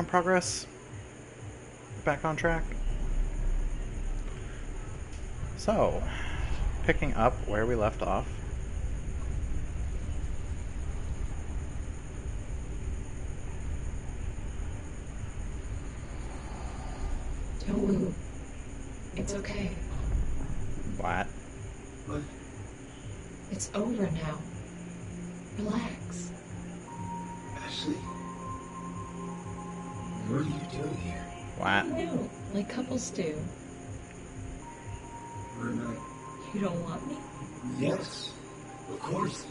progress. Back on track. So, picking up where we left off. Don't move. It's okay. What? What? It's over now. Relax. Ashley? What are you doing here? What? No, like couples do. We're not... You don't want me? Yes, of course.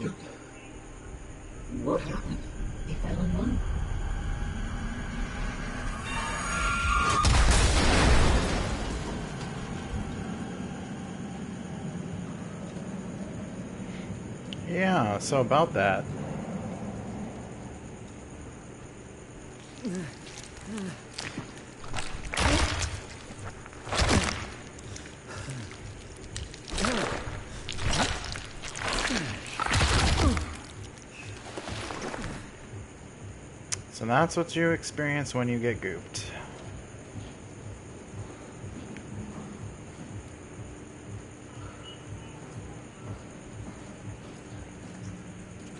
What happened? We fell in love. Yeah, so about that. So that's what you experience when you get gooped.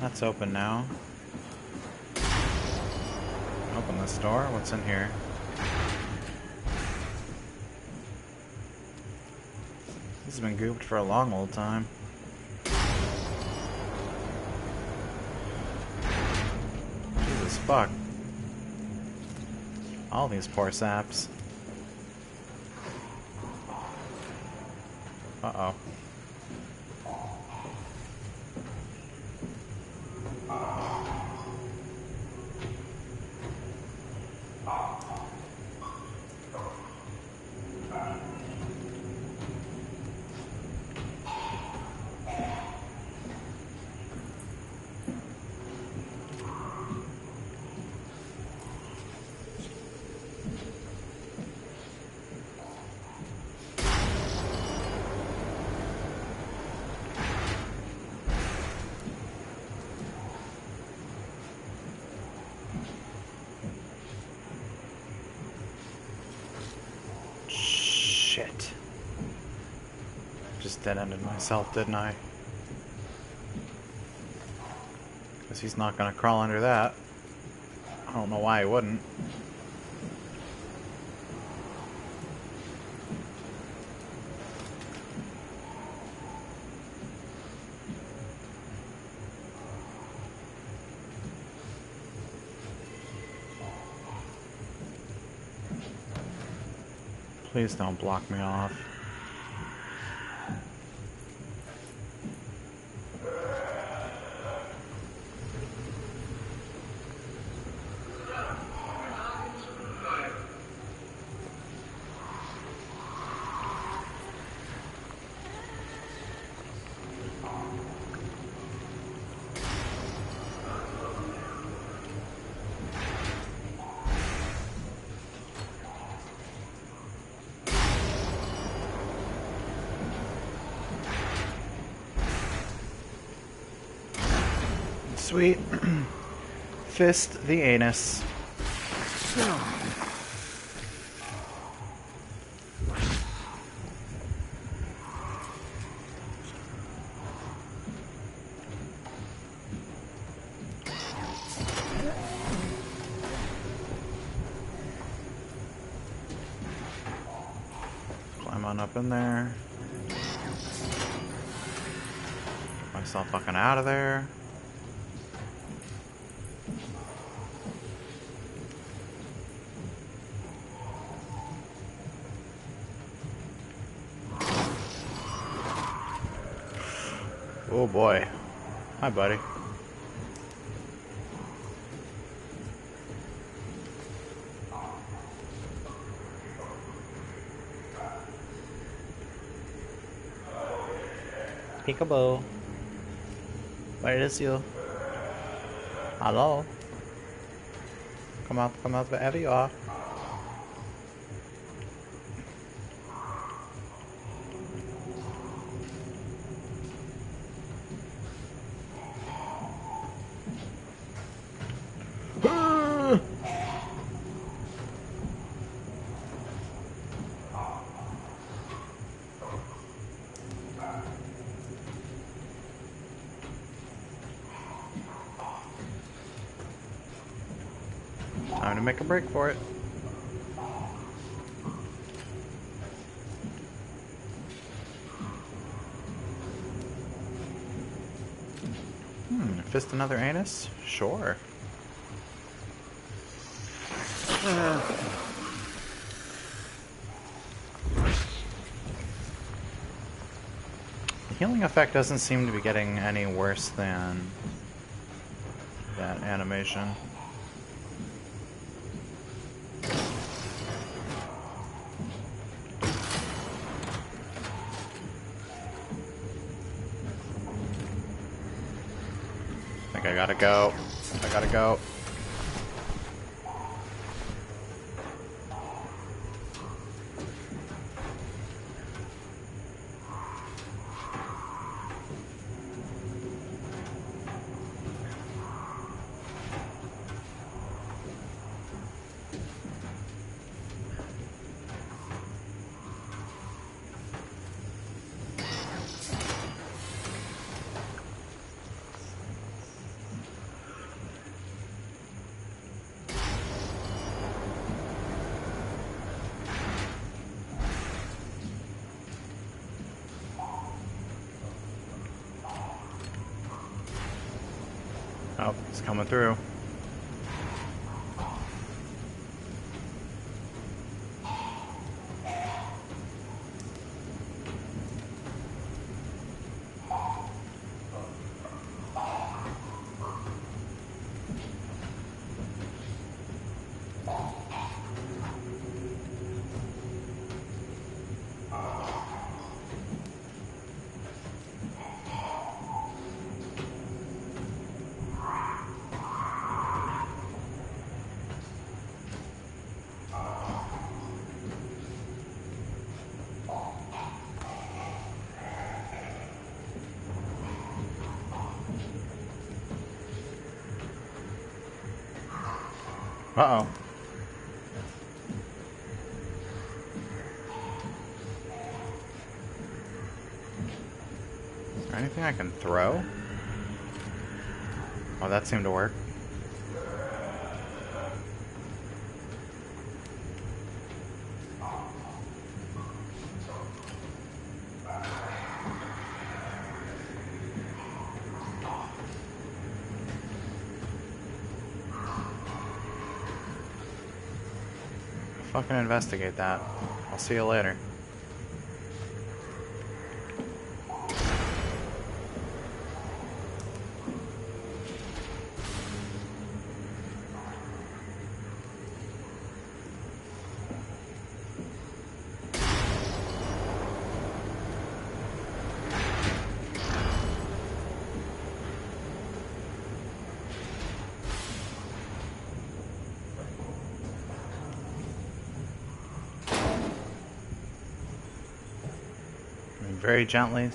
That's open now. Open this door. What's in here? This has been gooped for a long old time. Jesus fuck. All these poor saps. Uh-oh. Shit. Just dead-ended myself, didn't I? Guess he's not gonna crawl under that. I don't know why he wouldn't. Please don't block me off. Sweet. Fist the anus. Climb on up in there. Get myself fucking out of there. Oh boy. Hi, buddy. Peekaboo. Where is you? Hello? Come out wherever you are. to make a break for it. Fist another anus? Sure. The healing effect doesn't seem to be getting any worse than that animation. I think I gotta go. I gotta go. Oh, it's coming through. Uh-oh. Is there anything I can throw? Oh, that seemed to work. Fucking investigate that. I'll see you later. Very gently.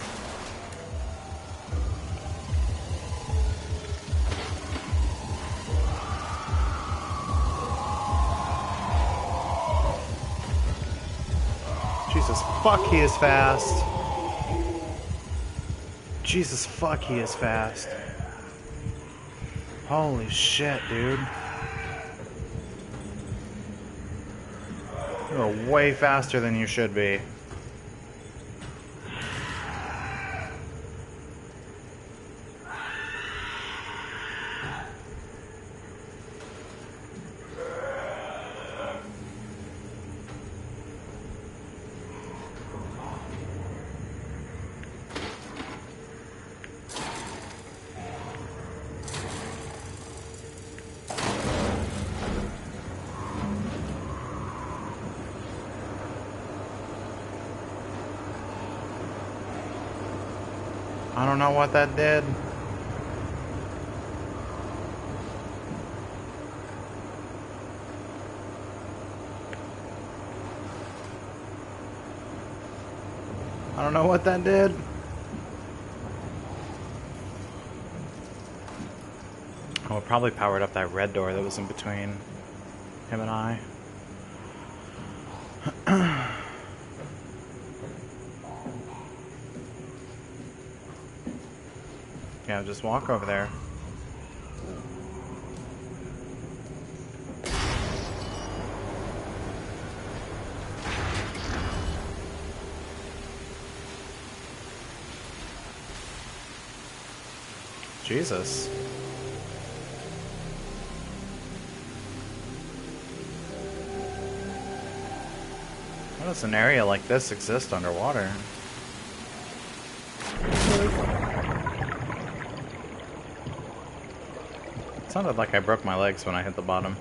Jesus fuck, he is fast. Jesus fuck, he is fast. Holy shit, dude. You're way faster than you should be. I don't know what that did. I don't know what that did. Oh, it probably powered up that red door that was in between him and I. Yeah, just walk over there. Jesus. How does an area like this exist underwater? It sounded like I broke my legs when I hit the bottom.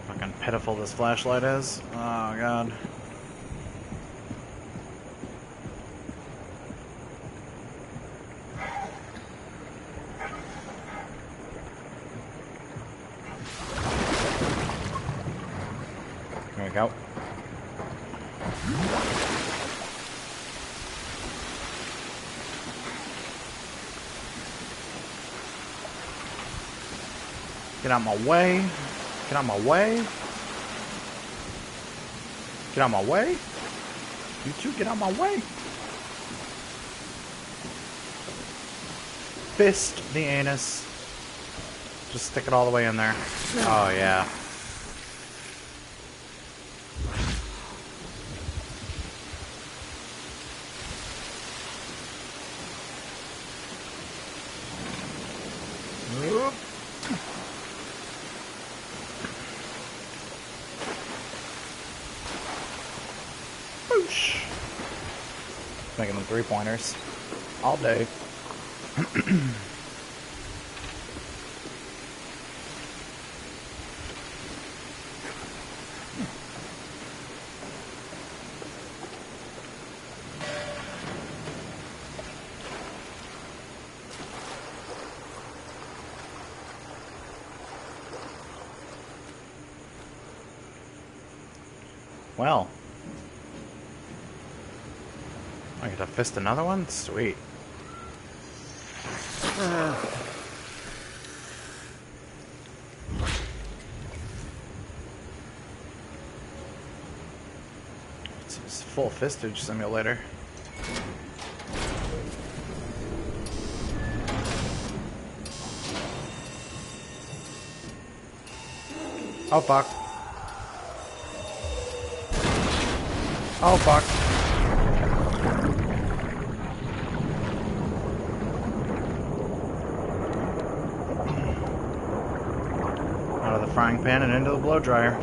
Fucking pitiful this flashlight is. Oh god. There we go. Get out my way. Get out my way. Get out my way. You two, get out my way. Fist the anus. Just stick it all the way in there. Oh, yeah. Boosh. Making them 3-pointers all day. Well, I get to fist another one? Sweet. It's a full fistage simulator. Oh fuck. Oh fuck. Out of the frying pan and into the blow dryer.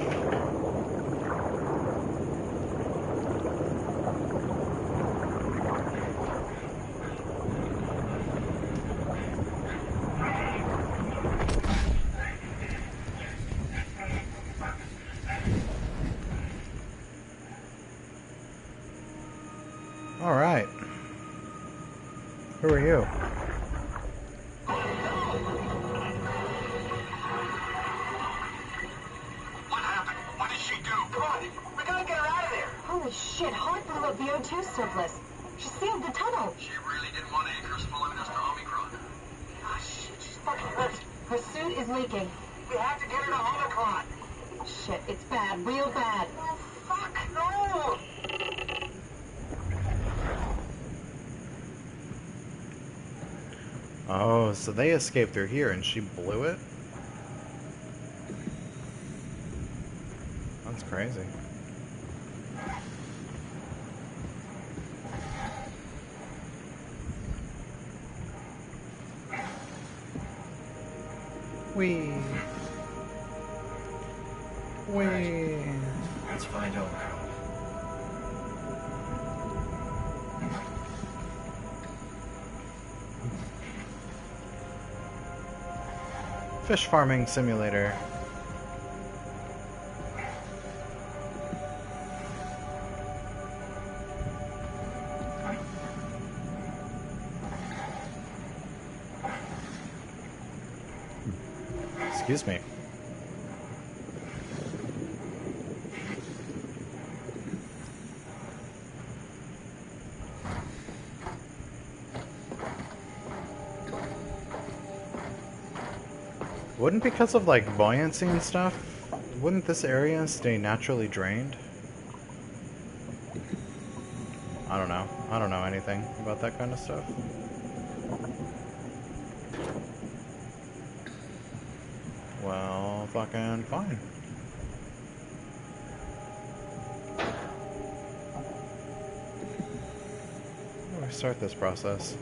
All right. Who are you? What happened? What did she do? Come on, we gotta get her out of there. Holy shit, Hart blew up the O2 surplus. She sealed the tunnel. She really didn't want anchors following us to Omicron. Oh shit, she's fucking hurt. Her suit is leaking. We have to get her to Omicron. Shit, it's bad, real bad. Oh, fuck, no! Oh, so they escaped through here and she blew it? That's crazy. Wee. Wee. Let's find out now. Fish farming simulator. Excuse me. Wouldn't because of like buoyancy and stuff, wouldn't this area stay naturally drained? I don't know. I don't know anything about that kind of stuff. Well, fucking fine. How do I start this process?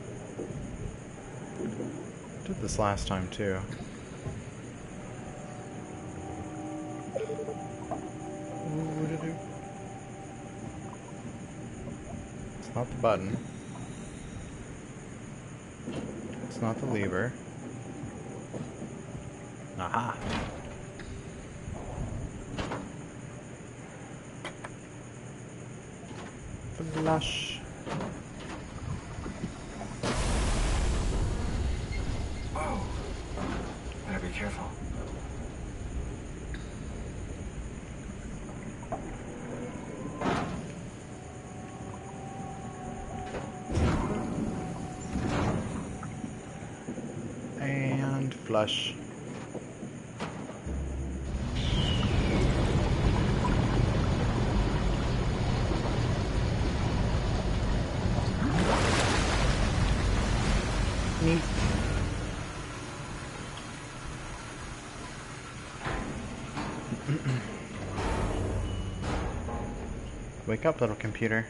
Did this last time too. It's not the button. It's not the lever. Aha! Flush. Whoa. Better be careful. And flush. Neat. Wake up, little computer.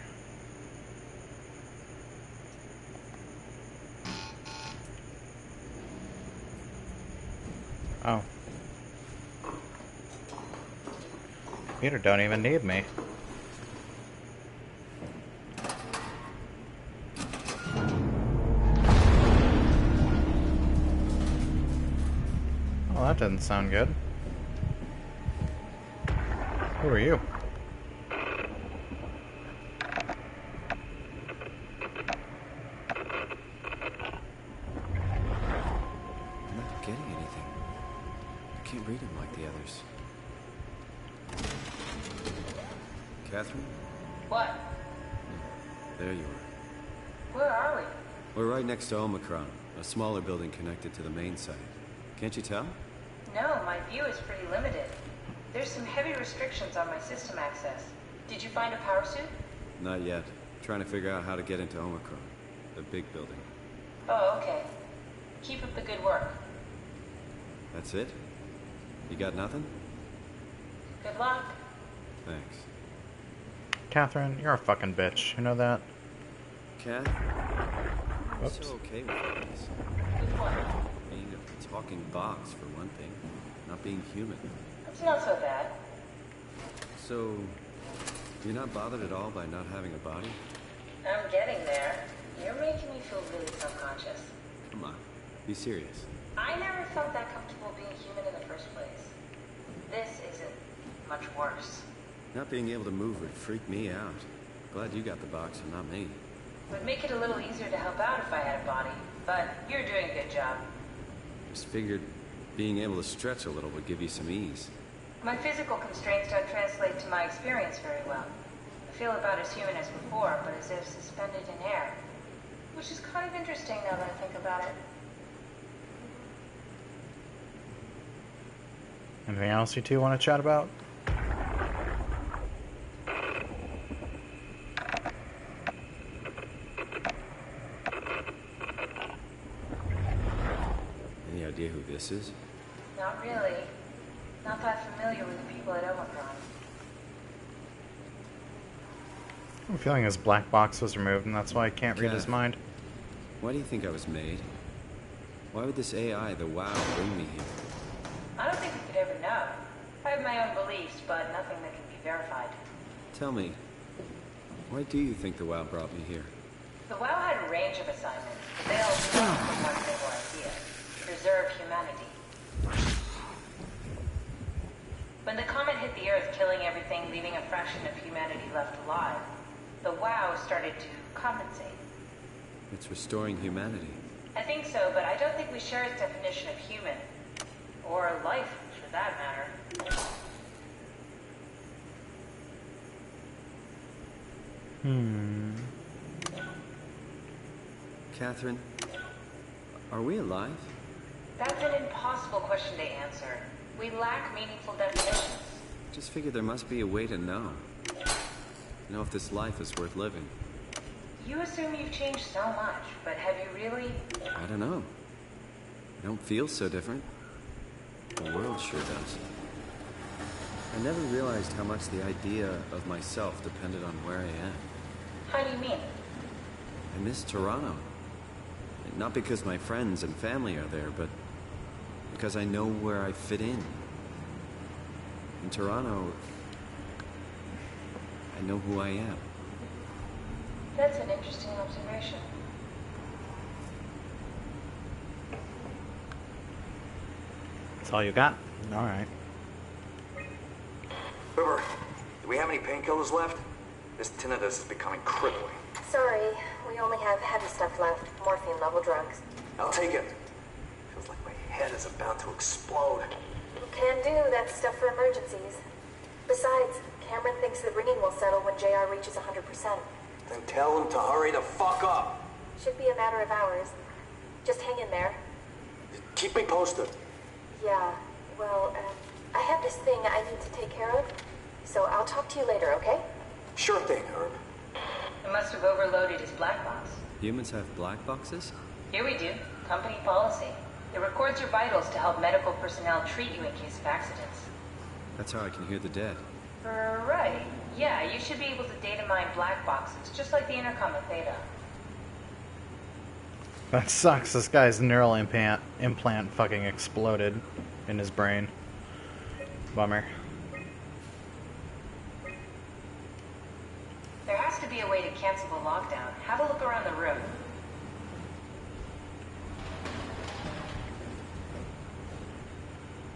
Oh. Computer don't even need me. Well, that didn't sound good. Who are you? I'm not getting anything. I can't read him like the others. Catherine? What? There you are. Where are we? We're right next to Omicron, a smaller building connected to the main site. Can't you tell? No, my view is pretty limited. There's some heavy restrictions on my system access. Did you find a power suit? Not yet. Trying to figure out how to get into Omicron, the big building. Oh, okay. Keep up the good work. That's it? You got nothing? Good luck. Thanks. Catherine, you're a fucking bitch. You know that? Kath? I'm Whoops. so okay with all this. With what? Being a talking box, for one thing. Not being human. It's not so bad. So, you're not bothered at all by not having a body? I'm getting there. You're making me feel really subconscious. Come on, be serious. I never felt that comfortable being human in the first place. This isn't much worse. Not being able to move would freak me out. Glad you got the box and not me. Would make it a little easier to help out if I had a body, but you're doing a good job. Just figured being able to stretch a little would give you some ease. My physical constraints don't translate to my experience very well. I feel about as human as before, but as if suspended in air. Which is kind of interesting now that I think about it. Anything else you two want to chat about? Any idea who this is? Not really. Not that familiar with the people at Omicron. I'm feeling his black box was removed, and that's why I can't read his Kath. mind. Why do you think I was made? Why would this AI, the WoW, bring me here? I don't think we could ever know. I have my own beliefs, but nothing that can be verified. Tell me, why do you think the WoW brought me here? The WoW had a range of assignments, but they all belong to one single idea. Preserve humanity. When the comet hit the Earth, killing everything, leaving a fraction of humanity left alive, the WoW started to compensate. It's restoring humanity. I think so, but I don't think we share its definition of human. Or life, for that matter. Catherine, are we alive? That's an impossible question to answer. We lack meaningful definitions. Just figured there must be a way to know. Know if this life is worth living. You assume you've changed so much, but have you really? I don't know. I don't feel so different. The world sure does. I never realized how much the idea of myself depended on where I am. How do you mean? I miss Toronto. Not because my friends and family are there, but because I know where I fit in. In Toronto, I know who I am. That's an interesting observation. That's all you got? Alright. River, do we have any painkillers left? This tinnitus is becoming crippling. Sorry, we only have heavy stuff left. Morphine level drugs. I'll take it. Feels like my head is about to explode. Can do, that's stuff for emergencies. Besides, Cameron thinks the ringing will settle when JR reaches 100%. Then tell him to hurry the fuck up. Should be a matter of hours. Just hang in there. Keep me posted. Yeah, well, I have this thing I need to take care of, so I'll talk to you later, okay? Sure thing, Herb. It must have overloaded his black box. Humans have black boxes? Here we do. Company policy. It records your vitals to help medical personnel treat you in case of accidents. That's how I can hear the dead. Right. Yeah, you should be able to data mine black boxes, just like the intercom at Theta. That sucks. This guy's neural implant fucking exploded in his brain. Bummer. There has to be a way to cancel the lockdown. Have a look around the room.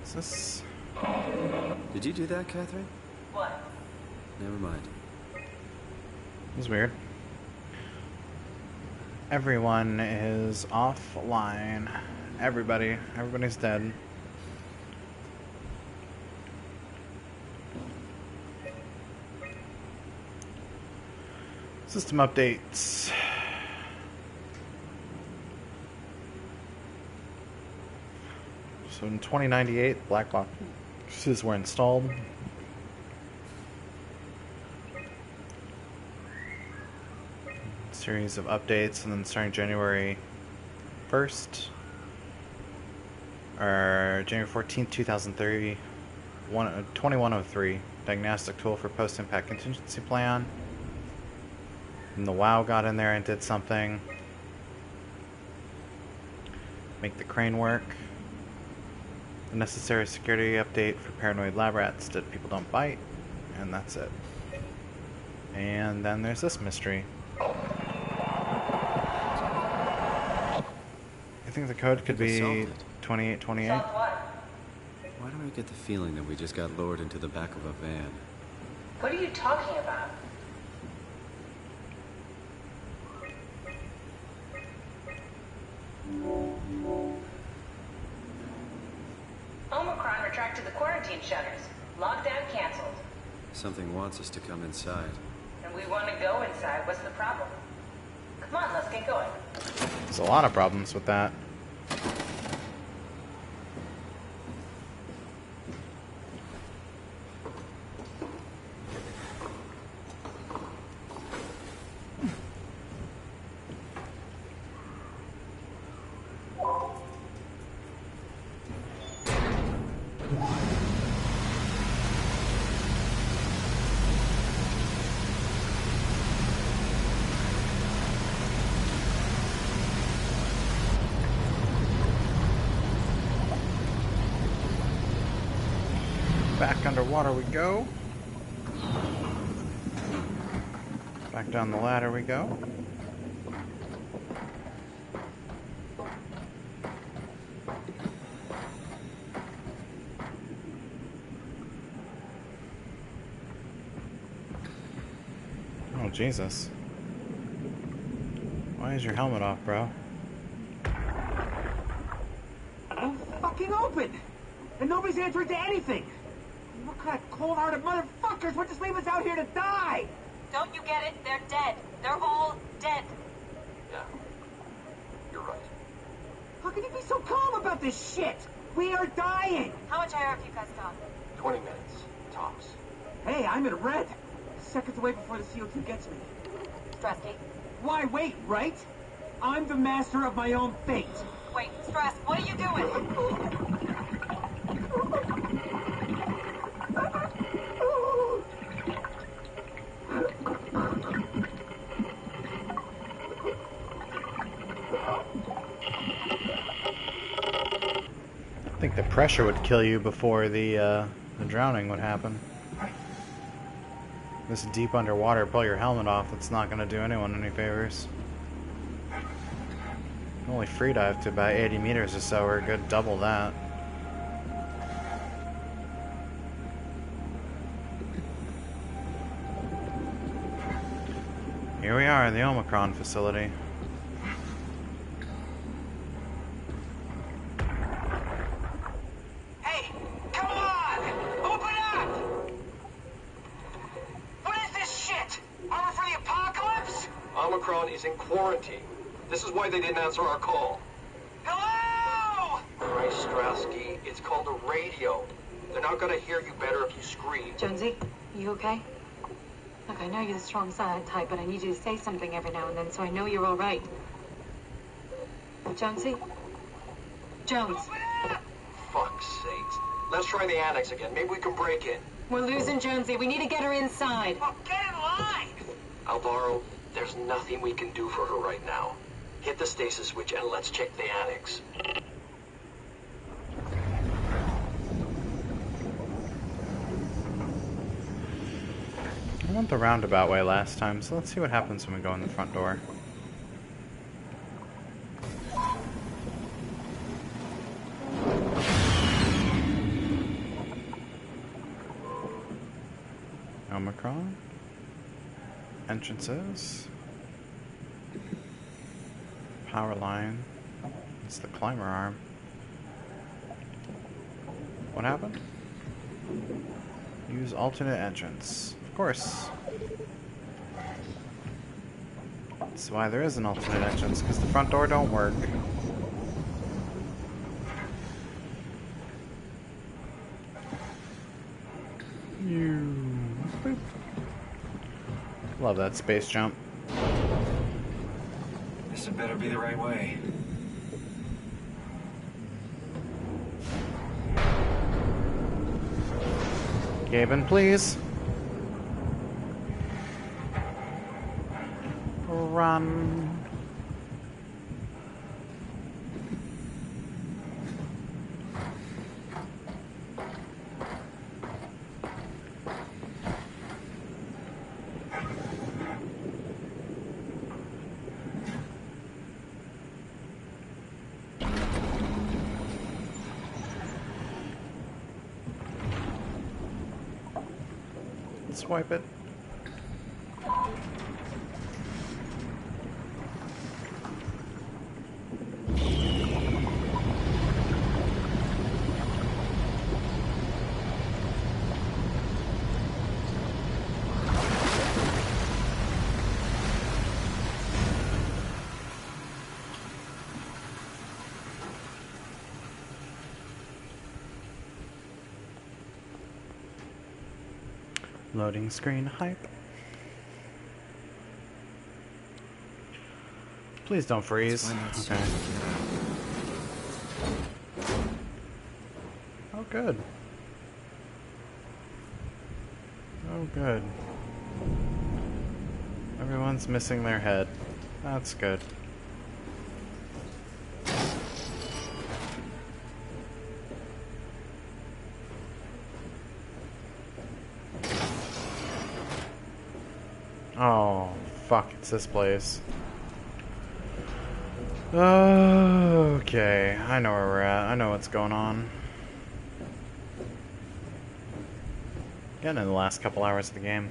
Is this... Did you do that, Catherine? What? Never mind. This is weird. Everyone is offline. Everybody's dead. System updates. So in 2098, black boxes were installed. Series of updates, and then starting January 1st, or January 14th, 2003, 2103, diagnostic tool for post-impact contingency plan. And the WoW got in there and did something. Make the crane work. The necessary security update for paranoid lab rats that people don't bite. And that's it. And then there's this mystery. I think the code could be 2828. Solved what? Why do I get the feeling that we just got lowered into the back of a van? What are you talking about? Omicron retracted the quarantine shutters. Lockdown canceled. Something wants us to come inside. And we want to go inside. What's the problem? Come on, let's get going. There's a lot of problems with that. Back underwater we go. Back down the ladder we go. Oh, Jesus. Why is your helmet off, bro? Won't fucking open! And nobody's answering to anything! What kind of cold-hearted motherfuckers would just leave us out here to die? Don't you get it? They're dead. They're all dead. Yeah. You're right. How can you be so calm about this shit? We are dying! How much air have you guys got? 20 minutes, tops. Hey, I'm in red. Seconds away before the CO2 gets me. Strasky. Why wait, right? I'm the master of my own fate. Wait, Strask, what are you doing? I think the pressure would kill you before the drowning would happen. This deep underwater, pull your helmet off, it's not going to do anyone any favors. Only free dive to about 80 meters or so, or a good double that. Here we are in the Omicron facility. Hey, come on! Open up! What is this shit? Armor for the apocalypse? Omicron is in quarantine. This is why they didn't answer our call. Hello! Christ, Strasky, it's called a radio. They're not gonna hear you better if you scream. Jonesy, you okay? Look, I know you're the strong silent type, but I need you to say something every now and then so I know you're all right. Jonesy? Jones, Fuck's sakes. Let's try the annex again. Maybe we can break in. we're losing Jonesy. We need to get her inside. Well, get in line! Alvaro, there's nothing we can do for her right now. Hit the stasis switch and let's check the annex. I went the roundabout way last time, so let's see what happens when we go in the front door. Omicron. Entrances. Power line. It's the climber arm. What happened? Use alternate entrance. Of course. That's why there is an alternate entrance, because the front door don't work. Boop. Love that space jump. This had better be the right way. Gaben, please. Run. Swipe it. Loading screen hype. Please don't freeze. Okay. Oh, good. Oh, good. Everyone's missing their head. That's good. Oh, fuck, it's this place. Okay, I know where we're at. I know what's going on. Getting in the last couple hours of the game.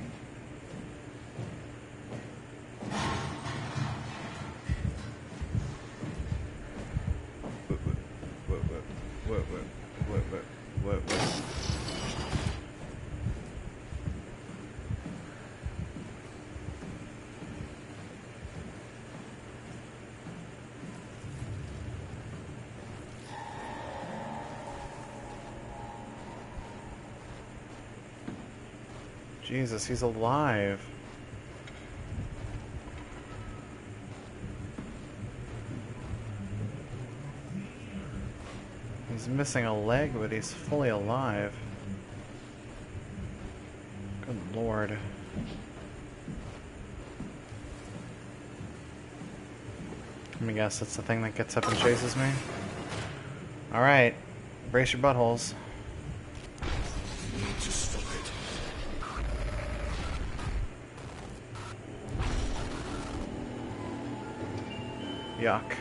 What? Jesus, he's alive. He's missing a leg, but he's fully alive. Good lord. Let me guess, that's the thing that gets up and chases me? Alright, brace your buttholes. Yuck.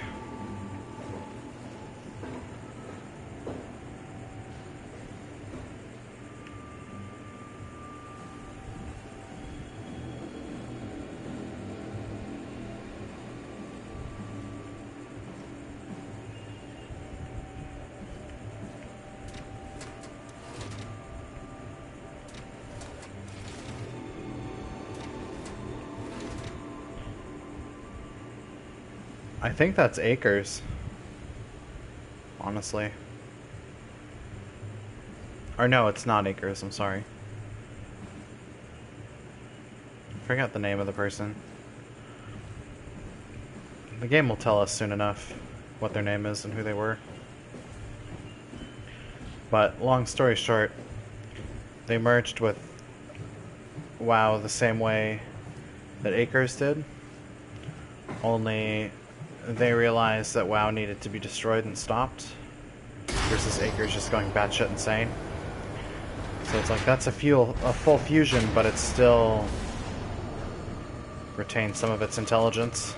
I think that's Acres. Honestly. Or no, it's not Acres, I'm sorry. I forgot the name of the person. The game will tell us soon enough what their name is and who they were. But long story short, they merged with WoW the same way that Acres did. Only they realized that WoW needed to be destroyed and stopped, versus Acres just going batshit insane. So it's like, that's a full fusion, but it still retains some of its intelligence.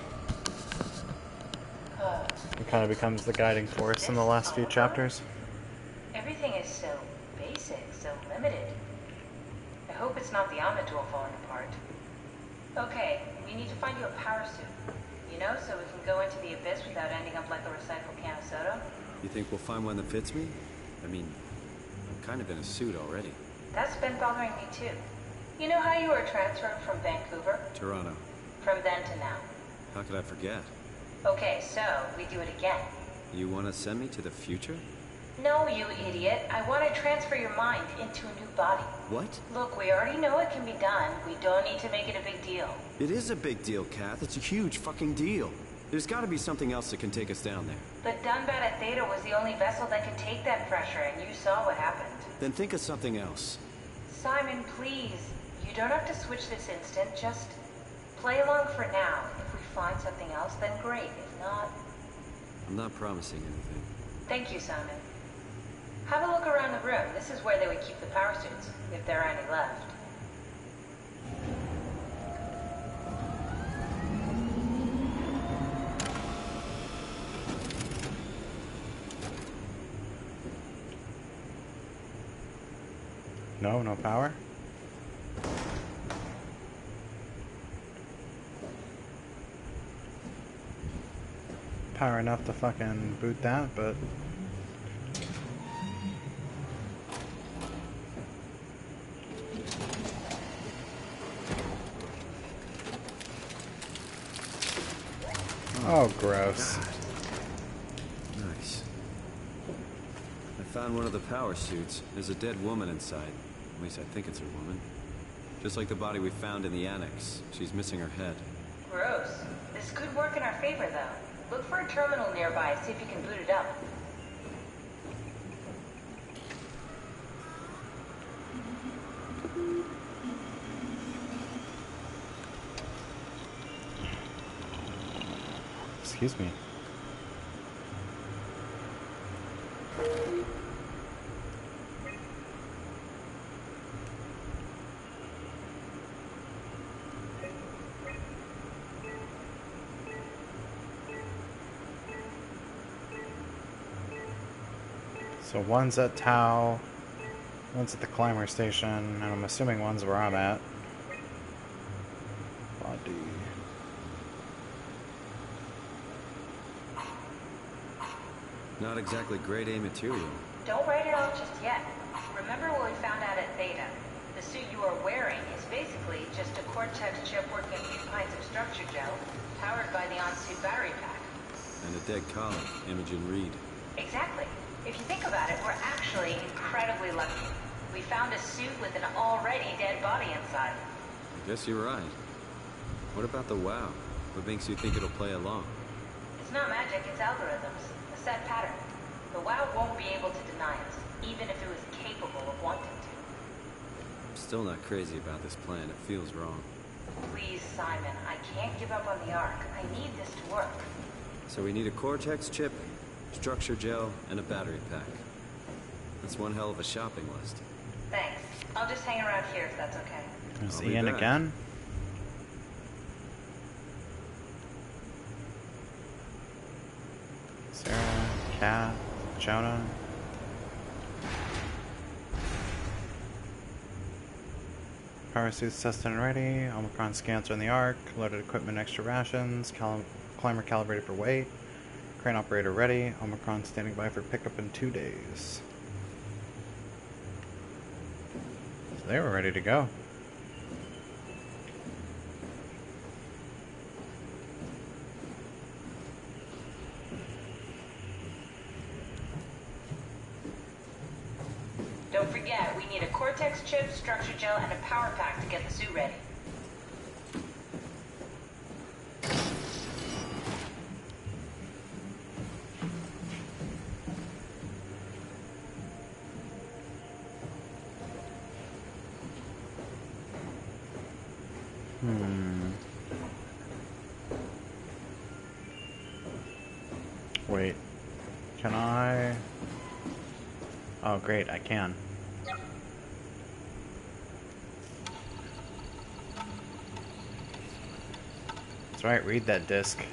It kind of becomes the guiding force in the last few chapters. Everything is so basic, so limited. I hope it's not the Omnitool falling apart. Okay, we need to find you a power suit. You know, so we can go into the abyss without ending up like a recycled can of soda. You think we'll find one that fits me? I mean, I'm kind of in a suit already. That's been bothering me too. You know how you were transferred from Vancouver? Toronto. From then to now. How could I forget? Okay, so we do it again. You want to send me to the future? No, you idiot. I want to transfer your mind into a new body. What? Look, we already know it can be done. We don't need to make it a big deal. It is a big deal, Kath. It's a huge fucking deal. There's got to be something else that can take us down there. But Dunbat at Theta was the only vessel that could take that pressure, and you saw what happened. Then think of something else. Simon, please. You don't have to switch this instant. Just play along for now. If we find something else, then great. If not... I'm not promising anything. Thank you, Simon. Have a look around the room. This is where they would keep the power suits, if there are any left. No, no power? Power enough to fucking boot that, but... Oh, gross. God. Nice. I found one of the power suits. There's a dead woman inside. At least I think it's a woman. Just like the body we found in the annex. She's missing her head. Gross. This could work in our favor, though. Look for a terminal nearby, see if you can boot it up. Excuse me. So one's at Tau, one's at the climber station, and I'm assuming one's where I'm at. Body. Not exactly grade A material. Don't write it off just yet. Remember what we found out at Theta? The suit you are wearing is basically just a Cortex chip working a few pints of structure gel, powered by the on-suit battery pack. And a dead collar, Imogen Reed. Exactly. If you think about it, we're actually incredibly lucky. We found a suit with an already dead body inside. I guess you're right. What about the WoW? What makes you think it'll play along? It's not magic, it's algorithms. A set pattern. The WoW won't be able to deny us, even if it was capable of wanting to. I'm still not crazy about this plan. It feels wrong. Please, Simon, I can't give up on the Ark. I need this to work. So we need a Cortex chip, structure gel, and a battery pack. That's one hell of a shopping list. Thanks. I'll just hang around here if that's okay. There's I'll be Ian back. again. Sarah, Kat, Jonah. Power suits tested and ready. Omicron scans on the Ark. Loaded equipment, extra rations. Climber calibrated for weight. Crane operator ready. Omicron standing by for pickup in 2 days. So they were ready to go. Don't forget, we need a Cortex chip, structure gel, and a power pack to get the suit ready. Wait. Can I? Oh, great, I can. That's right, read that disc.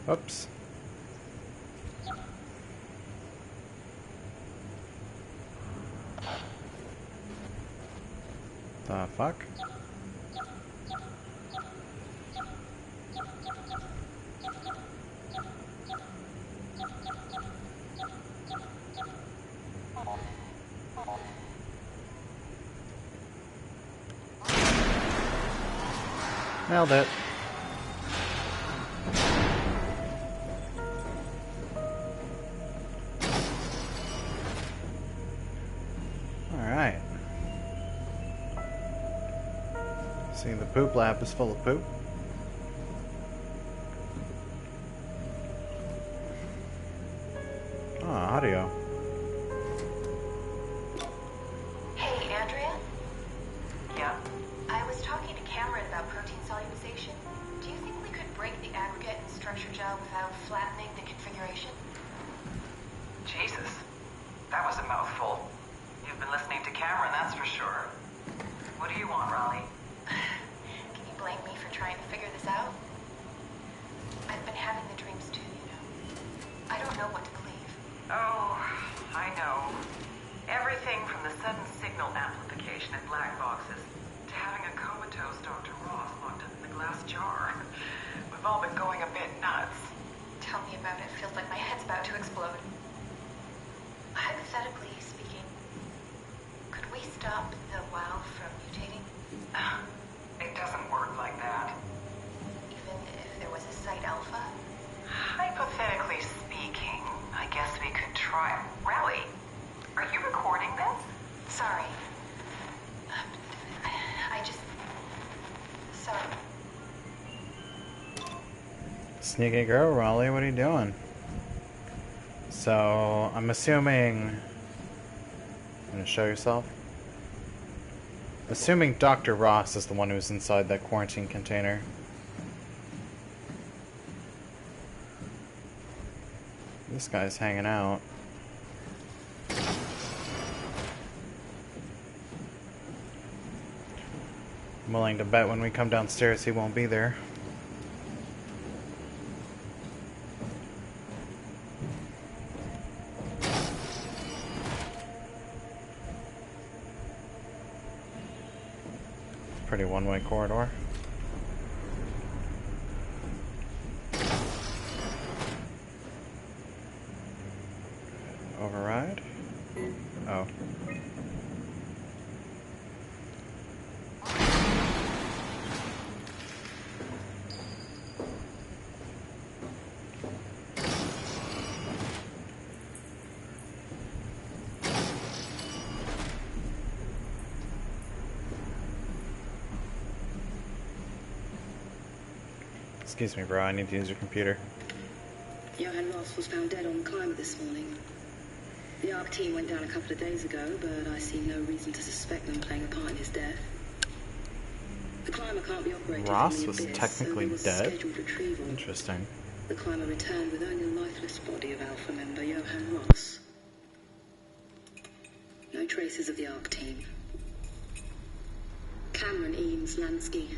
Oops. The fuck? Nailed it. Alright. See, the poop lab is full of poop. Oh, audio. Hey, Andrea? Yeah? I was talking to Cameron about protein solubilization. Do you think we could break the aggregate and structure gel without flattening the configuration? Jesus, that was a mouthful. You've been listening to Cameron, that's for sure. What do you want, Raleigh? Can you blame me for trying to figure this out? I've been having the dreams too, you know. I don't know what to believe. Oh, I know. Everything from the sudden signal amplification in black boxes to having a comatose Dr. Ross locked up in the glass jar. We've all been going a bit nuts. Tell me about it. Feels like my head's about to explode. Hypothetically speaking, could we stop the WoW from mutating? It doesn't work like that. Even if there was a Site Alpha? Hypothetically speaking, I guess we could try. Raleigh, are you recording this? Sorry. I just... Sorry. Sneaky girl, Raleigh, what are you doing? So, I'm assuming... I'm gonna show yourself. Assuming Dr. Ross is the one who's inside that quarantine container. This guy's hanging out. I'm willing to bet when we come downstairs he won't be there. Pretty one-way corridor. Override? Oh. Excuse me, bro. I need to use your computer. Johan Ross was found dead on the climber this morning. The ARC team went down a couple of days ago, but I see no reason to suspect them playing a part in his death. The climber can't be operated Ross from the was abyss, technically so there was dead? a scheduled retrieval. Interesting. The climber returned with only the lifeless body of Alpha member Johan Ross. No traces of the ARC team. Cameron, Eames, Lansky,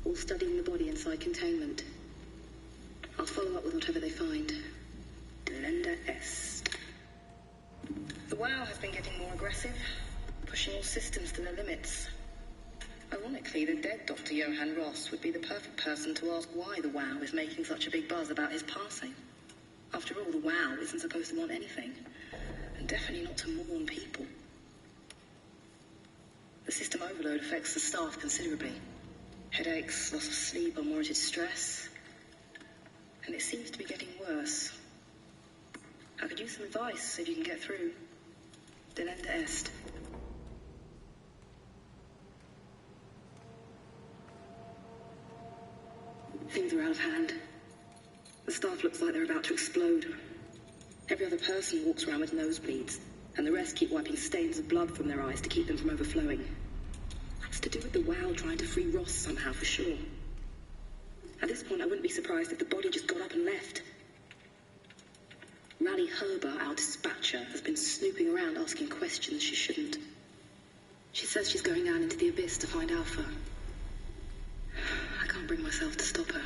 all studying the body inside containment. I'll follow up with whatever they find. Delenda Est. The WOW has been getting more aggressive, pushing all systems to their limits. Ironically, the dead Dr. Johan Ross would be the perfect person to ask why the WOW is making such a big buzz about his passing. After all, the WOW isn't supposed to want anything, and definitely not to mourn people. The system overload affects the staff considerably. Headaches, loss of sleep, unwarranted stress. And it seems to be getting worse. I could use some advice if you can get through. Delenda Est. Things are out of hand. The staff looks like they're about to explode. Every other person walks around with nosebleeds, and the rest keep wiping stains of blood from their eyes to keep them from overflowing. That's to do with the WOW trying to free Ross somehow, for sure. At this point, I wouldn't be surprised if the body just got up and left. Rally Herber, our dispatcher, has been snooping around asking questions she shouldn't. She says she's going down into the abyss to find Alpha. I can't bring myself to stop her.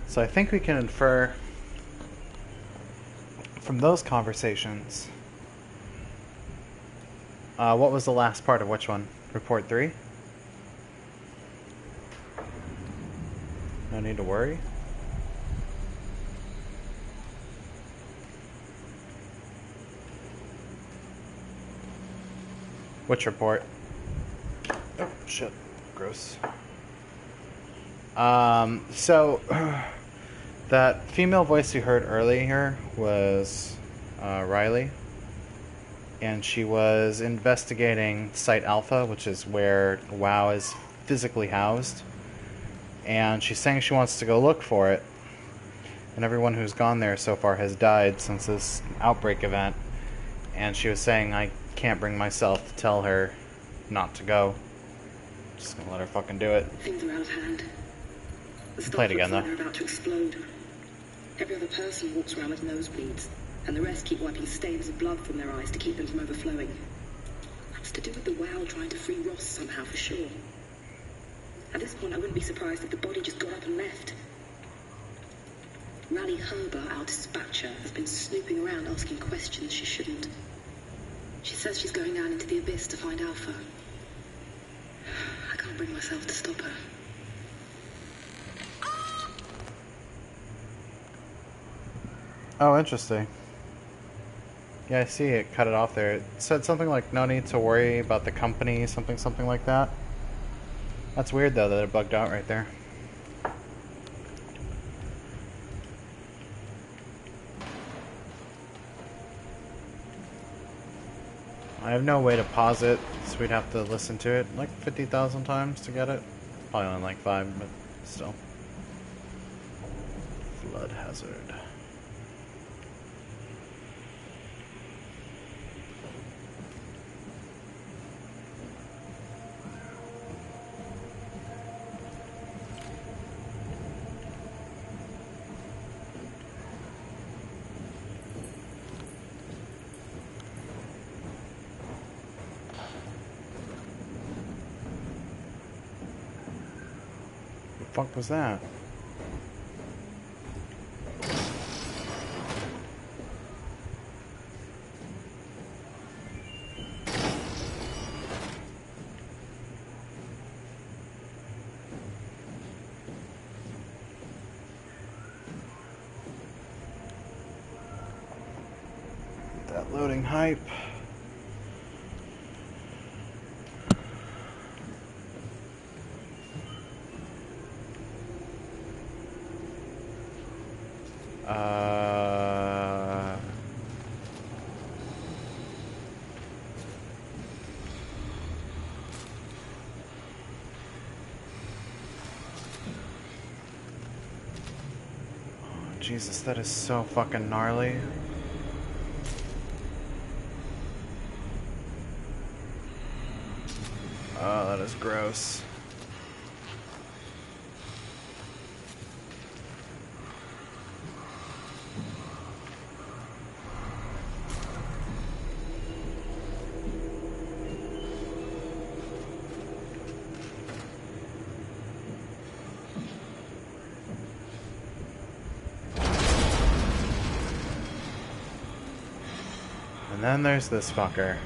So I think we can infer from those conversations. What was the last part of which one? Report 3? No need to worry. Which report? Oh, shit. Gross. So that female voice you heard earlier was Riley, and she was investigating Site Alpha, which is where WoW is physically housed, and she's saying she wants to go look for it, and everyone who's gone there so far has died since this outbreak event, and she was saying, I can't bring myself to tell her not to go. Just gonna let her fucking do it. Things are out of hand. The Play it again, though. They're about to explode. Every other person walks around with nosebleeds, and the rest keep wiping stains of blood from their eyes to keep them from overflowing. That's to do with the WoW trying to free Ross somehow, for sure. At this point, I wouldn't be surprised if the body just got up and left. Rally Herber, our dispatcher, has been snooping around asking questions she shouldn't. She says she's going down into the abyss to find Alpha. I can't bring myself to stop her. Oh, interesting. Yeah, I see it cut it off there. It said something like, no need to worry about the company, something like that. That's weird, though, that it bugged out right there. I have no way to pause it, so we'd have to listen to it like 50,000 times to get it. Probably only like 5, but still. Flood hazard. What the fuck was that? That loading hype. Jesus, that is so fucking gnarly. Oh, that is gross. And then there's this fucker.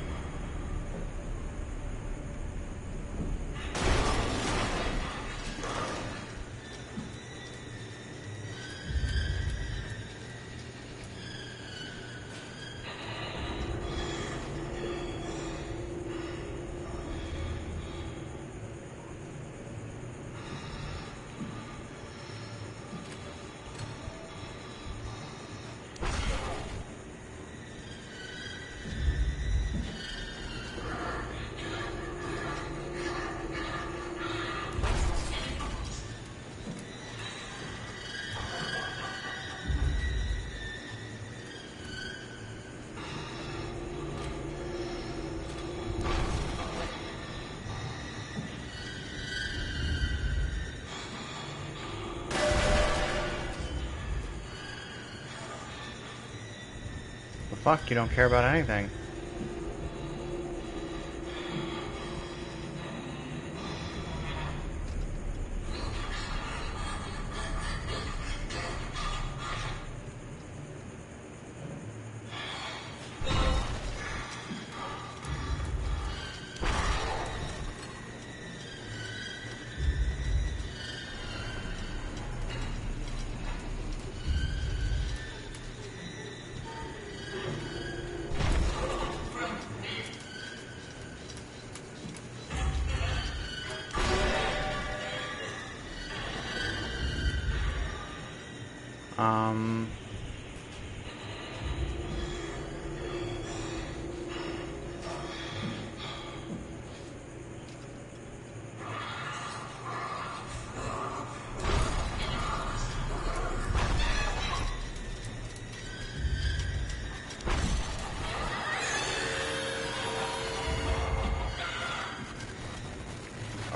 Fuck, you don't care about anything.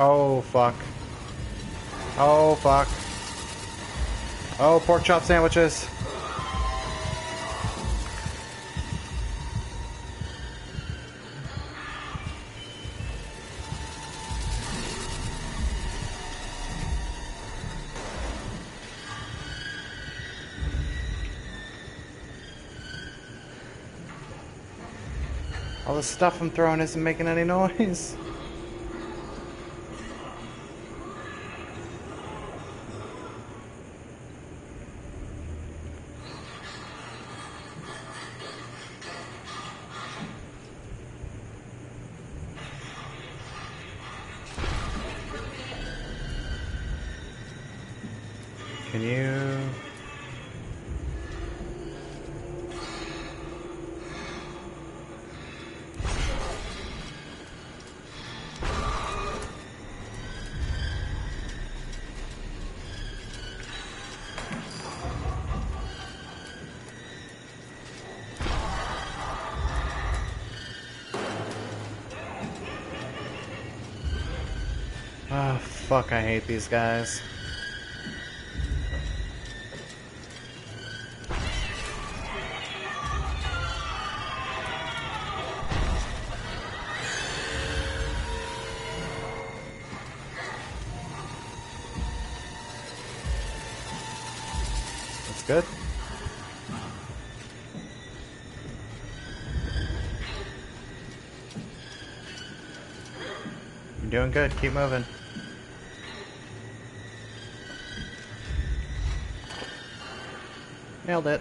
Oh, fuck. Oh, fuck. Oh, pork chop sandwiches. All the stuff I'm throwing isn't making any noise. Can you... Oh, fuck, I hate these guys. That's good. You're doing good. Keep moving. Nailed it.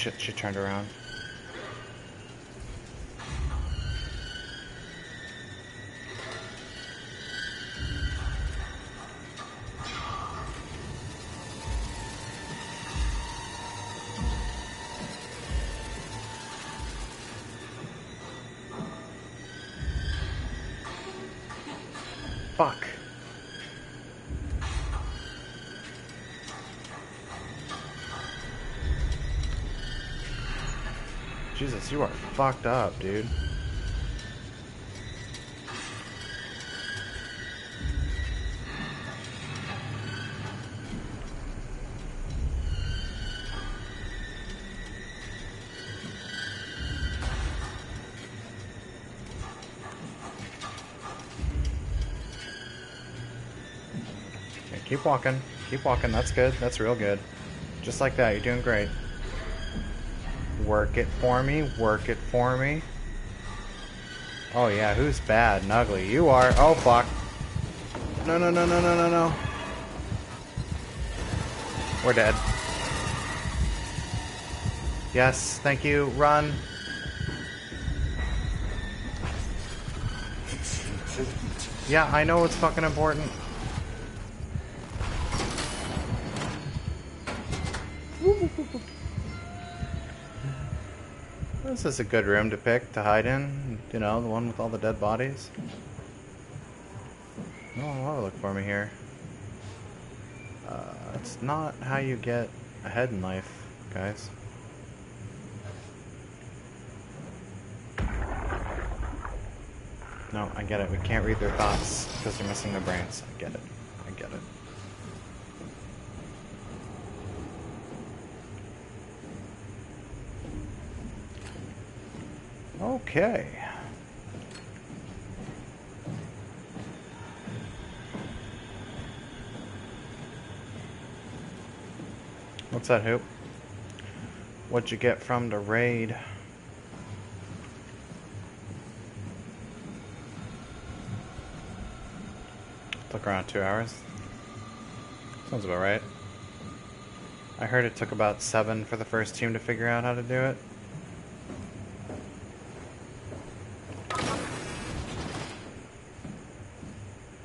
shit, she turned around. Fuck. Jesus, you are fucked up, dude. Okay, keep walking. Keep walking. That's good. That's real good. Just like that. You're doing great. Work it for me. Work it for me. Oh yeah, who's bad and ugly? You are. Oh fuck. No, no, no, no, no, no, no. We're dead. Yes, thank you. Run. Yeah, I know it's fucking important. This is a good room to pick to hide in. You know, the one with all the dead bodies. Oh, I'll look for me here. It's not how you get ahead in life, guys. No, I get it. We can't read their thoughts because they're missing their brains. I get it. I get it. Okay. What's that, Hoop? What'd you get from the raid? Took around 2 hours. Sounds about right. I heard it took about 7 for the first team to figure out how to do it.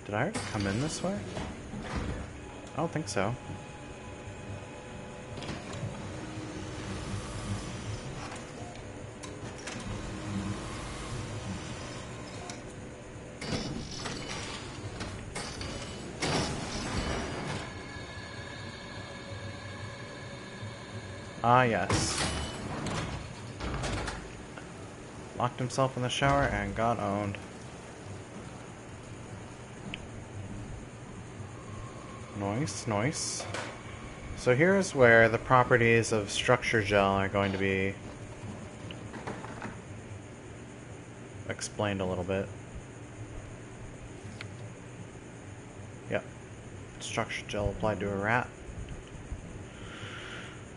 Did I already come in this way? I don't think so. Ah, yes. Locked himself in the shower and got owned. Nice, nice. So here's where the properties of structure gel are going to be explained a little bit. Yep. Structure gel applied to a rat.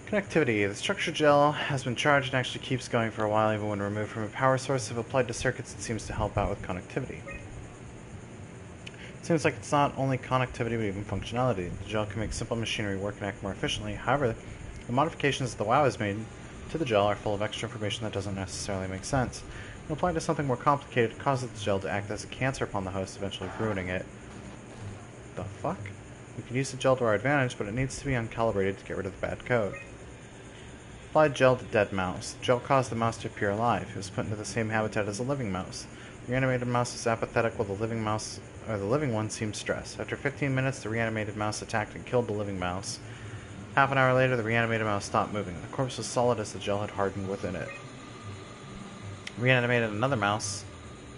Connectivity. The structure gel has been charged and actually keeps going for a while even when removed from a power source. If applied to circuits, it seems to help out with connectivity. It seems like it's not only connectivity but even functionality. The gel can make simple machinery work and act more efficiently. However, the modifications that the WoW has made to the gel are full of extra information that doesn't necessarily make sense. When applied to something more complicated, it causes the gel to act as a cancer upon the host, eventually ruining it. The fuck? We can use the gel to our advantage, but it needs to be uncalibrated to get rid of the bad code. Applied gel to dead mouse. The gel caused the mouse to appear alive. It was put into the same habitat as a living mouse. The reanimated mouse is apathetic while the living one seemed stressed. After 15 minutes, the reanimated mouse attacked and killed the living mouse. Half an hour later, the reanimated mouse stopped moving. The corpse was solid as the gel had hardened within it. Reanimated another mouse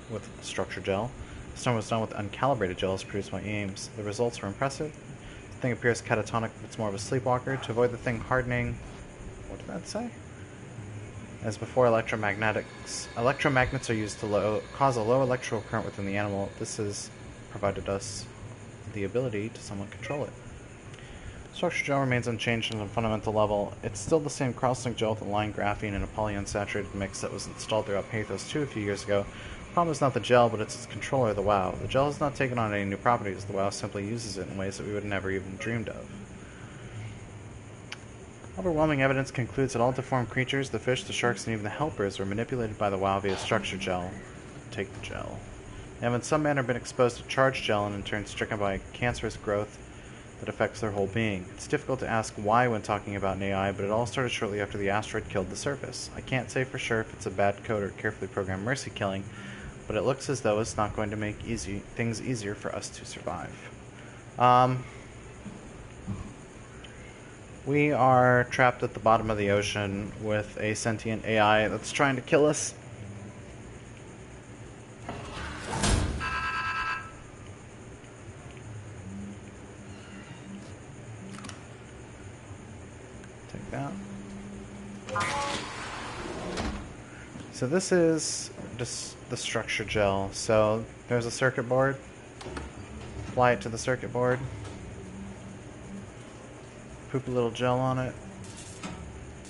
with structure gel. This time was done with uncalibrated gels produced by Ames. The results were impressive. The thing appears catatonic, but it's more of a sleepwalker. To avoid the thing hardening... What did that say? As before, electromagnets are used to cause a low electrical current within the animal. This has provided us the ability to somewhat control it. Structure gel remains unchanged on a fundamental level. It's still the same crosslink gel with a line graphene and a polyunsaturated mix that was installed throughout Pathos 2 a few years ago. The problem is not the gel, but it's its controller, the WoW. The gel has not taken on any new properties. The WoW simply uses it in ways that we would never even dreamed of. Overwhelming evidence concludes that all deformed creatures, the fish, the sharks, and even the helpers, were manipulated by the WoW via structure gel. Take the gel. They have in some manner been exposed to charged gel and in turn stricken by cancerous growth that affects their whole being. It's difficult to ask why when talking about an AI, but it all started shortly after the asteroid killed the surface. I can't say for sure if it's a bad code or carefully programmed mercy killing, but it looks as though it's not going to make things easier for us to survive. We are trapped at the bottom of the ocean with a sentient AI that's trying to kill us. Take that. So this is just the structure gel. So there's a circuit board. Apply it to the circuit board. Poop a little gel on it.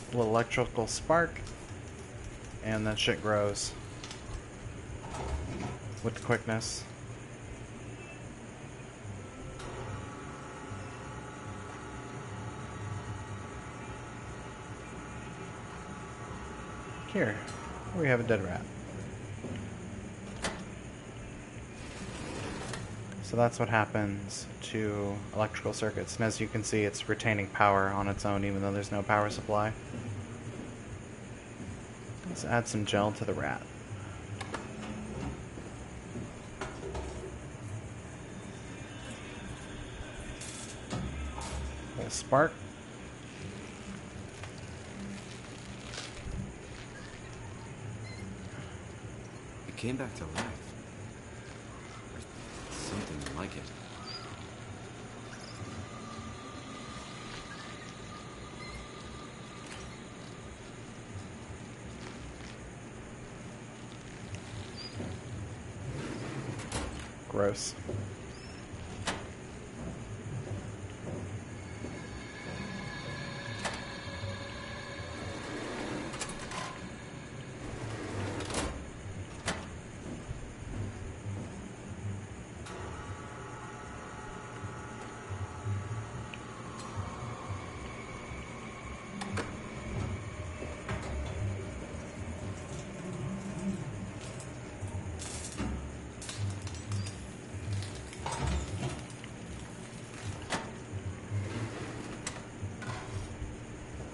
A little electrical spark. And then shit grows. With the quickness. Here, we have a dead rat. So that's what happens to electrical circuits. And as you can see, it's retaining power on its own even though there's no power supply. Let's add some gel to the rat. A little spark. It came back to life. Or something like it. Gross.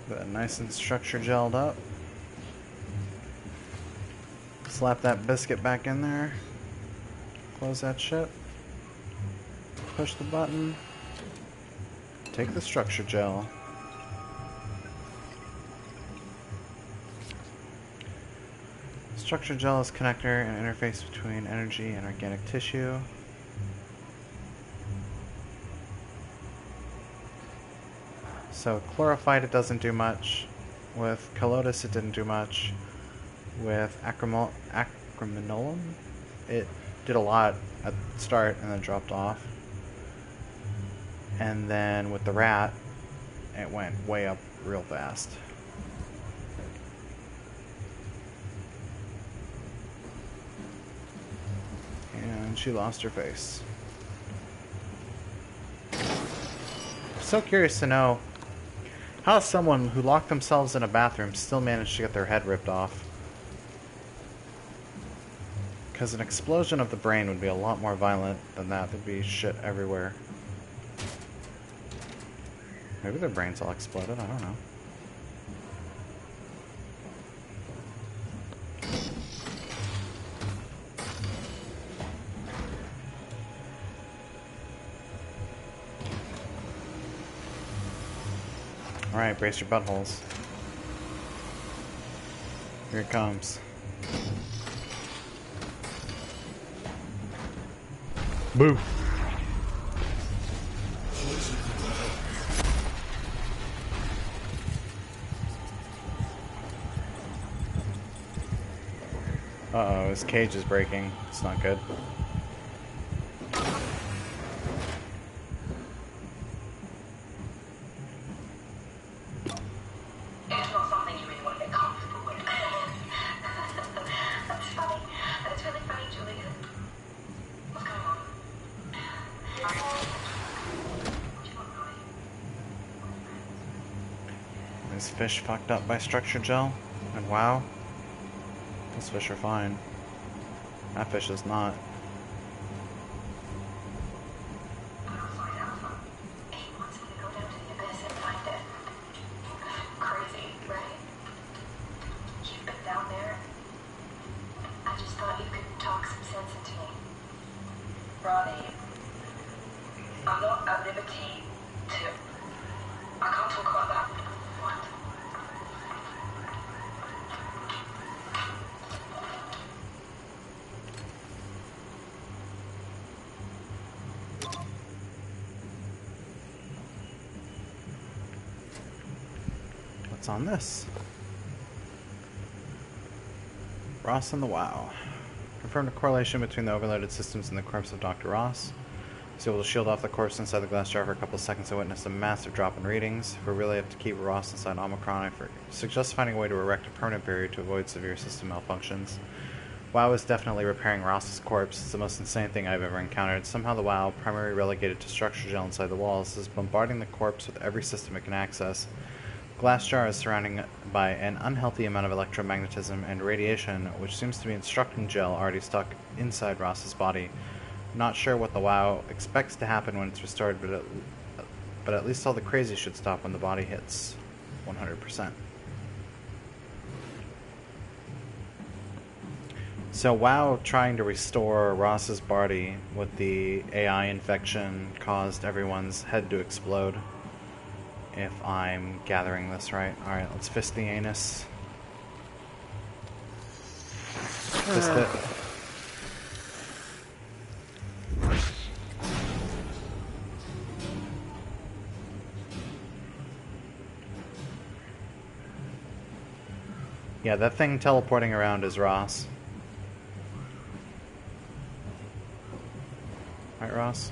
Got it nice and structure gelled up. Slap that biscuit back in there. Close that shit. Push the button. Take the structure gel. Structure gel is connector and interface between energy and organic tissue. So chlorophyte it doesn't do much. With Calotus it didn't do much. With acrominolum it did a lot at the start and then dropped off. And then with the rat it went way up real fast. And she lost her face. I'm so curious to know how someone who locked themselves in a bathroom still managed to get their head ripped off. Because an explosion of the brain would be a lot more violent than that. There'd be shit everywhere. Maybe their brains all exploded, I don't know. Alright, brace your buttholes. Here it comes. Boo! Uh-oh, his cage is breaking. It's not good. Is fish fucked up by structure gel? And wow, those fish are fine. That fish is not. What's on this? Ross and the WoW. Confirmed a correlation between the overloaded systems and the corpse of Dr. Ross. Was able to shield off the corpse inside the glass jar for a couple of seconds and witnessed a massive drop in readings. If we really have to keep Ross inside Omicron, I suggest finding a way to erect a permanent barrier to avoid severe system malfunctions. WoW is definitely repairing Ross's corpse. It's the most insane thing I've ever encountered. Somehow the WoW, primarily relegated to structure gel inside the walls, is bombarding the corpse with every system it can access. Glass jar is surrounded by an unhealthy amount of electromagnetism and radiation, which seems to be instructing gel already stuck inside Ross's body. Not sure what the WoW expects to happen when it's restored, but at least all the crazy should stop when the body hits 100%. So WoW trying to restore Ross's body with the AI infection caused everyone's head to explode. If I'm gathering this right. Alright, let's fist the anus. Fist it. Yeah, that thing teleporting around is Ross. Right, Ross?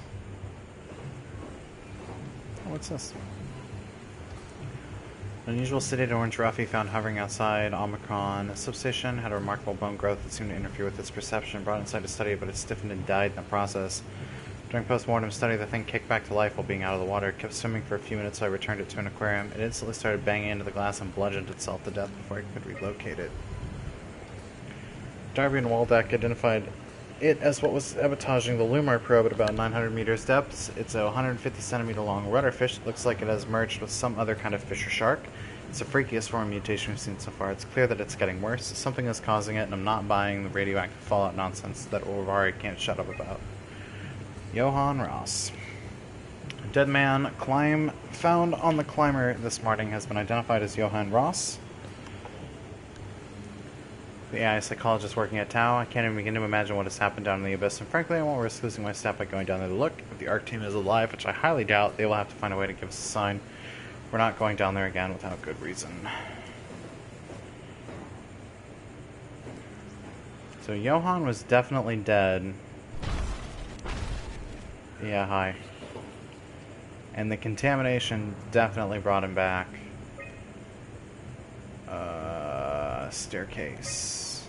Oh, what's this? An unusual sedated orange roughie found hovering outside Omicron substation had a remarkable bone growth that seemed to interfere with its perception. Brought inside to study, but it stiffened and died in the process. During post-mortem study, the thing kicked back to life while being out of the water. It kept swimming for a few minutes, so I returned it to an aquarium. It instantly started banging into the glass and bludgeoned itself to death before I could relocate it. Darby and Waldeck identified it as what was sabotaging the Lumar probe at about 900 meters depth. It's a 150 centimeter long rudderfish that looks like it has merged with some other kind of fish or shark. It's the freakiest form of mutation we've seen so far. It's clear that it's getting worse. Something is causing it, and I'm not buying the radioactive fallout nonsense that Orvari can't shut up about. Johann Ross. A dead man found on the climber this morning has been identified as Johann Ross. The AI psychologist working at Tau. I can't even begin to imagine what has happened down in the abyss, and frankly I won't risk losing my staff by going down there to look. If the ARC team is alive, which I highly doubt, they will have to find a way to give us a sign. We're not going down there again without good reason. So Johann was definitely dead. Yeah, hi. And the contamination definitely brought him back. Staircase.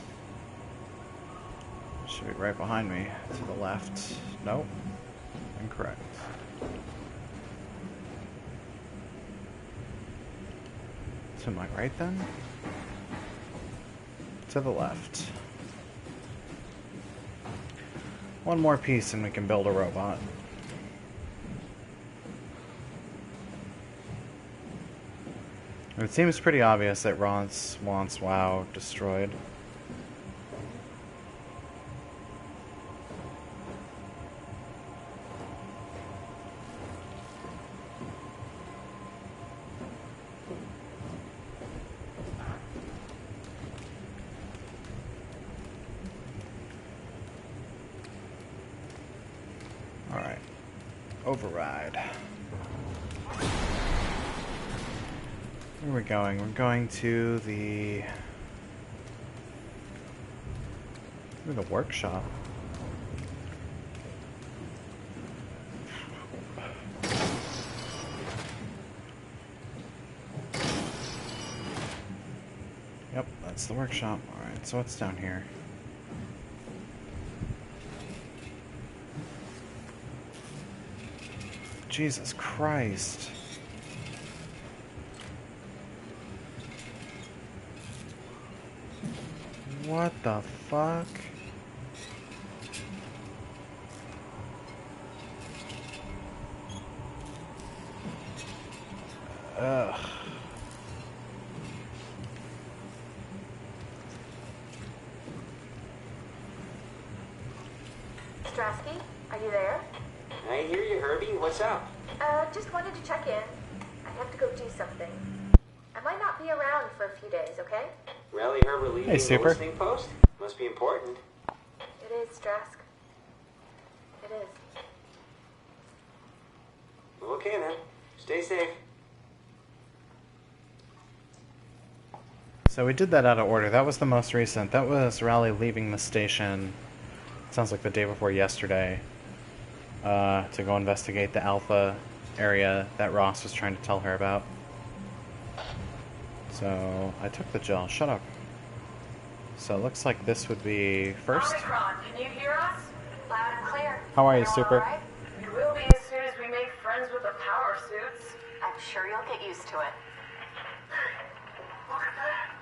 Should be right behind me. To the left. Nope. Incorrect. To my right then? To the left. One more piece and we can build a robot. It seems pretty obvious that Ross wants WoW destroyed. Alright. Override. Where are we going? We're going to the workshop. Yep, that's the workshop. Alright, so what's down here? Jesus Christ. What the fuck? Ugh. Strasky, are you there? I hear you, Herbie. What's up? Just wanted to check in. I have to go do something. I might not be around for a few days, okay? Rally Herbert leaving Hey, the Super. listening post? Must be important. It is, Strask. It is. Okay then. Stay safe. So we did that out of order. That was the most recent. That was Raleigh leaving the station, sounds like the day before yesterday, to go investigate the Alpha area that Ross was trying to tell her about. So I took the gel. Shut up. So it looks like this would be first. Omicron, can you hear us? Loud and clear. How are you, Everyone Super? all right? We will be as soon as we make friends with the power suits. I'm sure you'll get used to it. Look at that.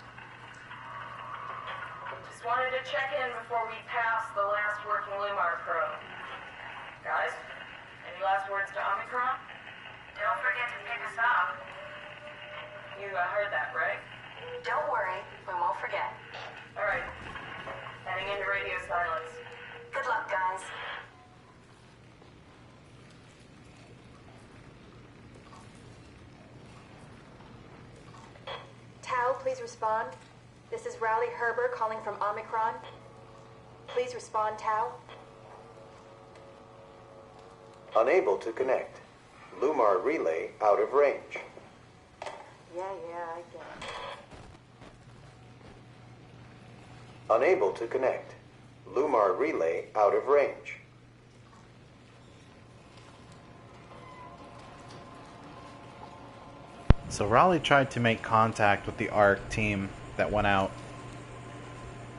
Just wanted to check in before we pass the last working Lumar crew. Guys, any last words to Omicron? Don't forget to pick us up. You heard that, right? Don't worry, we won't forget. All right. Heading into radio silence. Good luck, guys. Tau, please respond. This is Rowley Herber calling from Omicron. Please respond, Tau. Unable to connect. Lumar relay out of range. Yeah, I get it. Unable to connect. Lumar relay out of range. So Raleigh tried to make contact with the ARC team that went out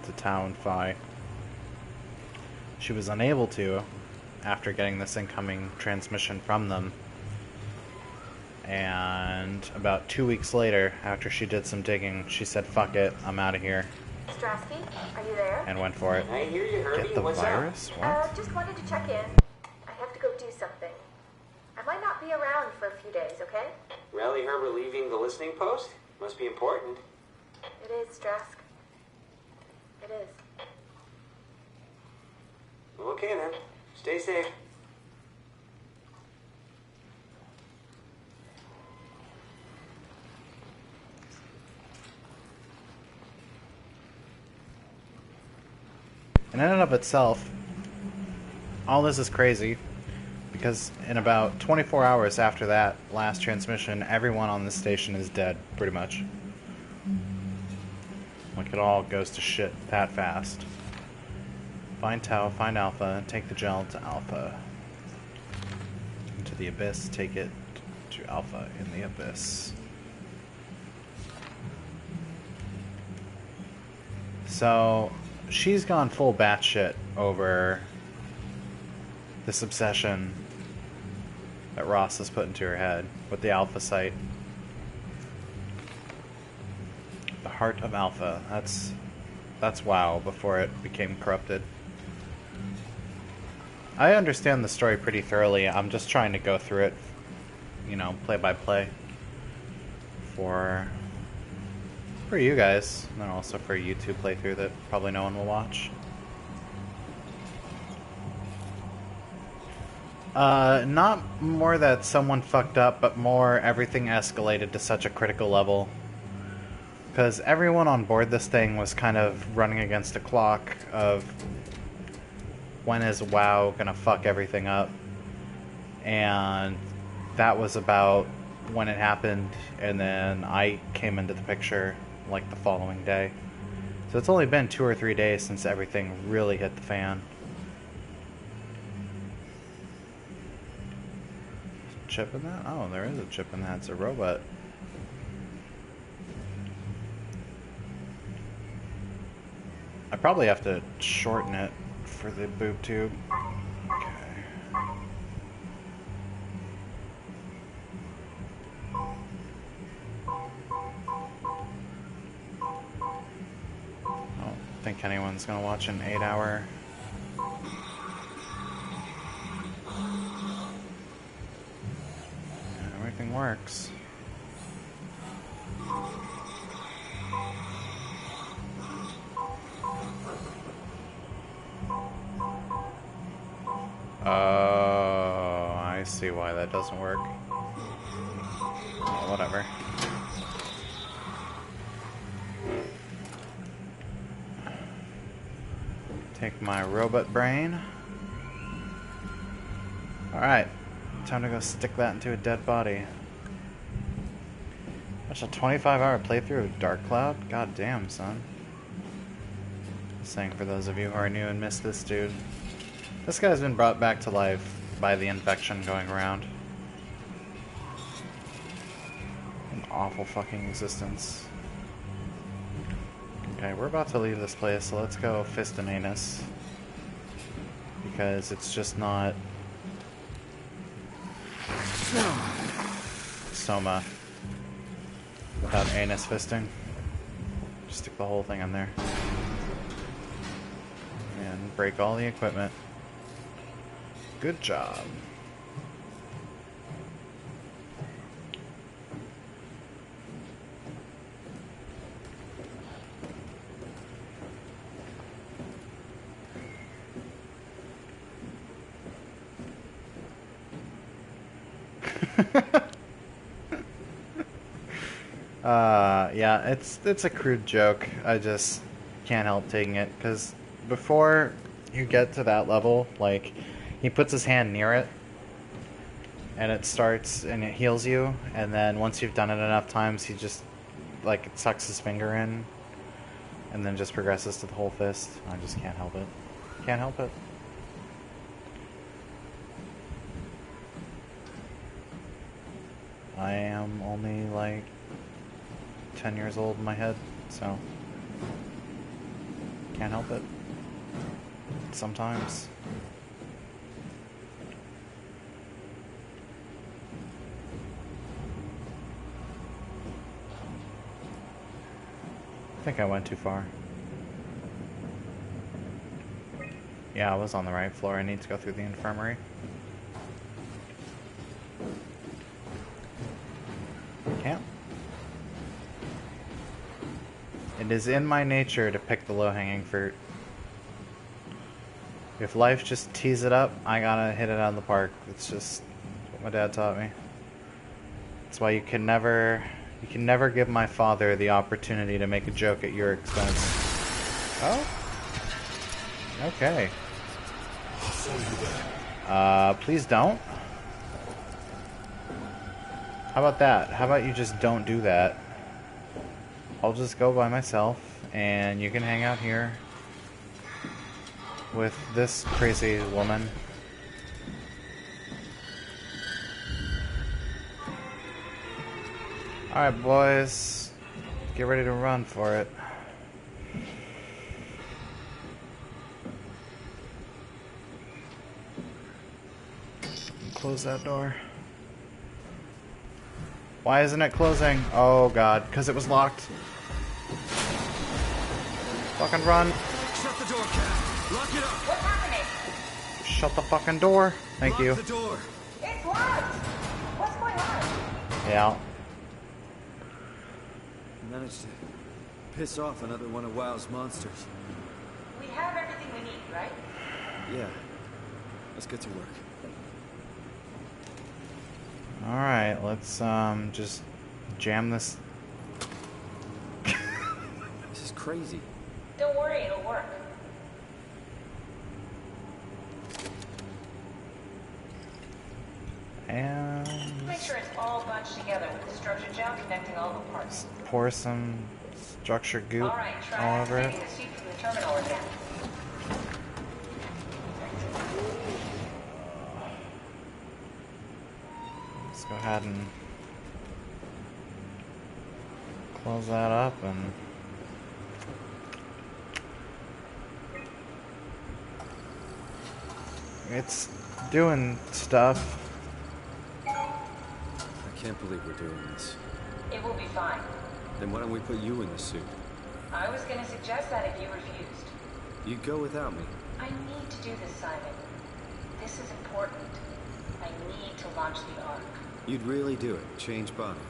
to Tau and Phi. She was unable to after getting this incoming transmission from them. And about 2 weeks later, after she did some digging, she said, "Fuck it, I'm out of here," Strasky, are you there? and went for it. I hear you, Herbie. Get the What's virus? up? What? Just wanted to check in. I have to go do something. I might not be around for a few days, okay? Rally Herbert leaving the listening post? Must be important. It is, Strask. It is. Okay then. Stay safe. In and of itself, all this is crazy because in about 24 hours after that last transmission, everyone on this station is dead, pretty much. Like, it all goes to shit that fast. Find Tau, find Alpha, take the gel to Alpha. Into the Abyss, take it to Alpha in the Abyss. So, she's gone full batshit over this obsession that Ross has put into her head with the Alpha site. The heart of Alpha. That's WoW before it became corrupted. I understand the story pretty thoroughly. I'm just trying to go through it, you know, play by play for you guys, and then also for a YouTube playthrough that probably no one will watch. Not more that someone fucked up, but more everything escalated to such a critical level. Because everyone on board this thing was kind of running against a clock of when is WoW gonna fuck everything up. And that was about when it happened, and then I came into the picture like the following day. So it's only been 2 or 3 days since everything really hit the fan. Chip in that? Oh, there is a chip in that. It's a robot. I probably have to shorten it for the boob tube. Okay. Oh, think anyone's gonna watch an 8-hour. Everything works. Oh, I see why that doesn't work. Oh, whatever. Take my robot brain. Alright, time to go stick that into a dead body. That's a 25-hour playthrough of Dark Cloud? God damn, son. Just saying for those of you who are new and missed this dude. This guy's been brought back to life by the infection going around. An awful fucking existence. Okay, we're about to leave this place, so let's go fist and anus. Because it's just not... SOMA. Without anus fisting. Just stick the whole thing in there. And break all the equipment. Good job. Yeah, it's a crude joke. I just can't help taking it, because before you get to that level, like, he puts his hand near it, and it starts, and it heals you, and then once you've done it enough times, he just, like, it sucks his finger in, and then just progresses to the whole fist. I just can't help it. Can't help it. I am only, like, 10 years old in my head, so can't help it. Sometimes. I think I went too far. Yeah, I was on the right floor. I need to go through the infirmary. Can't. It is in my nature to pick the low-hanging fruit. If life just tees it up, I gotta hit it out of the park. It's just what my dad taught me. That's why you can never give my father the opportunity to make a joke at your expense. Oh? Okay. Please don't. How about that? How about you just don't do that? I'll just go by myself, and you can hang out here with this crazy woman. Alright, boys. Get ready to run for it. Close that door. Why isn't it closing? Oh god, because it was locked. Fucking run. Shut the door, Cat. Lock it up. What's happening? Shut the fucking door. Thank you. Lock the door. It's locked. What's going on? Yeah. I managed to piss off another one of WoW's monsters. We have everything we need, right? Yeah. Let's get to work. Alright, let's just jam this. This is crazy. Don't worry, it'll work. And Make sure it's all bunched together with the structure gel connecting all the parts. pour some structure goop Alright, try all over it. activating the suit from the terminal again. Let's go ahead and close that up and it's doing stuff. I can't believe we're doing this. It will be fine. Then why don't we put you in the suit? I was gonna suggest that if you refused. You'd go without me. I need to do this, Simon. This is important. I need to launch the Ark. You'd really do it? Change body?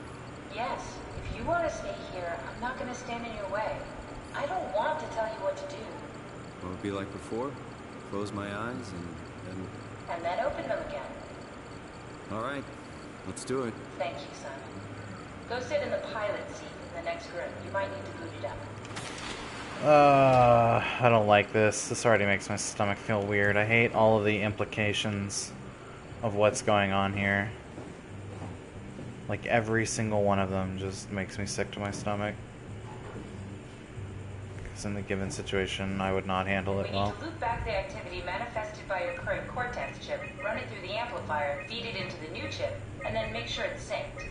Yes. If you want to stay here, I'm not gonna stand in your way. I don't want to tell you what to do. What would it be like before? Close my eyes And then open them again. Alright, let's do it. Thank you, Simon. Go sit in the pilot seat in the next room. You might need to boot it up. I don't like this. This already makes my stomach feel weird. I hate all of the implications of what's going on here. Like, every single one of them just makes me sick to my stomach. Because in the given situation, I would not handle it well. We need to loop back the activity manifested by your current Cortex chip, run it through the amplifier, feed it into the new chip, and then make sure it's synced.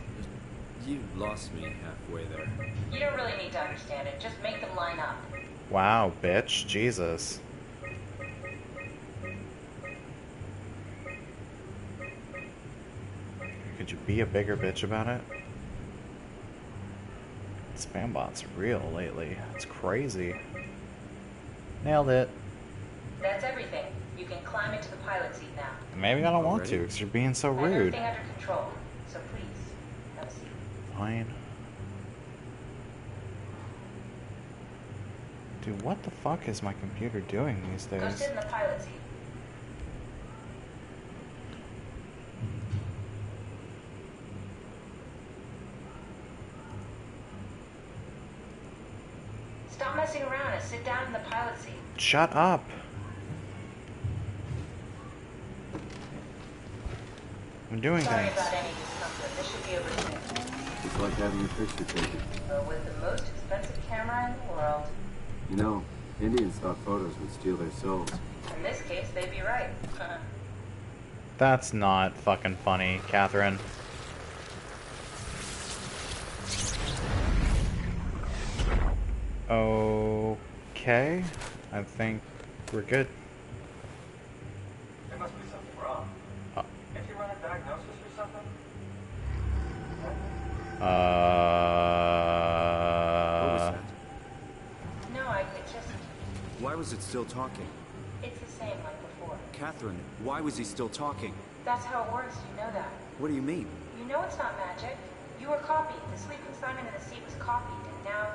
You lost me halfway there. You don't really need to understand it. Just make them line up. Wow, bitch. Jesus. Could you be a bigger bitch about it? Spambot's real lately. It's crazy. Nailed it. That's everything. You can climb into the pilot seat now. Maybe I don't want to, because you're being so I have rude. everything under control, so please, have a seat. Fine. Dude, what the fuck is my computer doing these Go days? sit in the pilot seat. Stop messing around and sit down in the pilot seat. Shut up. I'm doing Sorry things. about any discomfort. This should be over soon. It's like having a picture taken. With the most expensive camera in the world. You know, Indians thought photos would steal their souls. In this case, they'd be right. That's not fucking funny, Catherine. Okay. I think we're good. There must be something wrong. Can't you run a diagnosis or something? What was that? No, I could just... Why was it still talking? It's the same like before. Catherine, why was he still talking? That's how it works, you know that. What do you mean? You know it's not magic. You were copied. The sleeping Simon in the seat was copied, and now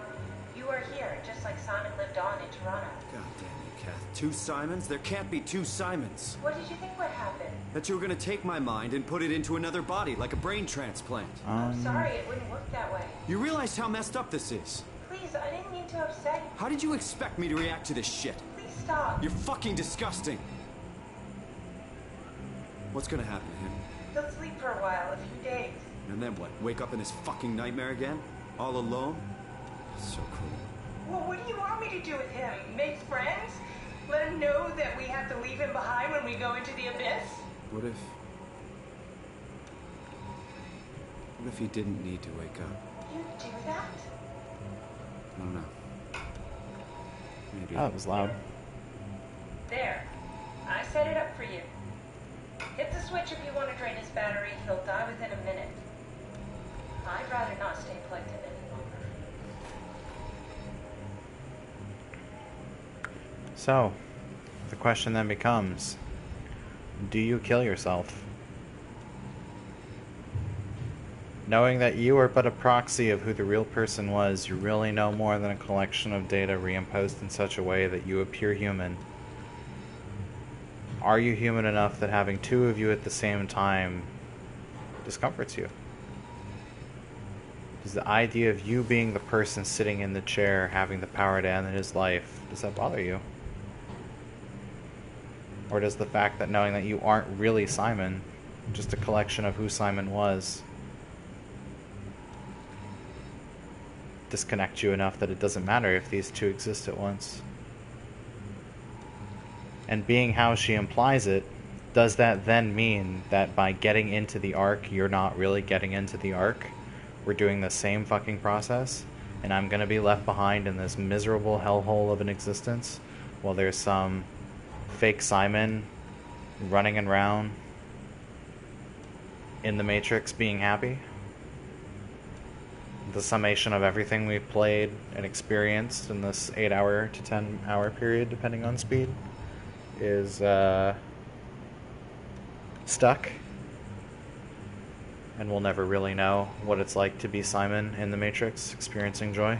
you are here, just like Simon lived on in Toronto. God damn you, Kath. 2 Simons? There can't be 2 Simons. What did you think would happen? That you were gonna take my mind and put it into another body, like a brain transplant. I'm sorry, it wouldn't work that way. You realize how messed up this is? Please, I didn't mean to upset you. How did you expect me to react to this shit? Please stop. You're fucking disgusting. What's gonna happen to him? He'll sleep for a while, a few days. And then what? Wake up in this fucking nightmare again? All alone? So cool. Well, what do you want me to do with him? Make friends? Let him know that we have to leave him behind when we go into the abyss? What if he didn't need to wake up? You do that? I don't know. Maybe. Oh, that was loud. There. I set it up for you. Hit the switch if you want to drain his battery. He'll die within a minute. I'd rather not stay plugged in any longer. So, the question then becomes, do you kill yourself? Knowing that you are but a proxy of who the real person was, you really know more than a collection of data reimposed in such a way that you appear human. Are you human enough that having 2 of you at the same time discomforts you? Does the idea of you being the person sitting in the chair having the power to end his life, does that bother you? Or does the fact that knowing that you aren't really Simon, just a collection of who Simon was, disconnect you enough that it doesn't matter if these 2 exist at once? And being how she implies it, does that then mean that by getting into the Ark, you're not really getting into the Ark? We're doing the same fucking process, and I'm gonna be left behind in this miserable hellhole of an existence while there's some fake Simon running around in the Matrix being happy? the summation of everything we've played and experienced in this 8-hour to 10-hour period, depending on speed, is stuck. And we'll never really know what it's like to be Simon in the Matrix, experiencing joy.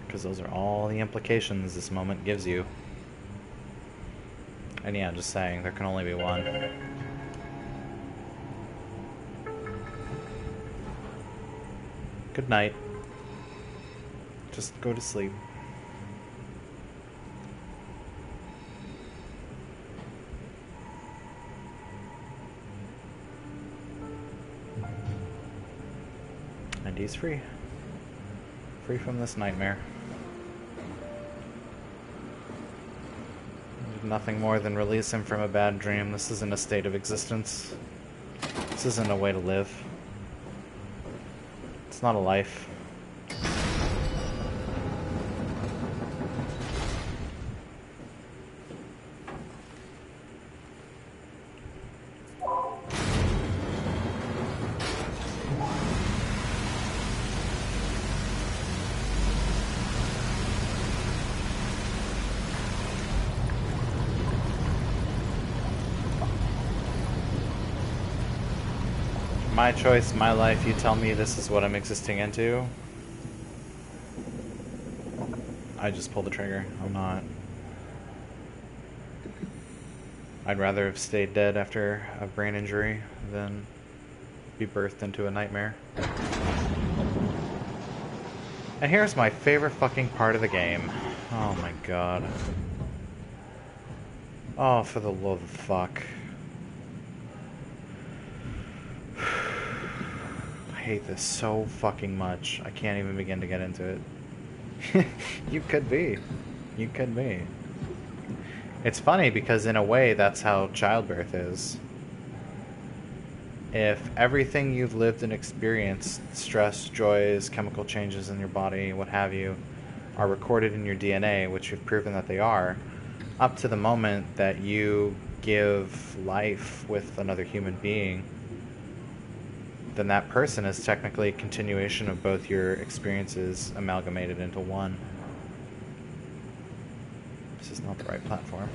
Because those are all the implications this moment gives you. And yeah, just saying, there can only be one. Good night. Just go to sleep. And he's free. Free from this nightmare. Nothing more than release him from a bad dream. This isn't a state of existence. This isn't a way to live. It's not a life. My choice, my life, you tell me this is what I'm existing into. I just pulled the trigger. I'm not. I'd rather have stayed dead after a brain injury than be birthed into a nightmare. And here's my favorite fucking part of the game. Oh my god. Oh, for the love of fuck. I hate this so fucking much. I can't even begin to get into it. You could be. You could be. It's funny because in a way that's how childbirth is. If everything you've lived and experienced, stress, joys, chemical changes in your body, what have you, are recorded in your DNA, which you've proven that they are, up to the moment that you give life with another human being, then that person is technically a continuation of both your experiences amalgamated into one. This is not the right platform.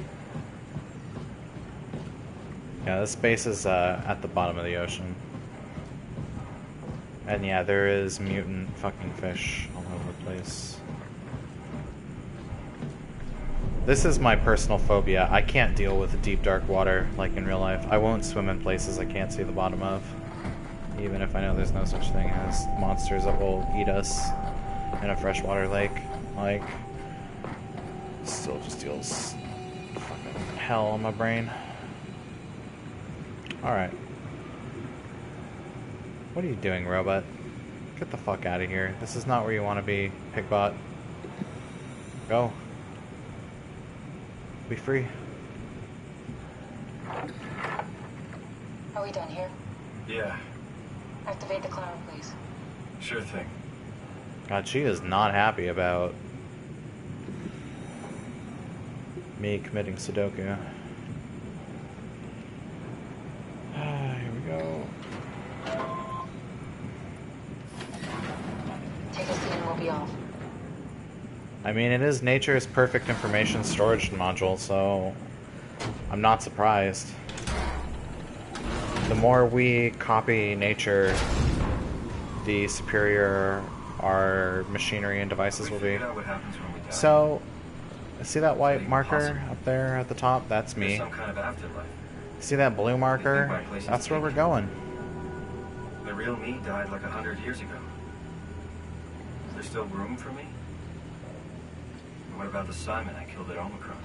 Yeah, this base is at the bottom of the ocean. And yeah, there is mutant fucking fish all over the place. This is my personal phobia. I can't deal with deep dark water like in real life. I won't swim in places I can't see the bottom of. Even if I know there's no such thing as monsters that will eat us in a freshwater lake. Like, still just deals fucking hell on my brain. Alright. What are you doing, robot? Get the fuck out of here. This is not where you want to be, Pigbot. Go. Be free. Are we done here? Yeah, Activate the cloud, please. sure thing. God, she is not happy about me committing Sudoku. Here we go. Take a seat and we'll be off. I mean, it is nature's perfect information storage module, so I'm not surprised. The more we copy nature, the superior our machinery and devices will be. So, see that white marker up there at the top? That's me. Some kind of afterlife. See that blue marker? That's where we're going. The real me died like 100 years ago. Is there still room for me? And what about the Simon I killed at Omicron?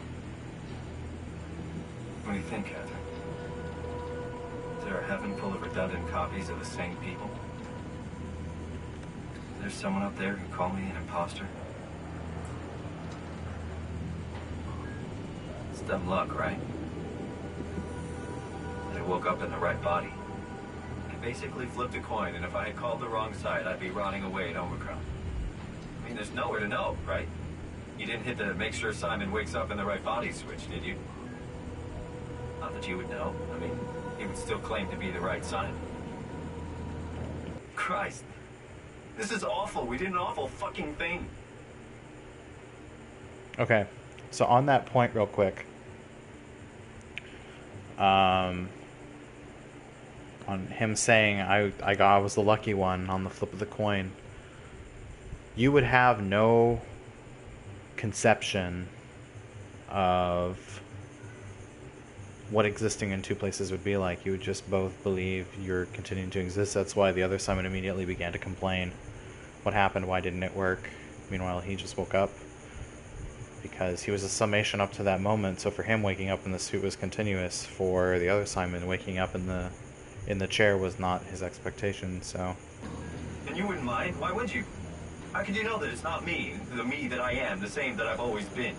What do you think, Catherine? Is there a heaven full of redundant copies of the same people? Is there someone up there who called me an imposter? It's dumb luck, right? That I woke up in the right body. I basically flipped a coin, and if I had called the wrong side, I'd be rotting away at Omicron. I mean, there's nowhere to know, right? You didn't hit the make sure Simon wakes up in the right body switch, did you? Not that you would know. I mean, he would still claim to be the right Simon. Christ. This is awful. We did an awful fucking thing. Okay, so on that point real quick, on him saying I was the lucky one on the flip of the coin, you would have no conception of what existing in two places would be like. You would just both believe you're continuing to exist. That's why the other Simon immediately began to complain. What happened? Why didn't it work? Meanwhile, he just woke up. Because he was a summation up to that moment, so for him waking up in the suit was continuous. For the other Simon, waking up in the chair was not his expectation, so... And you wouldn't mind? Why would you? How could you know that it's not me, the me that I am, the same that I've always been?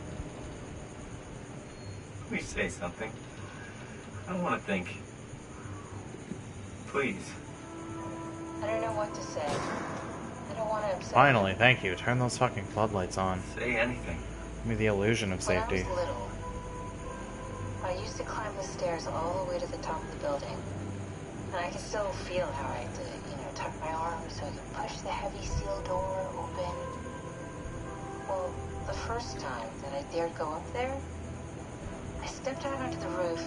Please say something. I don't want to think. Please. I don't know what to say. I don't want to upset Finally, thank you. Turn those fucking floodlights on. Say anything. Give me the illusion of safety. When I was little, I used to climb the stairs all the way to the top of the building. And I can still feel how I had to, tuck my arms so I could push the heavy steel door open. Well, the first time that I dared go up there, I stepped out onto the roof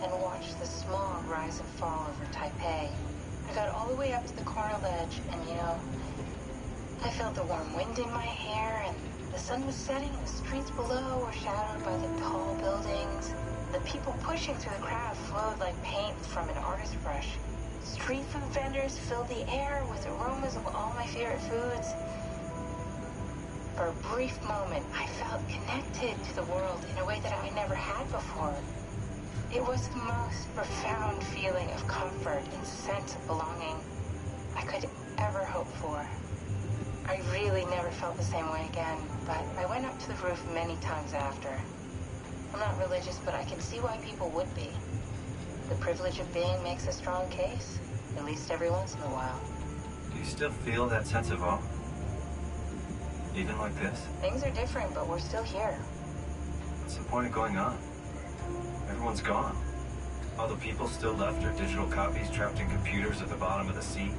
and watched the smog rise and fall over Taipei. I got all the way up to the corner ledge, and I felt the warm wind in my hair, and the sun was setting, and the streets below were shadowed by the tall buildings. The people pushing through the crowd flowed like paint from an artist's brush. Street food vendors filled the air with aromas of all my favorite foods. For a brief moment, I felt connected to the world in a way that I never had before. It was the most profound feeling of comfort and sense of belonging I could ever hope for. I really never felt the same way again, but I went up to the roof many times after. I'm not religious, but I can see why people would be. The privilege of being makes a strong case, at least every once in a while. Do you still feel that sense of awe? Even like this? Things are different, but we're still here. What's the point of going on? Everyone's gone. All the people still left are digital copies trapped in computers at the bottom of the sea.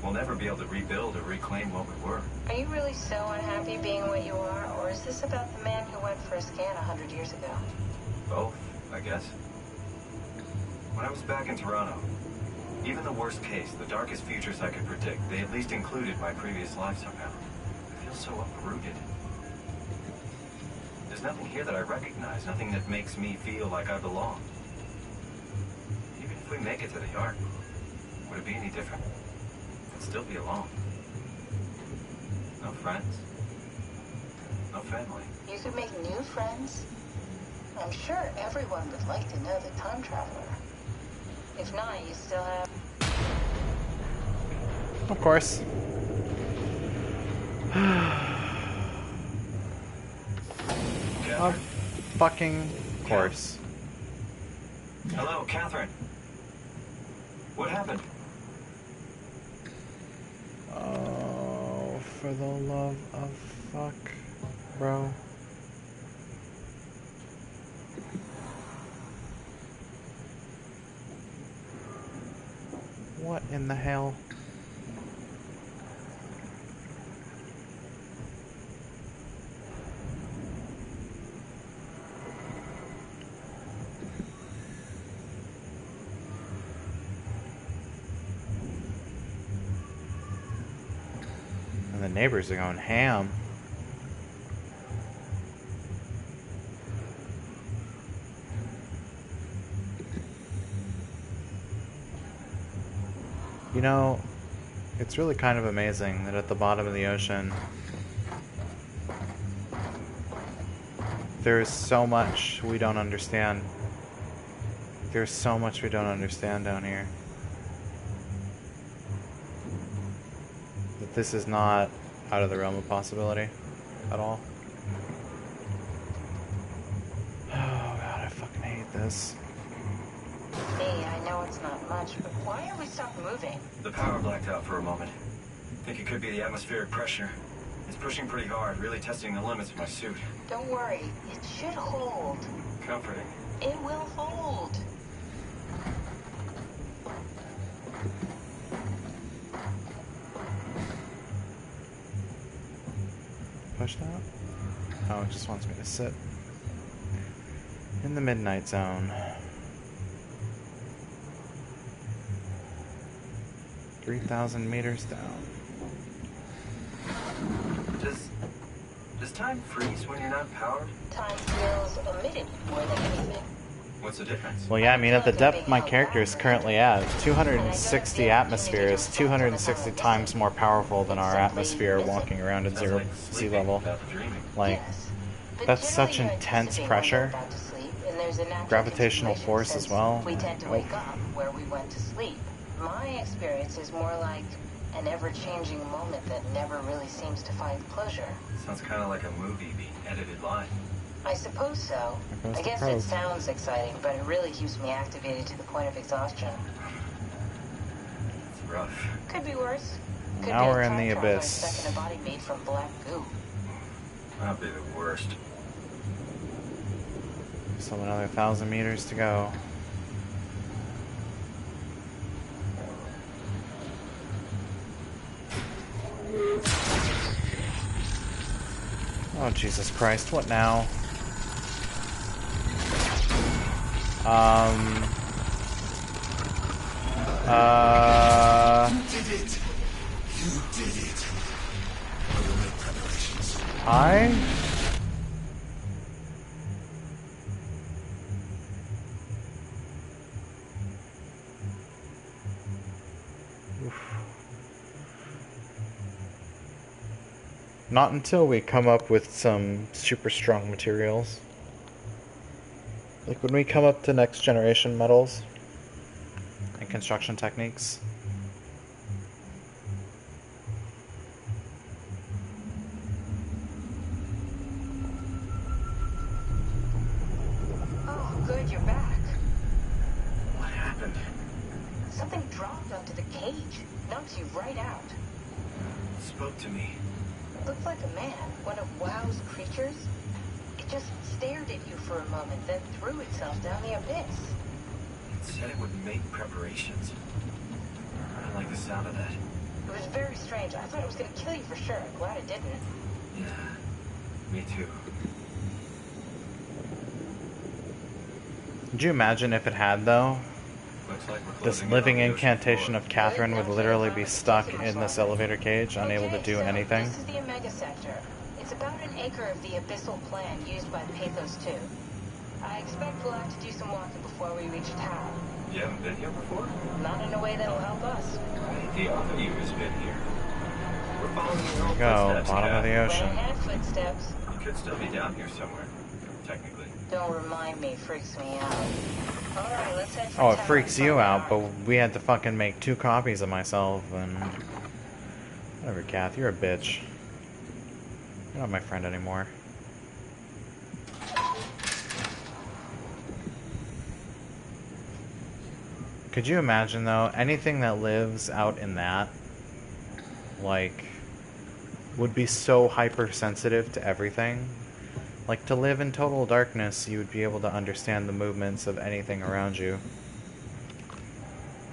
We'll never be able to rebuild or reclaim what we were. Are you really so unhappy being what you are, or is this about the man who went for a scan 100 years ago? Both, I guess. When I was back in Toronto, even the worst case, the darkest futures I could predict, they at least included my previous life somehow. I feel so uprooted. There's nothing here that I recognize, nothing that makes me feel like I belong. Even if we make it to the Ark, would it be any different? I'd still be alone. No friends. No family. You could make new friends. I'm sure everyone would like to know the time traveler. If not, you still have... Of course. Of fucking course. Hello, Catherine. What happened? Oh, for the love of fuck, bro. What in the hell? And the neighbors are going ham. You know, it's really kind of amazing that at the bottom of the ocean there's so much we don't understand. There's so much we don't understand down here. That this is not out of the realm of possibility at all. Oh god, I fucking hate this. Me, I know it's not much, but why have we stopped moving? The power blacked out for a moment. Think it could be the atmospheric pressure. It's pushing pretty hard, really testing the limits of my suit. Don't worry, it should hold. Comforting. It will hold. push that? Oh, it just wants me to sit in the midnight zone. 3,000 meters down. Does time freeze when you're not powered? Time feels emitted more than anything. What's the difference? Well, yeah, I mean, at the depth my character is currently at, 260 atmosphere is 260 times more powerful than our atmosphere walking around at zero sea level. Like, that's such intense pressure. Gravitational force as well. We tend to wake up where we went to sleep. My experience is more like an ever-changing moment that never really seems to find closure. Sounds kind of like a movie being edited live. I suppose so. I guess it sounds exciting, but it really keeps me activated to the point of exhaustion. It's rough. Could be worse. Could Now be we're a in the time traveler abyss. stuck in a body made from black goo. That'd be the worst. So another 1,000 meters to go. Oh, Jesus Christ, what now? You did it. You did it. I will make preparations. Not until we come up with some super strong materials. Like when we come up to next generation metals and construction techniques. Oh, good, you're back. What happened? Something dropped onto the cage. Knocks you right out. It spoke to me. Looked like a man, one of WoW's creatures. It just stared at you for a moment, then threw itself down the abyss. It said it would make preparations. I don't like the sound of that. It was very strange. I thought it was going to kill you for sure. I'm glad it didn't. Yeah, me too. Could you imagine if it had, though? Looks like we're This closing in living on the ocean incantation floor. of Catherine would literally be stuck in this elevator cage, unable to do anything. This is the Omega Sector. It's about an acre of the abyssal plan used by Pathos 2. I expect we'll have to do some walking before we reach town. You haven't been here before? Not in a way that'll help us. The other you has been here. We're following your own Go, footsteps, bottom of the Kat. ocean. Red-hand footsteps. You could still be down here somewhere, technically. Don't remind me, freaks me out. Alright, let's head for Oh, it town freaks and you find out, out. but we had to fucking make 2 copies of myself, and... Whatever, Kath, you're a bitch. You're not my friend anymore. Could you imagine, though, anything that lives out in that, like, would be so hypersensitive to everything? Like, to live in total darkness, you would be able to understand the movements of anything around you.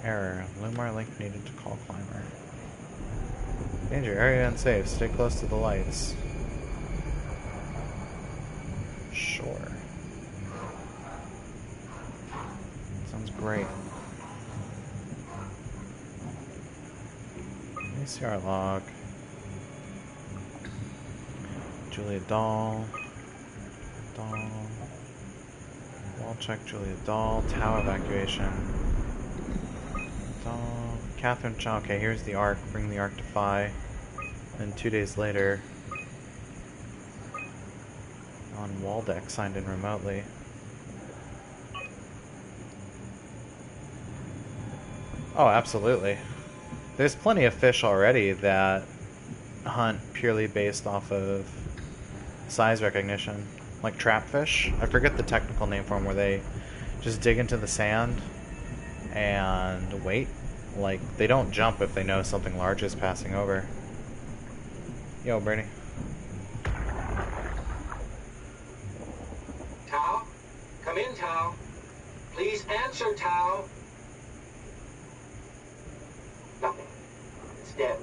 Error. Lumar link needed to call climber. Danger. Area unsafe. Stay close to the lights. Sure. Sounds great. ACR log. Julia Dahl. Wall check Julia Dahl. Tower evacuation. Dahl. Catherine Chow. Okay, here's the Ark. Bring the Ark to Phi. And 2 days later, on Waldeck, signed in remotely. Oh, absolutely. There's plenty of fish already that hunt purely based off of size recognition. Like trapfish. I forget the technical name for them, where they just dig into the sand and wait. Like, they don't jump if they know something large is passing over. Yo, Bernie. Tao? Come in, Tao. Please answer, Tao. Nothing. It's dead.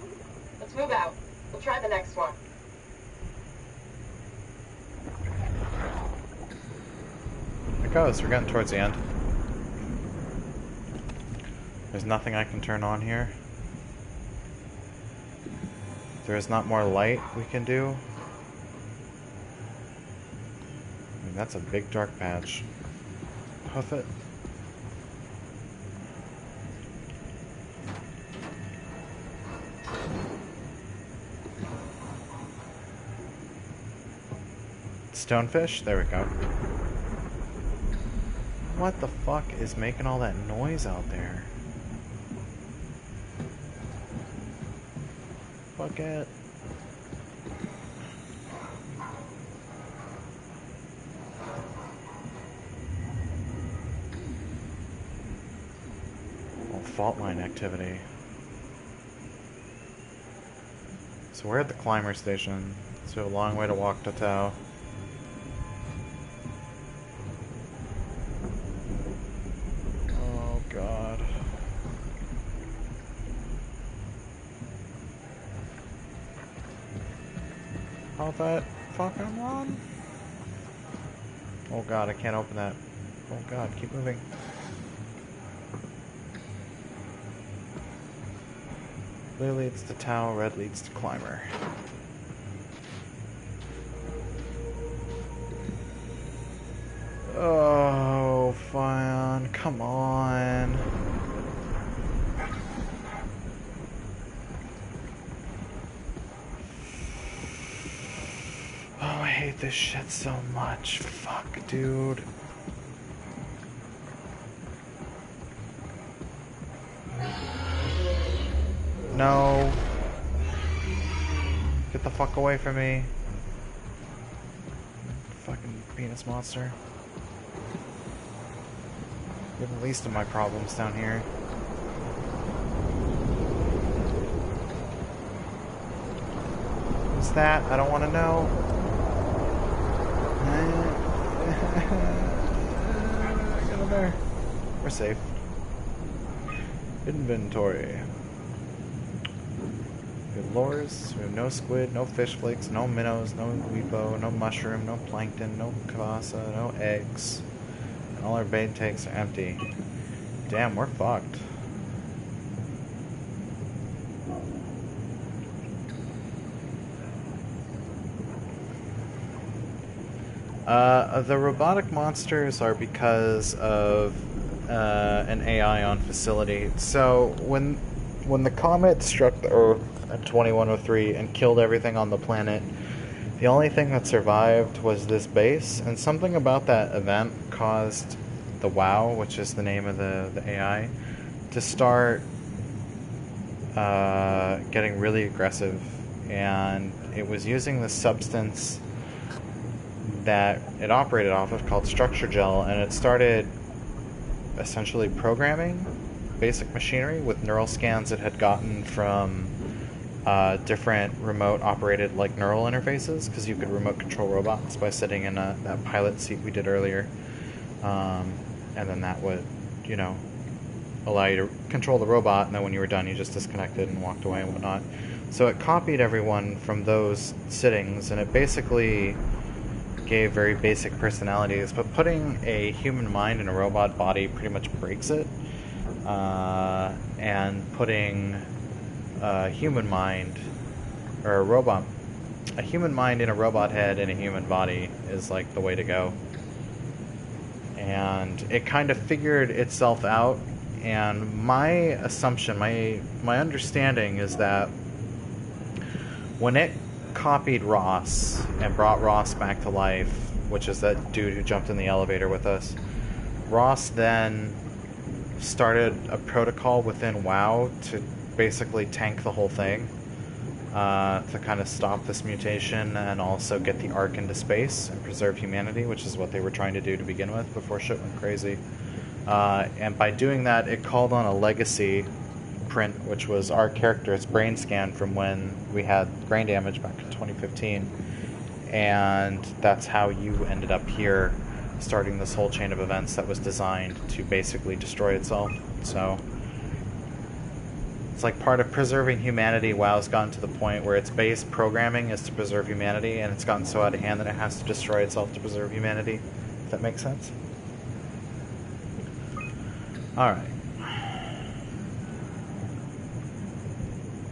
Let's move out. We'll try the next one. goes. We're getting towards the end. There's nothing I can turn on here. There is not more light we can do. I mean, that's a big dark patch. Hoof it. Stonefish? There we go. What the fuck is making all that noise out there? Fuck it. Oh, fault line activity. So we're at the climber station. So a long way to walk to Tau. Oh god. How that fucking run? Oh god, I can't open that. Oh god, keep moving. Blue leads to Tau, red leads to climber. Oh, fine. Come on. Oh, I hate this shit so much. Fuck, dude. No. Get the fuck away from me. Fucking penis monster. You have the least of my problems down here. Who's that? I don't want to know. Get in there. We're safe. Inventory. We have lures. We have no squid, no fish flakes, no minnows, no weepo, no mushroom, no plankton, no kavasa, no eggs. And all our bait tanks are empty. Damn, we're fucked. The robotic monsters are because of an AI on facility. So when the comet struck the Earth at 2103 and killed everything on the planet, the only thing that survived was this base, and something about that event caused the WoW, which is the name of the AI, to start getting really aggressive, and it was using the substance that it operated off of called structure gel, and it started essentially programming basic machinery with neural scans it had gotten from different remote operated like neural interfaces, because you could remote control robots by sitting in that pilot seat we did earlier, and then that would, you know, allow you to control the robot, and then when you were done you just disconnected and walked away and whatnot. So it copied everyone from those sittings, and it basically gave very basic personalities, but putting a human mind in a robot body pretty much breaks it, and putting a human mind or a human mind in a robot head in a human body is like the way to go. And it kind of figured itself out, and my assumption, my understanding is that when it copied Ross and brought Ross back to life, which is that dude who jumped in the elevator with us, Ross then started a protocol within WoW to basically tank the whole thing, to kind of stop this mutation and also get the Ark into space and preserve humanity, which is what they were trying to do to begin with before shit went crazy. And by doing that, it called on a legacy print, which was our character's brain scan from when we had brain damage back in 2015, and that's how you ended up here, starting this whole chain of events that was designed to basically destroy itself. So it's like part of preserving humanity. WoW's gotten to the point where its base programming is to preserve humanity, and it's gotten so out of hand that it has to destroy itself to preserve humanity, if that makes sense. Alright.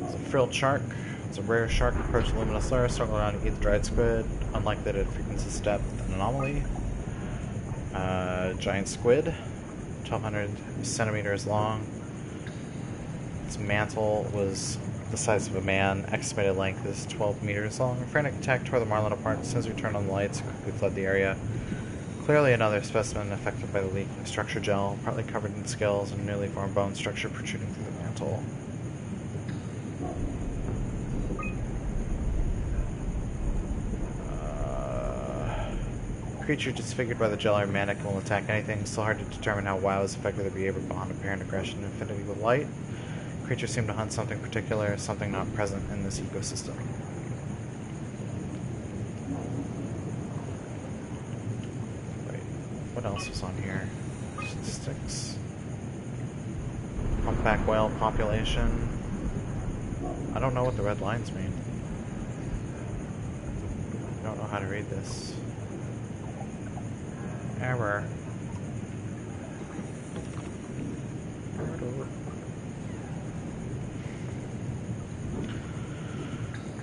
It's a frilled shark. It's a rare shark approached luminous layer, circled around to eat the dried squid. Unlike that, it frequencies depth an anomaly. Giant squid, 1,200 centimeters long. Its mantle was the size of a man. Estimated length is 12 meters long. A frantic attack tore the marlin apart. As soon as we turned on the lights, it quickly fled the area. Clearly another specimen affected by the leak of structure gel, partly covered in scales and a newly formed bone structure protruding through the mantle. Creature disfigured by the gel or manic will attack anything. Still hard to determine how WoW is affected their behavior beyond apparent aggression and affinity with light. Creatures seem to hunt something particular, something not present in this ecosystem. Wait, what else was on here? Statistics. Humpback whale population. I don't know what the red lines mean. I don't know how to read this. Error.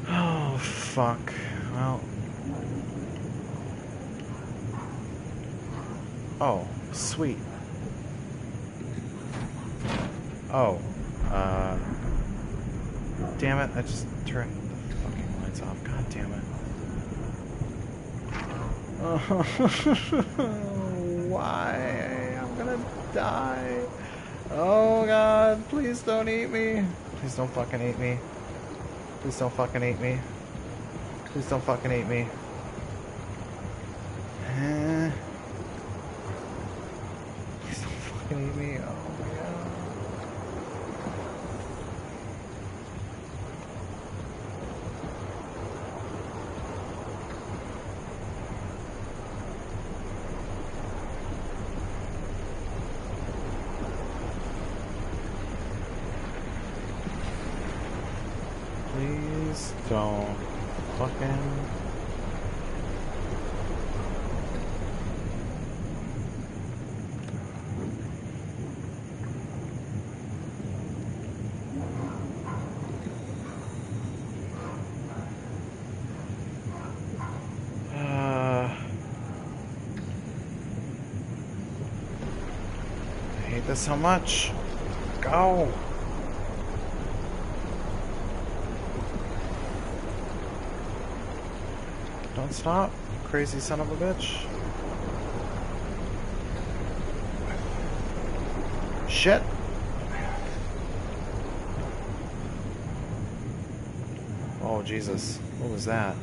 Oh, fuck. Well. Oh, sweet. Oh. Damn it, I just turned the fucking lights off. God damn it. Why? I'm gonna die. Oh god, please don't eat me. Please don't fucking eat me. Please don't fucking eat me. Please don't fucking eat me. Please don't fucking eat me. Oh my god. Please don't fucking... I hate this so much. Go! Don't stop, crazy son of a bitch. Shit! Oh, Jesus. What was that?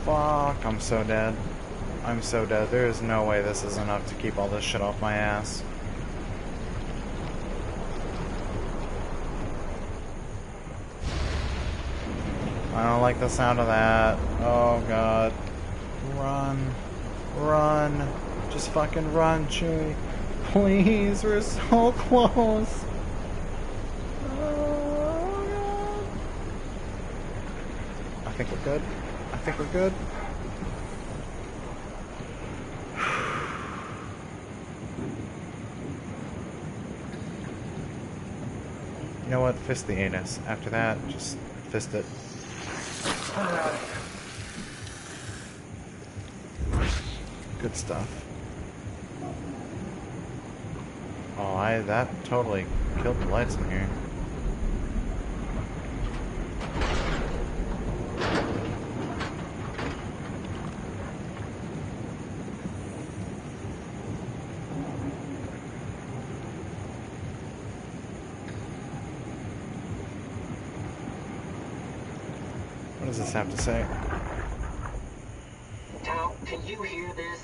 Fuck, I'm so dead. I'm so dead. There is no way this is enough to keep all this shit off my ass. I don't like the sound of that. Oh god. Run. Run. Just fucking run, Chewie. Please, we're so close. Oh god. I think we're good. I think we're good. You know what? Fist the anus. After that, just fist it. Good stuff. Oh, that totally killed the lights in here. What does this have to say? Tao, can you hear this?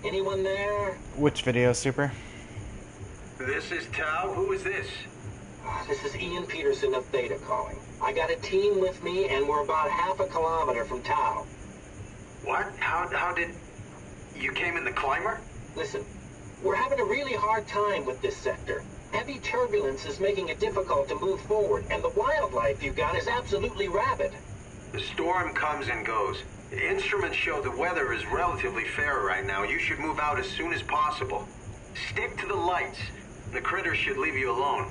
Anyone there? Which video, Super? This is Tao. Who is this? This is Ian Peterson of Theta calling. I got a team with me, and we're about half a kilometer from Tao. What? How did... You came in the climber? Listen, we're having a really hard time with this sector. Heavy turbulence is making it difficult to move forward, and the wildlife you got is absolutely rabid. The storm comes and goes. Instruments show the weather is relatively fair right now. You should move out as soon as possible. Stick to the lights. The critters should leave you alone.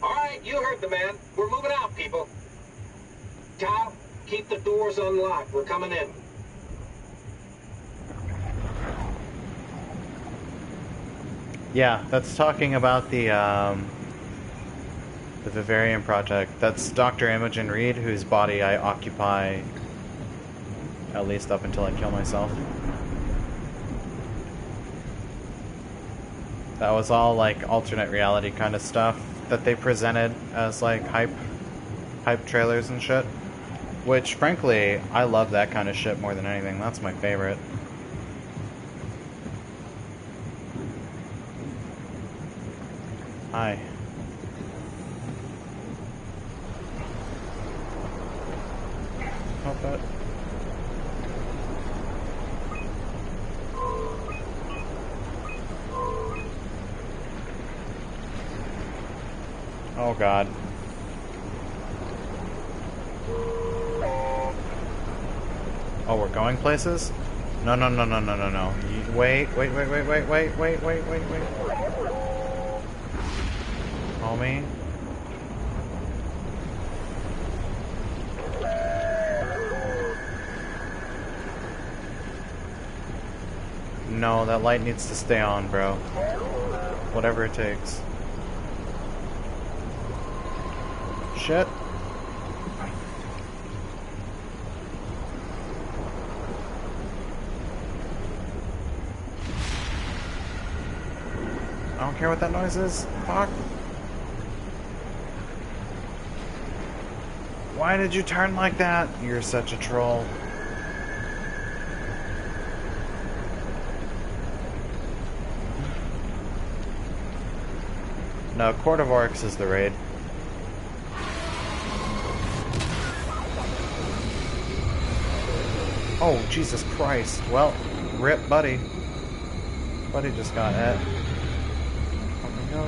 All right, you heard the man. We're moving out, people. Tao, keep the doors unlocked. We're coming in. Yeah, that's talking about the Vivarium Project. That's Dr. Imogen Reed, whose body I occupy at least up until I kill myself. That was all like alternate reality kind of stuff that they presented as like hype trailers and shit. Which, frankly, I love that kind of shit more than anything. That's my favorite. Hi. Help that. Oh god. Oh, we're going places? No. Wait. Homie. No, that light needs to stay on, bro. Whatever it takes. Shit. I don't care what that noise is. Fuck. Why did you turn like that? You're such a troll. No, Court of Orcs is the raid. Oh, Jesus Christ. Well, rip, buddy. Buddy just got hit. Let me go.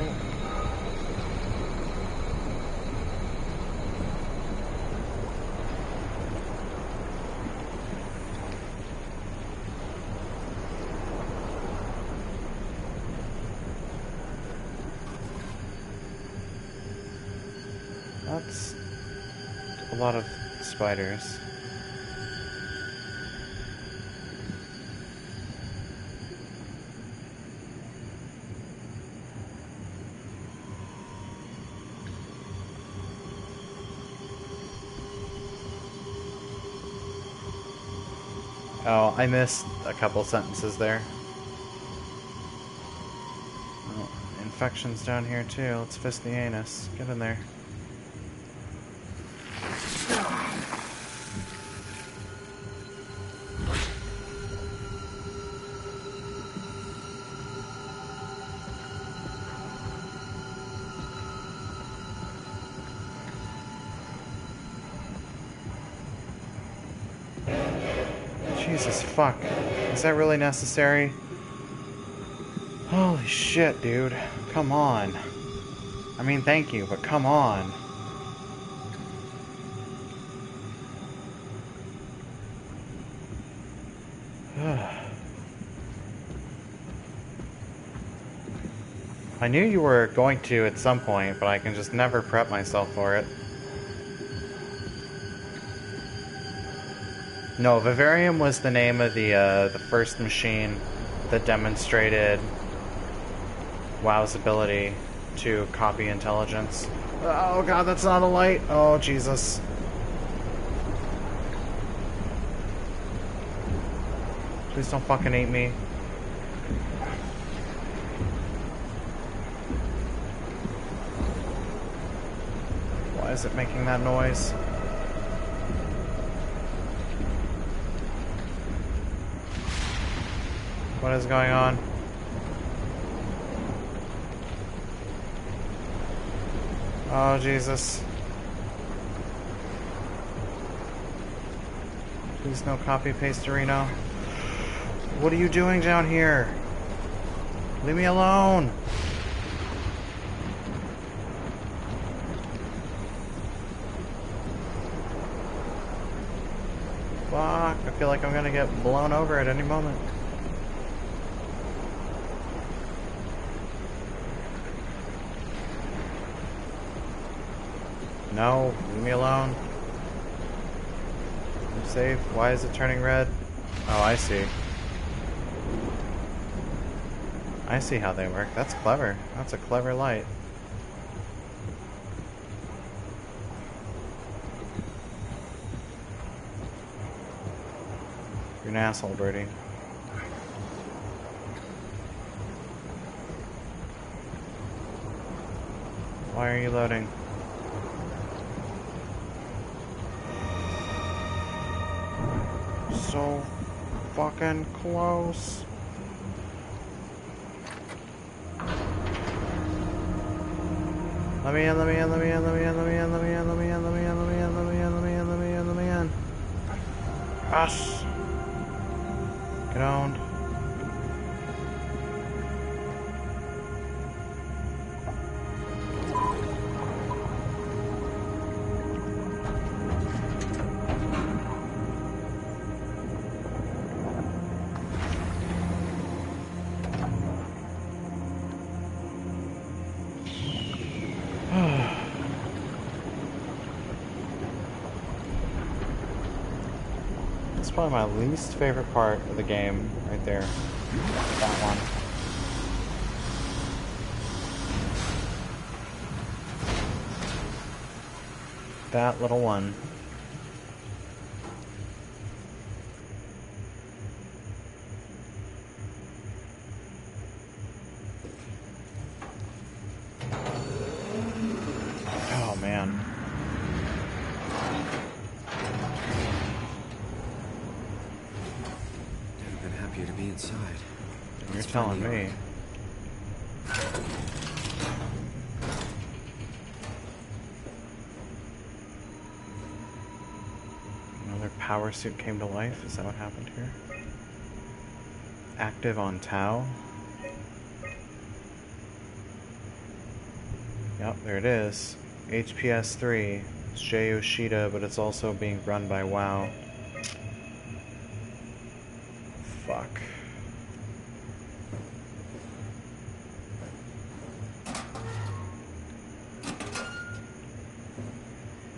That's a lot of spiders. Oh, I missed a couple sentences there. Oh, infection's down here too. Let's fist the anus. Get in there. Jesus fuck. Is that really necessary? Holy shit, dude. Come on. I mean, thank you, but come on. I knew you were going to at some point, but I can just never prep myself for it. No, Vivarium was the name of the first machine that demonstrated WoW's ability to copy intelligence. Oh god, that's not a light! Oh, Jesus. Please don't fucking eat me. Why is it making that noise? What is going on? Oh, Jesus. Please no copy paste Reno. What are you doing down here? Leave me alone! Fuck, I feel like I'm gonna get blown over at any moment. No, leave me alone. I'm safe. Why is it turning red? Oh, I see. I see how they work. That's clever. That's a clever light. You're an asshole, Birdie. Why are you loading? So fucking close. Let me in, let me in, let me in, let me in, let me in, let me in, let me in, let me in, let me in, let me in, let me in, let me in, let me in. Yes! Get owned. It's probably my least favorite part of the game, right there. That one. That little one. Oh man. Never been happier to be inside. You're telling me. Another power suit came to life? Is that what happened here? Active on Tau? Yep, there it is. HPS 3. It's Jay Yoshida, but it's also being run by WoW. Fuck.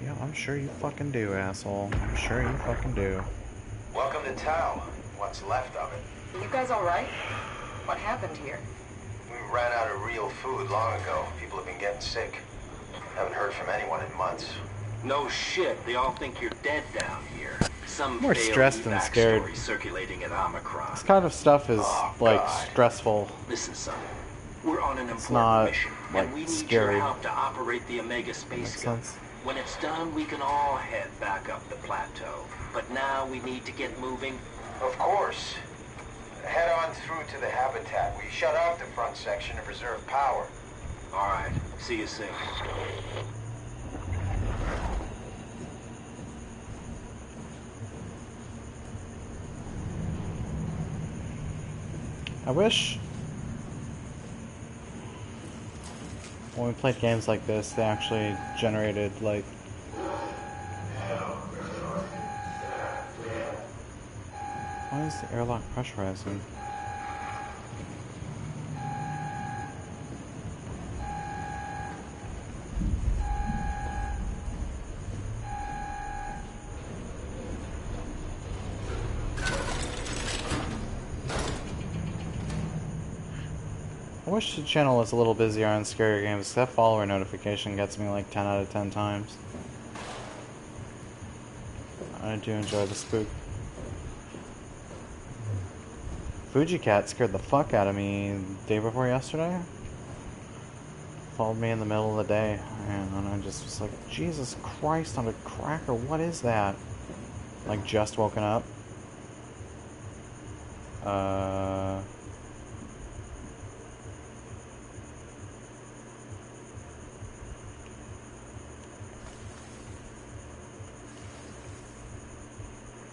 Yeah, I'm sure you fucking do, asshole. I'm sure you fucking do. Welcome to Tau. What's left of it. You guys alright? What happened here? We ran out of real food long ago. People have been getting sick. Haven't heard from anyone in months. No shit. They all think you're dead down here. Some More stressed than scared. Circulating at Omicron. This kind of stuff is, like, stressful. Listen, son. We're on an It's important not, mission, like, and we need scary. your help to operate the Omega space Makes gun. sense. When it's done, we can all head back up the plateau. But now we need to get moving. Of course. Head on through to the habitat. We shut off the front section to preserve power. All right. See you soon. I wish when we played games like this, they actually generated, like, why is the airlock pressurizing? I wish the channel was a little busier on scarier games. That follower notification gets me like 10 out of 10 times. I do enjoy the spook. Fuji Cat scared the fuck out of me the day before yesterday. Followed me in the middle of the day, and I just was like, Jesus Christ on a cracker, what is that? Like, just woken up.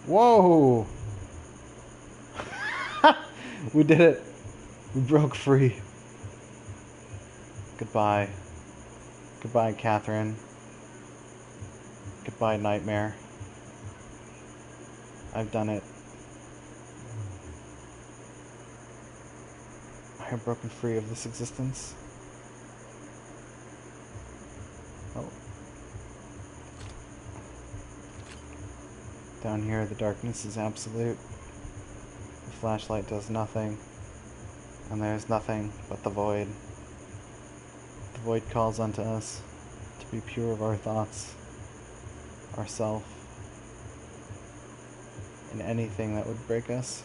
Whoa! We did it. We broke free. Goodbye. Goodbye, Catherine. Goodbye, Nightmare. I've done it. I have broken free of this existence. Oh. Down here, the darkness is absolute. The flashlight does nothing. And there's nothing but the void. The void calls unto us to be pure of our thoughts, ourself, and anything that would break us.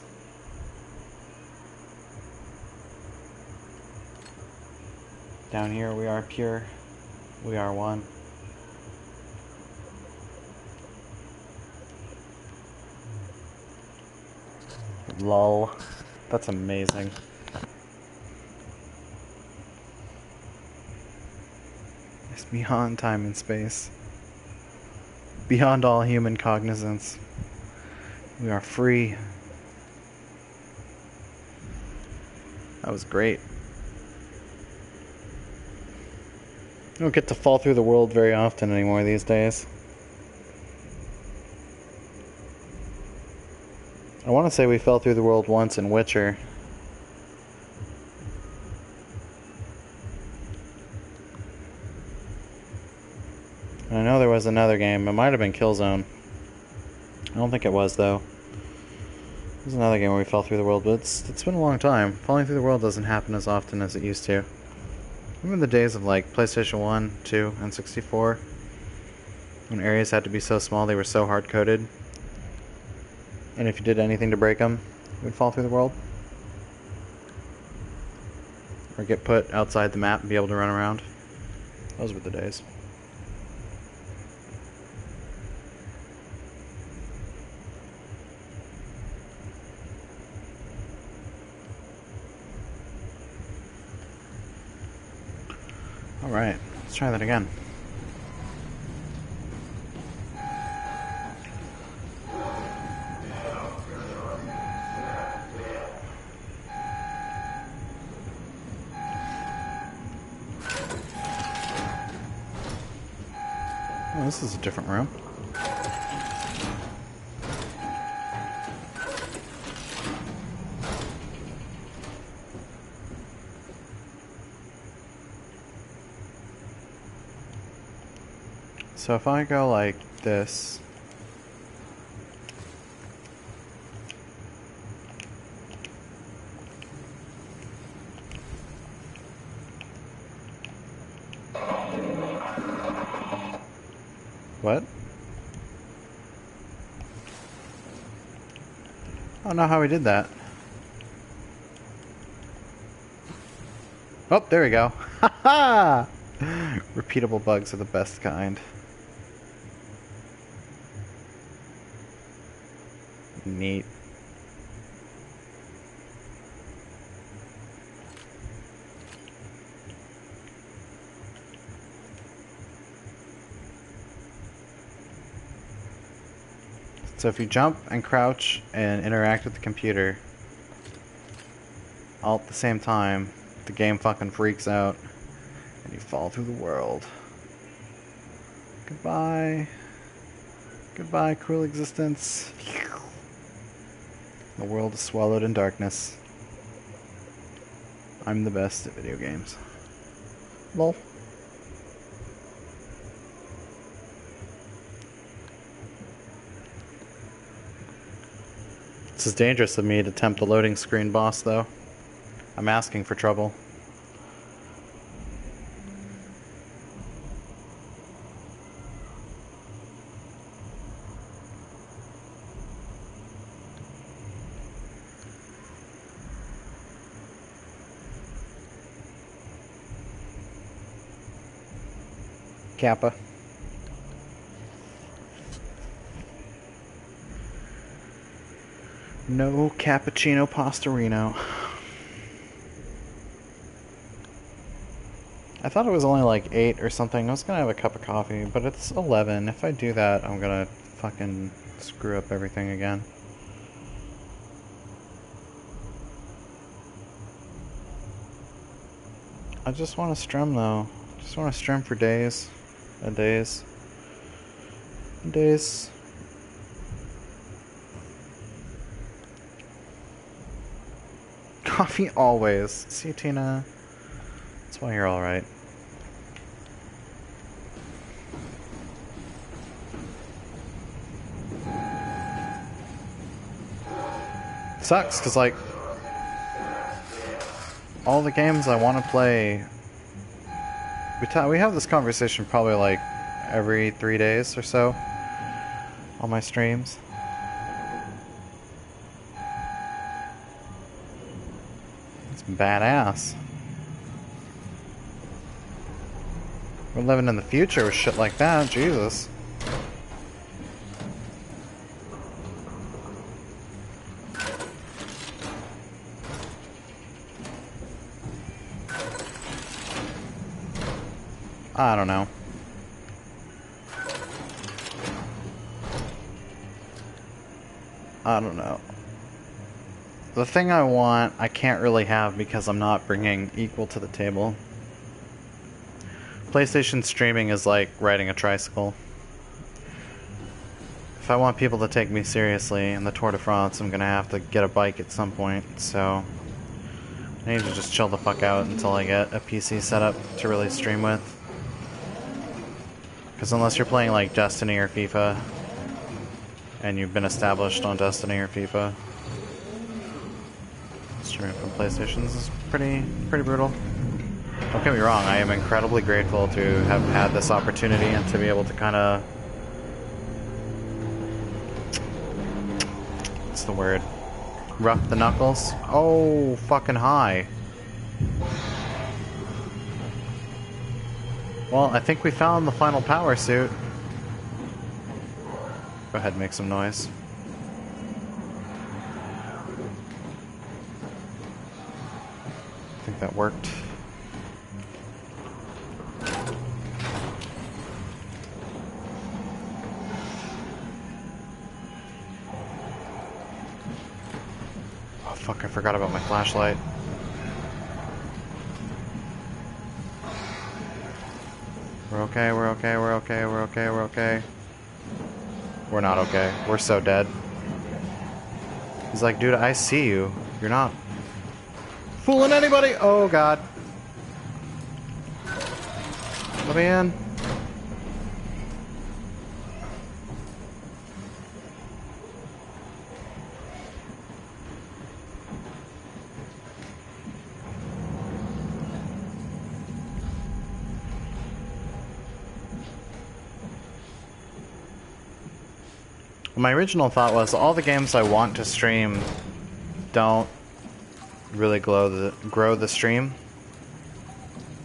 Down here we are pure, we are one. Lol. That's amazing. It's beyond time and space. Beyond all human cognizance. We are free. That was great. I don't get to fall through the world very often anymore these days. I want to say we fell through the world once in Witcher. I know there was another game. It might have been Killzone. I don't think it was, though. There's another game where we fell through the world, but it's been a long time. Falling through the world doesn't happen as often as it used to. Remember the days of like PlayStation 1, 2, and 64? When areas had to be so small they were so hard-coded. And if you did anything to break them, you would fall through the world. Or get put outside the map and be able to run around. Those were the days. Alright, let's try that again. Oh, this is a different room. So if I go like this, what? I don't know how we did that. Oh, there we go. Ha ha! Repeatable bugs are the best kind. Neat. So if you jump and crouch and interact with the computer all at the same time, the game fucking freaks out and you fall through the world. Goodbye. Goodbye, cruel existence. The world is swallowed in darkness. I'm the best at video games. Lol. This is dangerous of me to tempt the loading screen boss, though. I'm asking for trouble. Kappa. No cappuccino pastorino. I thought it was only like 8 or something. I was gonna have a cup of coffee, but it's 11. If I do that, I'm gonna fucking screw up everything again. I just want to strum though. Just want to strum for days and days and days. Coffee always. See, Tina? That's why you're alright. Sucks, because, like, all the games I want to play... We have this conversation probably, like, every 3 days or so on my streams. It's badass. We're living in the future with shit like that, Jesus. I don't know. I don't know. The thing I want, I can't really have because I'm not bringing equal to the table. PlayStation streaming is like riding a tricycle. If I want people to take me seriously in the Tour de France, I'm gonna have to get a bike at some point, so... I need to just chill the fuck out until I get a PC set up to really stream with. Because unless you're playing like Destiny or FIFA, and you've been established on Destiny or FIFA, streaming from PlayStations is pretty brutal. Don't get me wrong, I am incredibly grateful to have had this opportunity and to be able to kind of... What's the word? Rough the knuckles? Oh, fucking high. Well, I think we found the final power suit. Go ahead and make some noise. I think that worked. Oh fuck, I forgot about my flashlight. We're okay, we're okay, we're okay, we're okay, we're okay. We're not okay. We're so dead. He's like, dude, I see you. You're not fooling anybody! Oh god. Let me in. My original thought was all the games I want to stream don't really grow the stream.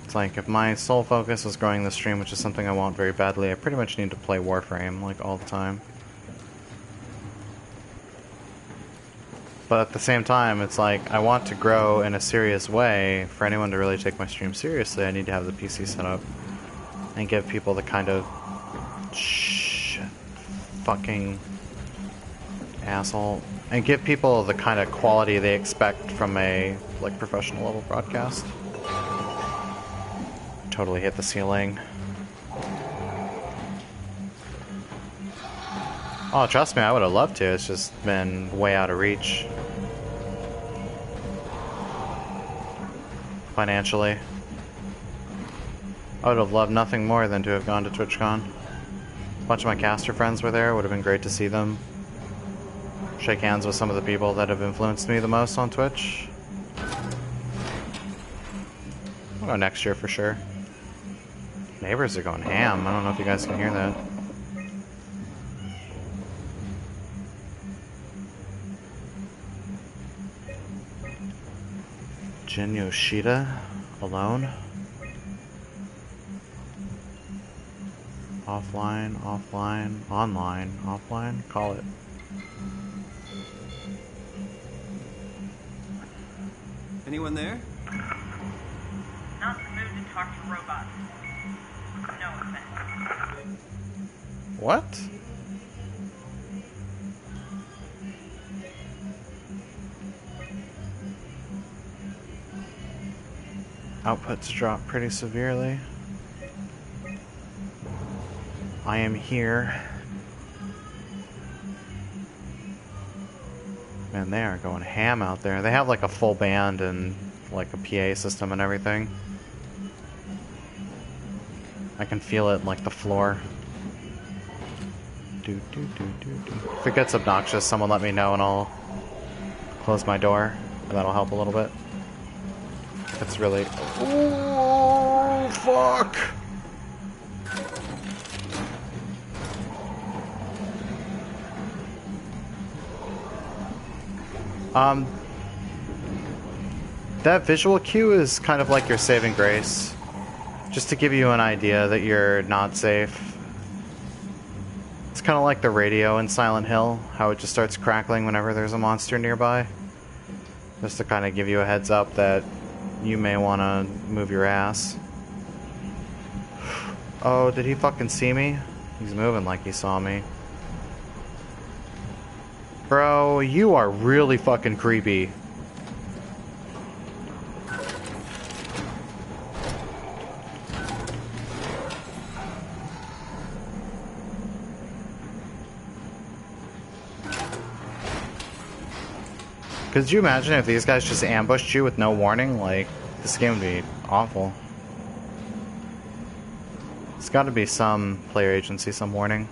It's like if my sole focus was growing the stream, which is something I want very badly, I pretty much need to play Warframe like all the time. But at the same time, it's like I want to grow in a serious way. For anyone to really take my stream seriously, I need to have the PC set up and give people the kind of fucking asshole, and give people the kind of quality they expect from a like professional level broadcast. Totally hit the ceiling. Oh, trust me, I would have loved to. It's just been way out of reach financially. I would have loved nothing more than to have gone to TwitchCon. A bunch of my caster friends were there. It would have been great to see them. Shake hands with some of the people that have influenced me the most on Twitch. I'll go next year for sure. Neighbors are going ham. I don't know if you guys can hear that. Jin Yoshida alone. Offline, offline, online, offline, call it. Anyone there? Not in the mood to talk to robots. No offense. What? Outputs drop pretty severely. I am here. Man, they are going ham out there. They have like a full band and like a PA system and everything. I can feel it in like the floor. If it gets obnoxious, someone let me know and I'll close my door. And that'll help a little bit. It's really... Oh, fuck! That visual cue is kind of like your saving grace. Just to give you an idea that you're not safe. It's kind of like the radio in Silent Hill, how it just starts crackling whenever there's a monster nearby. Just to kind of give you a heads up that you may want to move your ass. Oh, did he fucking see me? He's moving like he saw me. Bro, you are really fucking creepy. Could you imagine if these guys just ambushed you with no warning? Like, this game would be awful. There's got to be some player agency, some warning.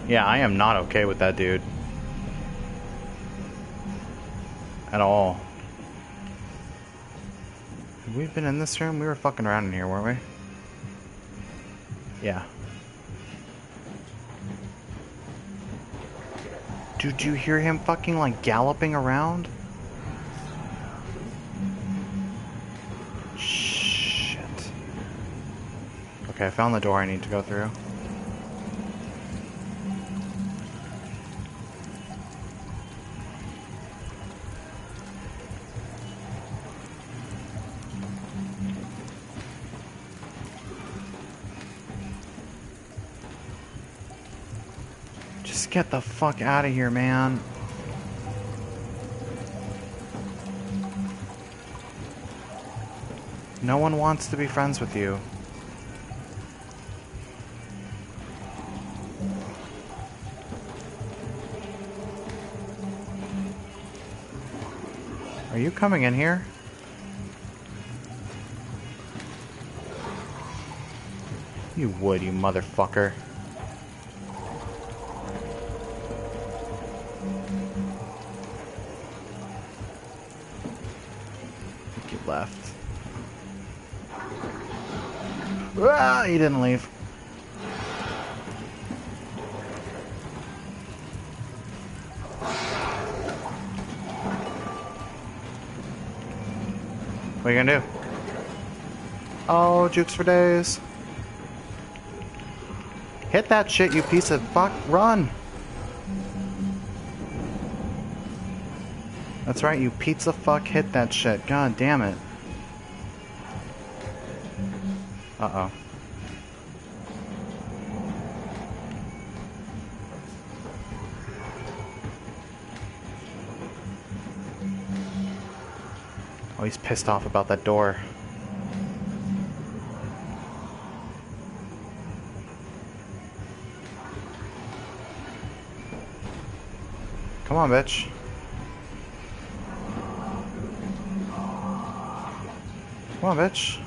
Yeah, I am not okay with that dude. At all. Have we been in this room? We were fucking around in here, weren't we? Yeah. Did you hear him fucking like galloping around? Shit. Okay, I found the door I need to go through. Just get the fuck out of here, man. No one wants to be friends with you. Are you coming in here? You would, you motherfucker. Left. Ah, he didn't leave. What are you gonna do? Oh, jukes for days. Hit that shit, you piece of fuck. Run! That's right, you pizza fuck, hit that shit. God damn it. Uh-oh. Oh, he's pissed off about that door. Come on, bitch. Come on, bitch.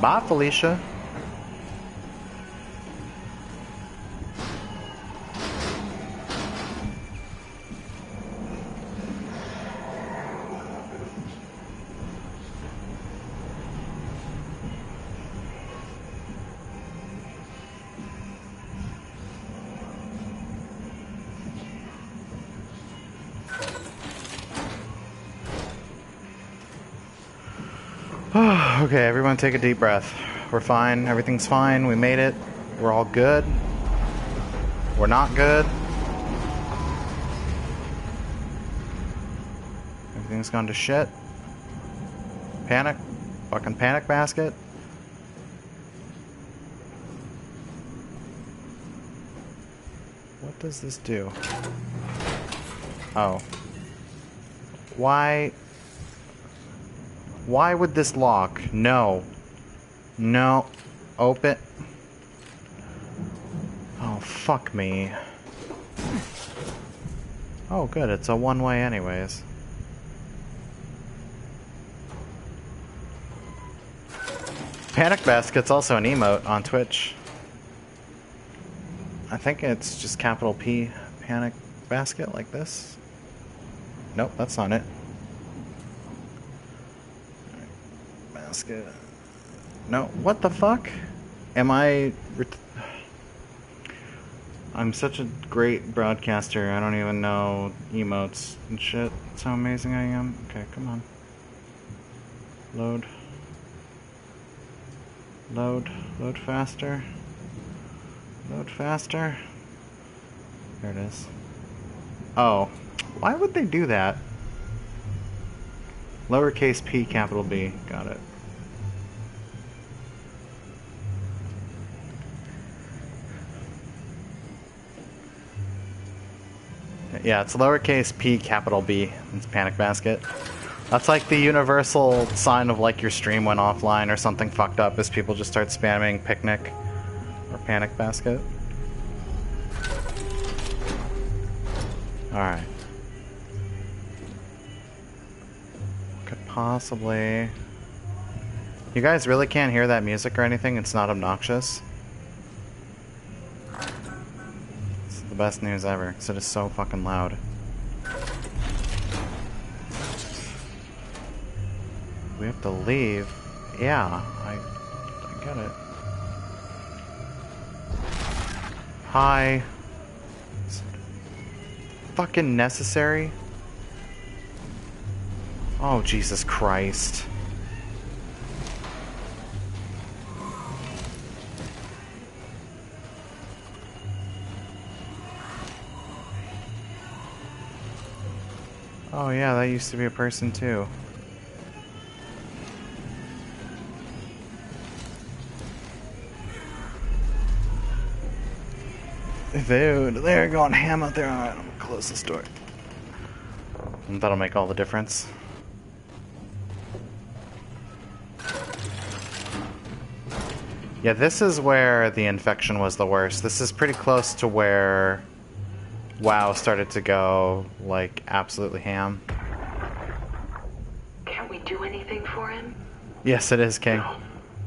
Bye, Felicia. Okay, everyone take a deep breath. We're fine. Everything's fine. We made it. We're all good. We're not good. Everything's gone to shit. Panic. Fucking panic basket. does this do? Oh. Why would this lock? No. No. Open. Oh, fuck me. Oh, good. It's a one-way anyways. Panic Basket's also an emote on Twitch. I think it's just capital P Panic Basket like this. Nope, that's not it. Basket. No, what the fuck? Am I... I'm such a great broadcaster, I don't even know emotes and shit. That's how amazing I am. Okay, come on. Load. Load faster. Load faster. There it is. Oh, why would they do that? Lowercase p, capital B. Got it. Yeah, it's lowercase p, capital B. It's Panic Basket. That's like the universal sign of like your stream went offline or something fucked up, is people just start spamming Picnic or Panic Basket. Alright. Could possibly... You guys really can't hear that music or anything? It's not obnoxious? It's the best news ever, because it is so fucking loud. We have to leave. Yeah, I get it. Hi. Is it fucking necessary? Oh, Jesus Christ. Oh yeah, that used to be a person too. Dude, they're going ham out there. Alright, I'm gonna close this door. And that'll make all the difference. Yeah, this is where the infection was the worst. This is pretty close to where WoW started to go, like, absolutely ham. Can't we do anything for him? Yes, it is, King. No,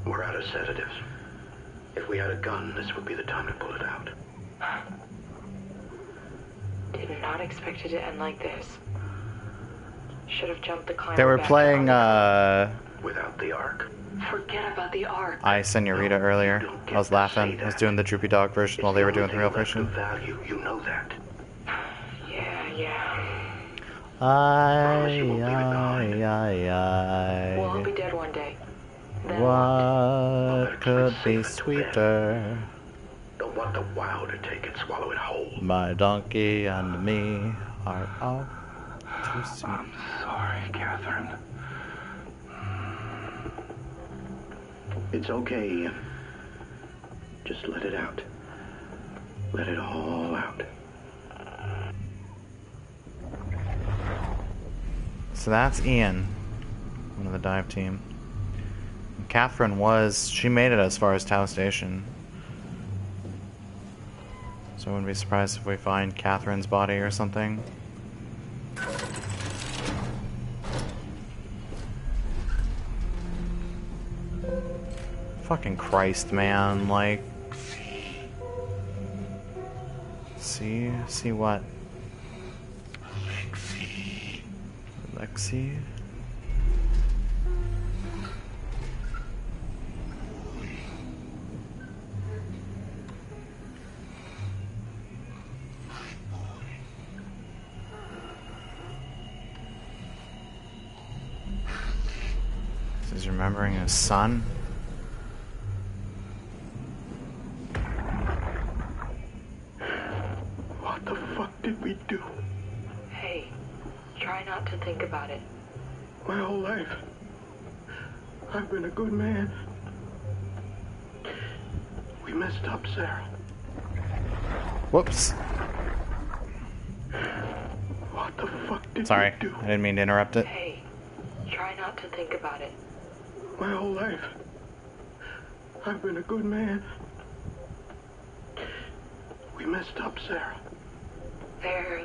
we're out of sedatives. If we had a gun, this would be the time to pull it out. Did not expect it to end like this. Should have jumped the climb. They were playing, Without the Ark? Forget about the Ark. I Senorita earlier. I was laughing. I was doing the Droopy Dog version while they were doing the real version. Value, you know that. Yeah. Aye. We'll all be dead one day. What could be sweeter? Don't want the WoW to take and swallow it whole. My donkey and me are off to sea. I'm sorry, Catherine. It's okay, Ian. Just let it out. Let it all out. So that's Ian, one of the dive team. And Catherine she made it as far as Tau Station. So I wouldn't be surprised if we find Catherine's body or something. Fucking Christ, man, like... See what? Lexi? He's remembering his son. What the fuck did we do? Hey, try not to think about it. My whole life, I've been a good man. We messed up, Sarah. Whoops. the fuck did Sorry, you do? I didn't mean to interrupt it. Hey, try not to think about it. My whole life, I've been a good man. We messed up, Sarah. There.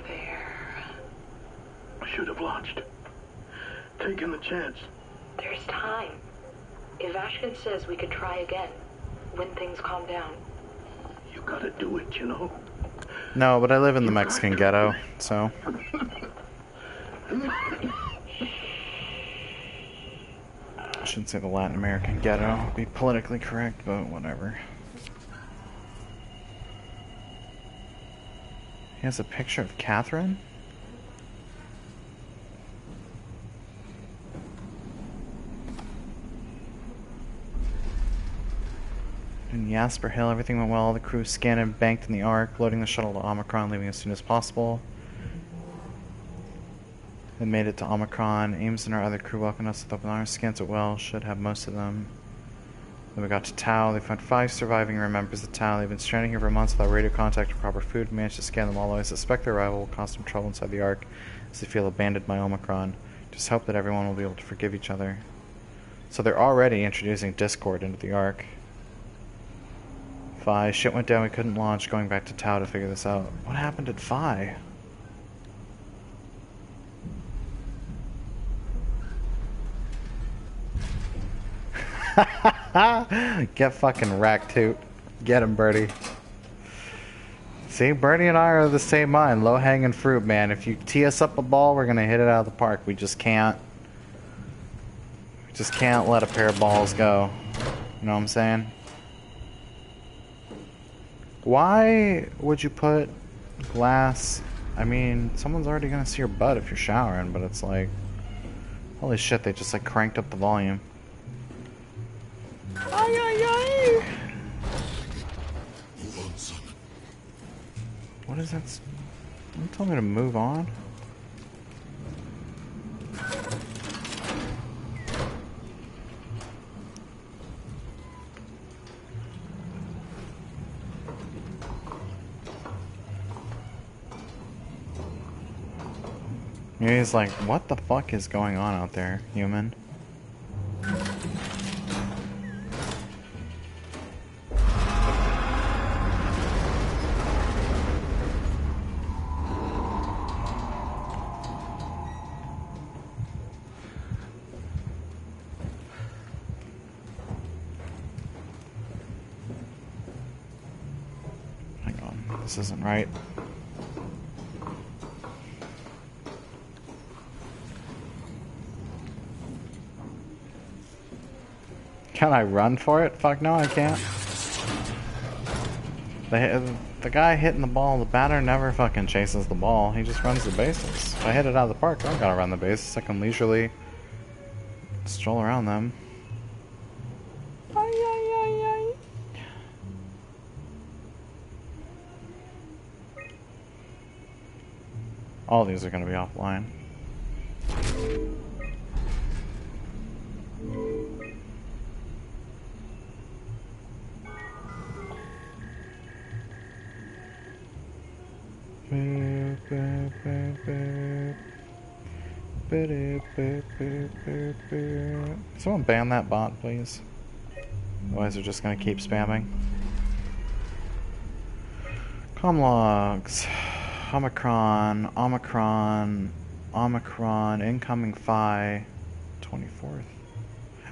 I should have launched. Taken the chance. There's time. If Ashkin says we could try again, when things calm down. You gotta do it, you know. No, but I live in the Mexican ghetto, so... I shouldn't say the Latin American ghetto. It'd be politically correct, but whatever. He has a picture of Catherine? In Jasper Hill, everything went well. The crew scanned and banked in the Ark, loading the shuttle to Omicron, leaving as soon as possible. They made it to Omicron. Ames and our other crew welcomed us with open arms. Scans it well. Should have most of them. Then we got to Tau. They found 5 surviving members of Tau. They've been stranded here for months without radio contact or proper food. We managed to scan them all. I suspect their arrival will cause some trouble inside the Ark as they feel abandoned by Omicron. Just hope that everyone will be able to forgive each other. So they're already introducing Discord into the Ark. 5. Shit went down. We couldn't launch. Going back to Tau to figure this out. What happened at 5? Get fucking wrecked, Toot. Get him, Birdie. See, Birdie and I are of the same mind. Low-hanging fruit, man. If you tee us up a ball, we're gonna hit it out of the park. We just can't. We just can't let a pair of balls go. You know what I'm saying? Why would you put glass? I mean, someone's already gonna see your butt if you're showering, but it's like, holy shit, they just like cranked up the volume. Ay, ay, ay. Move on, son. What is that? Don't tell me to move on. He's like, what the fuck is going on out there, human? Hang on, this isn't right. Can I run for it? Fuck no, I can't. The guy hitting the ball, the batter never fucking chases the ball. He just runs the bases. If I hit it out of the park, I don't gotta run the bases. I can leisurely stroll around them. Ay, ay, ay, ay. All these are gonna be offline. Someone ban that bot, please. Otherwise they're just gonna keep spamming. Comm logs. Omicron, incoming Phi, 24th.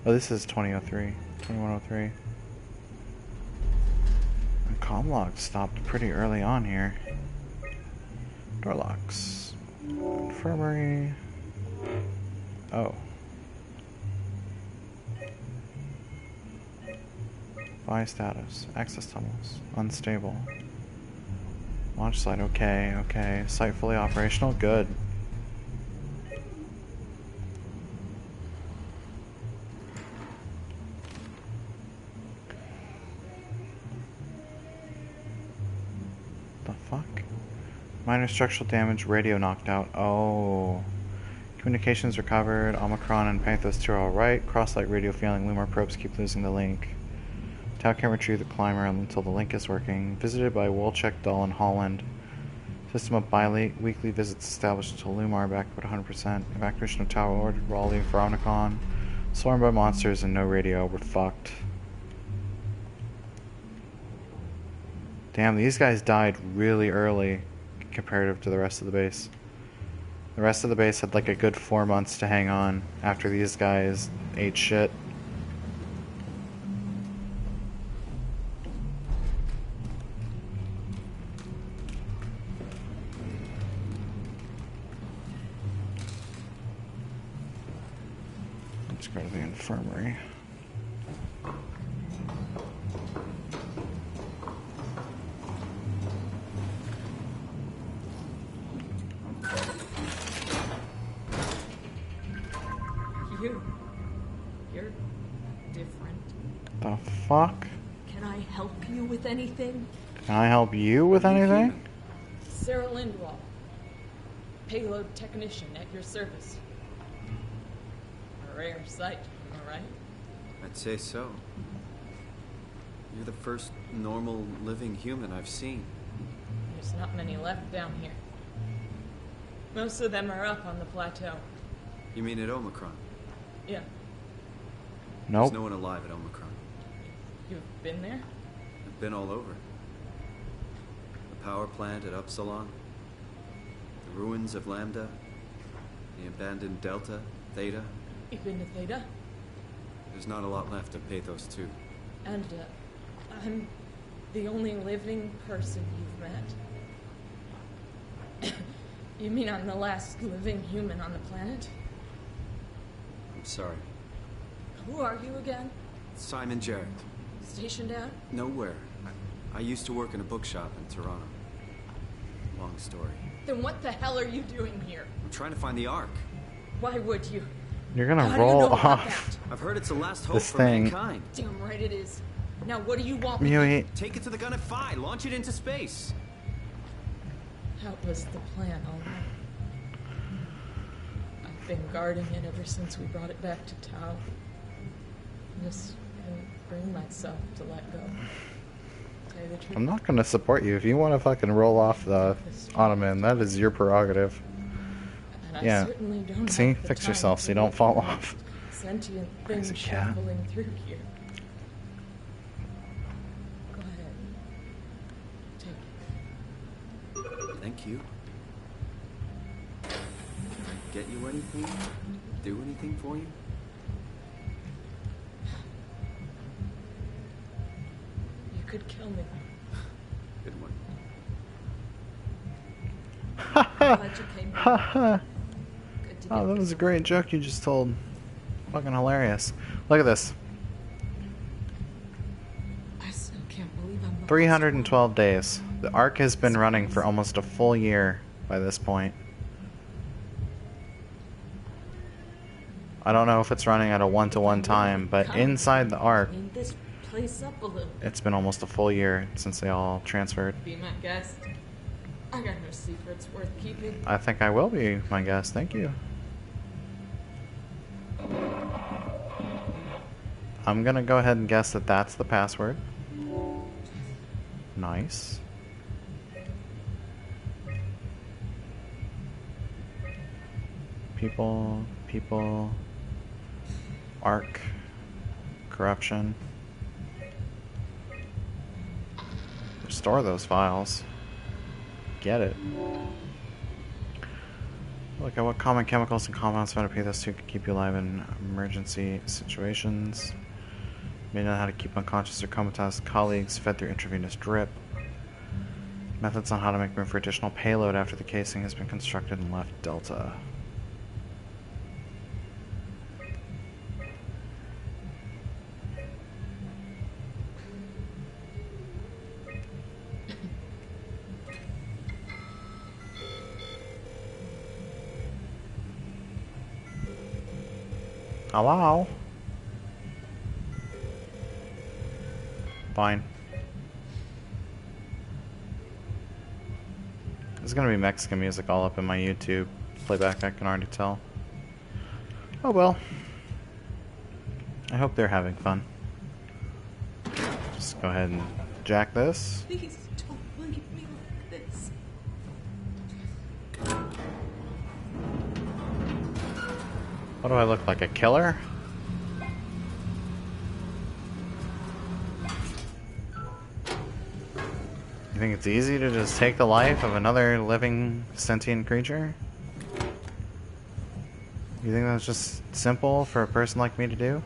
Oh, this is 2003, 2103. And comm logs stopped pretty early on here. Door locks. Infirmary. Oh. Phi status. Access tunnels. Unstable. Launch site. Okay, okay. Site fully operational. Good. The fuck? Minor structural damage. Radio knocked out. Oh. Communications recovered. Omicron and Panthers 2 are alright. Cross-light radio failing. Lumar probes keep losing the link. Tau can't retrieve the climber until the link is working. Visited by Wolchek, Dahl, and Holland. System of bi-weekly visits established until Lumar back up at 100%. Evacuation of tower ordered. We're all leaving for Omnicron. Swarmed by monsters and no radio. We're fucked. Damn, these guys died really early comparative to the rest of the base. The rest of the base had like a good 4 months to hang on after these guys ate shit. Let's go to the infirmary. You're different. The fuck? Can I help you with anything? Can I help you with anything? Sarah Lindwall, payload technician at your service. A rare sight, am I right? I'd say so. You're the first normal living human I've seen. There's not many left down here. Most of them are up on the plateau. You mean at Omicron? Yeah. Nope. There's no one alive at Omicron. You've been there? I've been all over. The power plant at Upsilon, the ruins of Lambda, the abandoned Delta, Theta. You've been to Theta? There's not a lot left of Pathos 2. And, I'm the only living person you've met. You mean I'm the last living human on the planet? I'm sorry. Who are you again? Simon Jarrett. Stationed out? Nowhere. I used to work in a bookshop in Toronto. Long story. Then what the hell are you doing here? I'm trying to find the Ark. Why would you? You're gonna How do you roll know about off I've heard it's the last hope this for thing. mankind. Damn right it is. Now what do you want me Mui. Take it to the gun at Phi. Launch it into space. That was the plan all right. I've been guarding it ever since we brought it back to Tau. Just couldn't bring myself to let go. Tell you the truth. I'm not gonna support you. If you want to fucking roll off the Ottoman, that is your prerogative. And I Yeah. certainly don't See? have the Fix time yourself to so you don't look fall at off. Sentient Crazy things cat. shuffling through here. Go ahead. Take it. Thank you. Can I get you anything? Do anything for you? You could kill me. Good one. Glad you came back. Good to Oh, get that was a great joke you just told. Fucking hilarious. Look at this. I still can't believe I'm 312 days. The Ark has been running for almost a full year by this point. I don't know if it's running at a 1-to-1 time, but inside the Ark, Clean this place up a little. it's been almost a full year since they all transferred. Be my guest. I got no secrets worth keeping. I think I will be my guest. Thank you. I'm gonna go ahead and guess that that's the password. Nice. People, Ark, corruption. Restore those files. Get it. Look at what common chemicals and compounds found at Pathos 2 can keep you alive in emergency situations. May know how to keep unconscious or comatose colleagues fed through intravenous drip. Methods on how to make room for additional payload after the casing has been constructed and left Delta. Hello? Fine. There's gonna be Mexican music all up in my YouTube playback, I can already tell. Oh well. I hope they're having fun. Just go ahead and jack this. Please don't leave me like this. What do I look like, a killer? You think it's easy to just take the life of another living sentient creature? You think that's just simple for a person like me to do?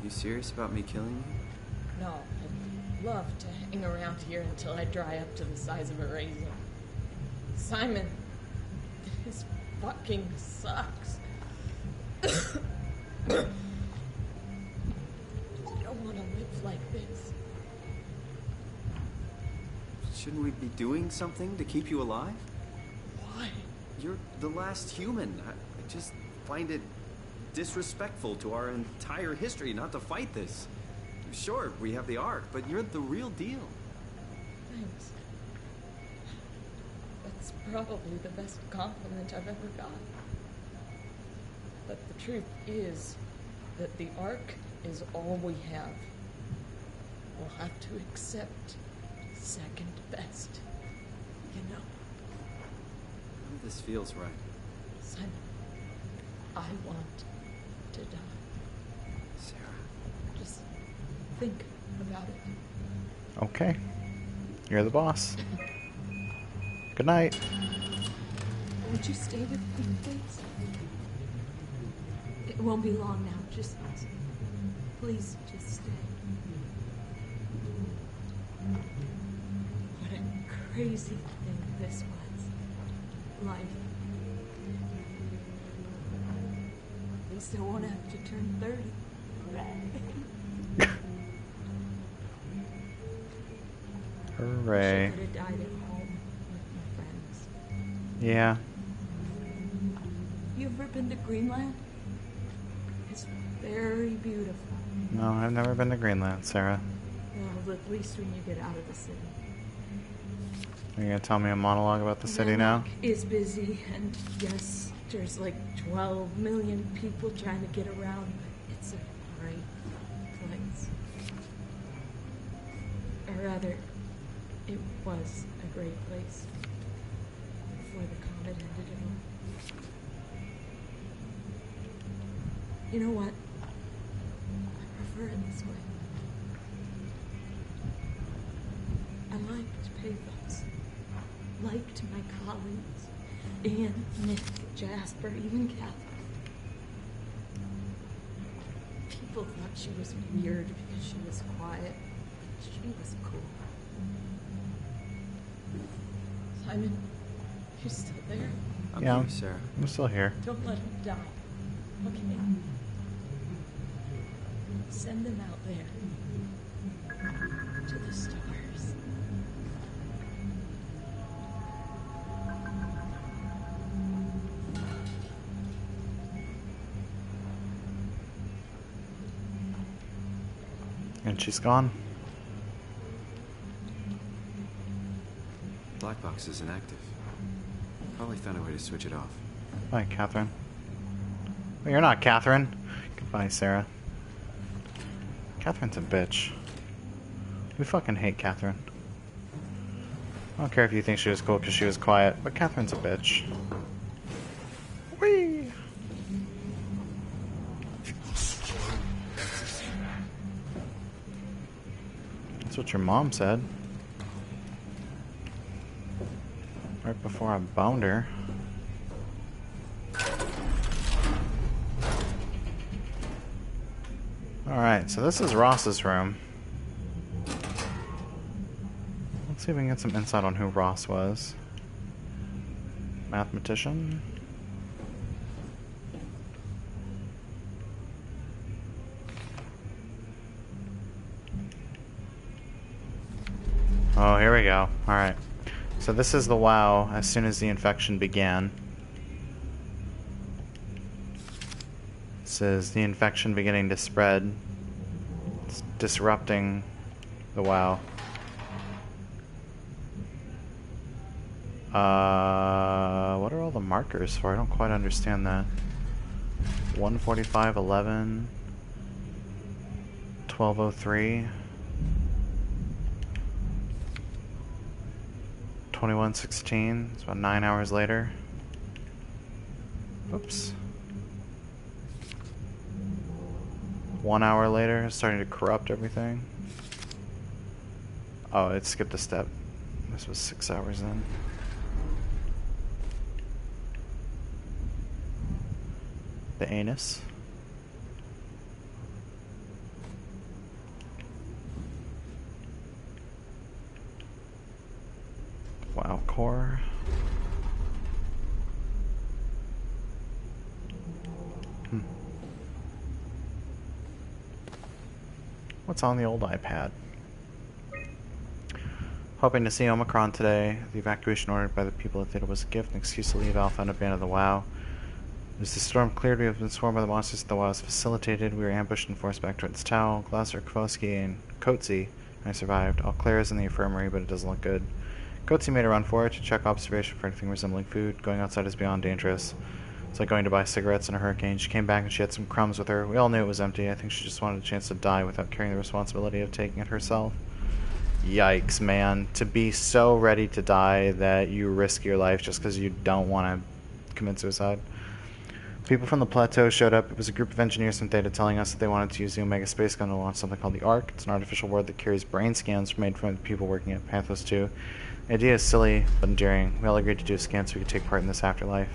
You serious about me killing you? No, I'd love to hang around here until I dry up to the size of a raisin. Simon, this fucking sucks. I don't want to live like this. Shouldn't we be doing something to keep you alive? Why? You're the last human. I just find it disrespectful to our entire history not to fight this. Sure, we have the Ark, but you're the real deal. Thanks. That's probably the best compliment I've ever got. But the truth is that the Ark is all we have. We'll have to accept second best, you know. None of this feels right. Simon, I want to die. Sarah. Just think about it. Okay. You're the boss. Good night. Would you stay with me, please? It won't be long now. Just please, just stay. What a crazy thing this was. Life. At least I won't have to turn 30. Hooray. I could have died at home with my friends. Yeah. You ever been to Greenland? It's very beautiful. No, I've never been to Greenland, Sarah. Well, at least when you get out of the city. Are you gonna tell me a monologue about the city now? Is busy, and yes, there's like 12 million people trying to get around, but it's a great place. Or rather, it was a great place before the comet ended it all. You know what? I prefer it this way. I liked pathos. Liked my colleagues. Anne, Nick, Jasper, even Catherine. People thought she was weird because she was quiet. But she was cool. Simon, you still there? I'm Yeah, here, Sarah. I'm still here. Don't let him die. Okay. Send them out there. To the stars. And she's gone. Black box is inactive. Probably found a way to switch it off. Bye, Catherine. Well, you're not Catherine. Goodbye, Sarah. Catherine's a bitch. We fucking hate Catherine. I don't care if you think she was cool because she was quiet, but Catherine's a bitch. Whee! That's what your mom said. Right before I boned her. Alright, so this is Ross's room. Let's see if we can get some insight on who Ross was. Mathematician. Oh, here we go. Alright. So this is the WoW as soon as the infection began. It says the infection beginning to spread. It's disrupting the WoW. What are all the markers for? I don't quite understand that. 145.11 12:03 21:16. It's about 9 hours later. Oops. 1 hour later, it's starting to corrupt everything. Oh, it skipped a step. This was 6 hours in. The anus. Wow, core. What's on the old iPad? Hoping to see Omicron today. The evacuation ordered by the people at Theta was a gift, an excuse to leave Alpha and abandon the WoW. As the storm cleared, we have been swarmed by the monsters that the WoW has facilitated. We were ambushed and forced back towards Tau, Glasser, Kvosky, and Kotzi. I survived. All clear is in the infirmary, but it doesn't look good. Kotzi made a run for it to check observation for anything resembling food. Going outside is beyond dangerous. It's like going to buy cigarettes in a hurricane. She came back and she had some crumbs with her. We all knew it was empty. I think she just wanted a chance to die without carrying the responsibility of taking it herself. Yikes, man. To be so ready to die that you risk your life just because you don't want to commit suicide. People from the plateau showed up. It was a group of engineers from Theta telling us that they wanted to use the Omega Space Gun to launch something called the ARC. It's an artificial world that carries brain scans made from the people working at Pathos 2. The idea is silly, but endearing. We all agreed to do a scan so we could take part in this afterlife.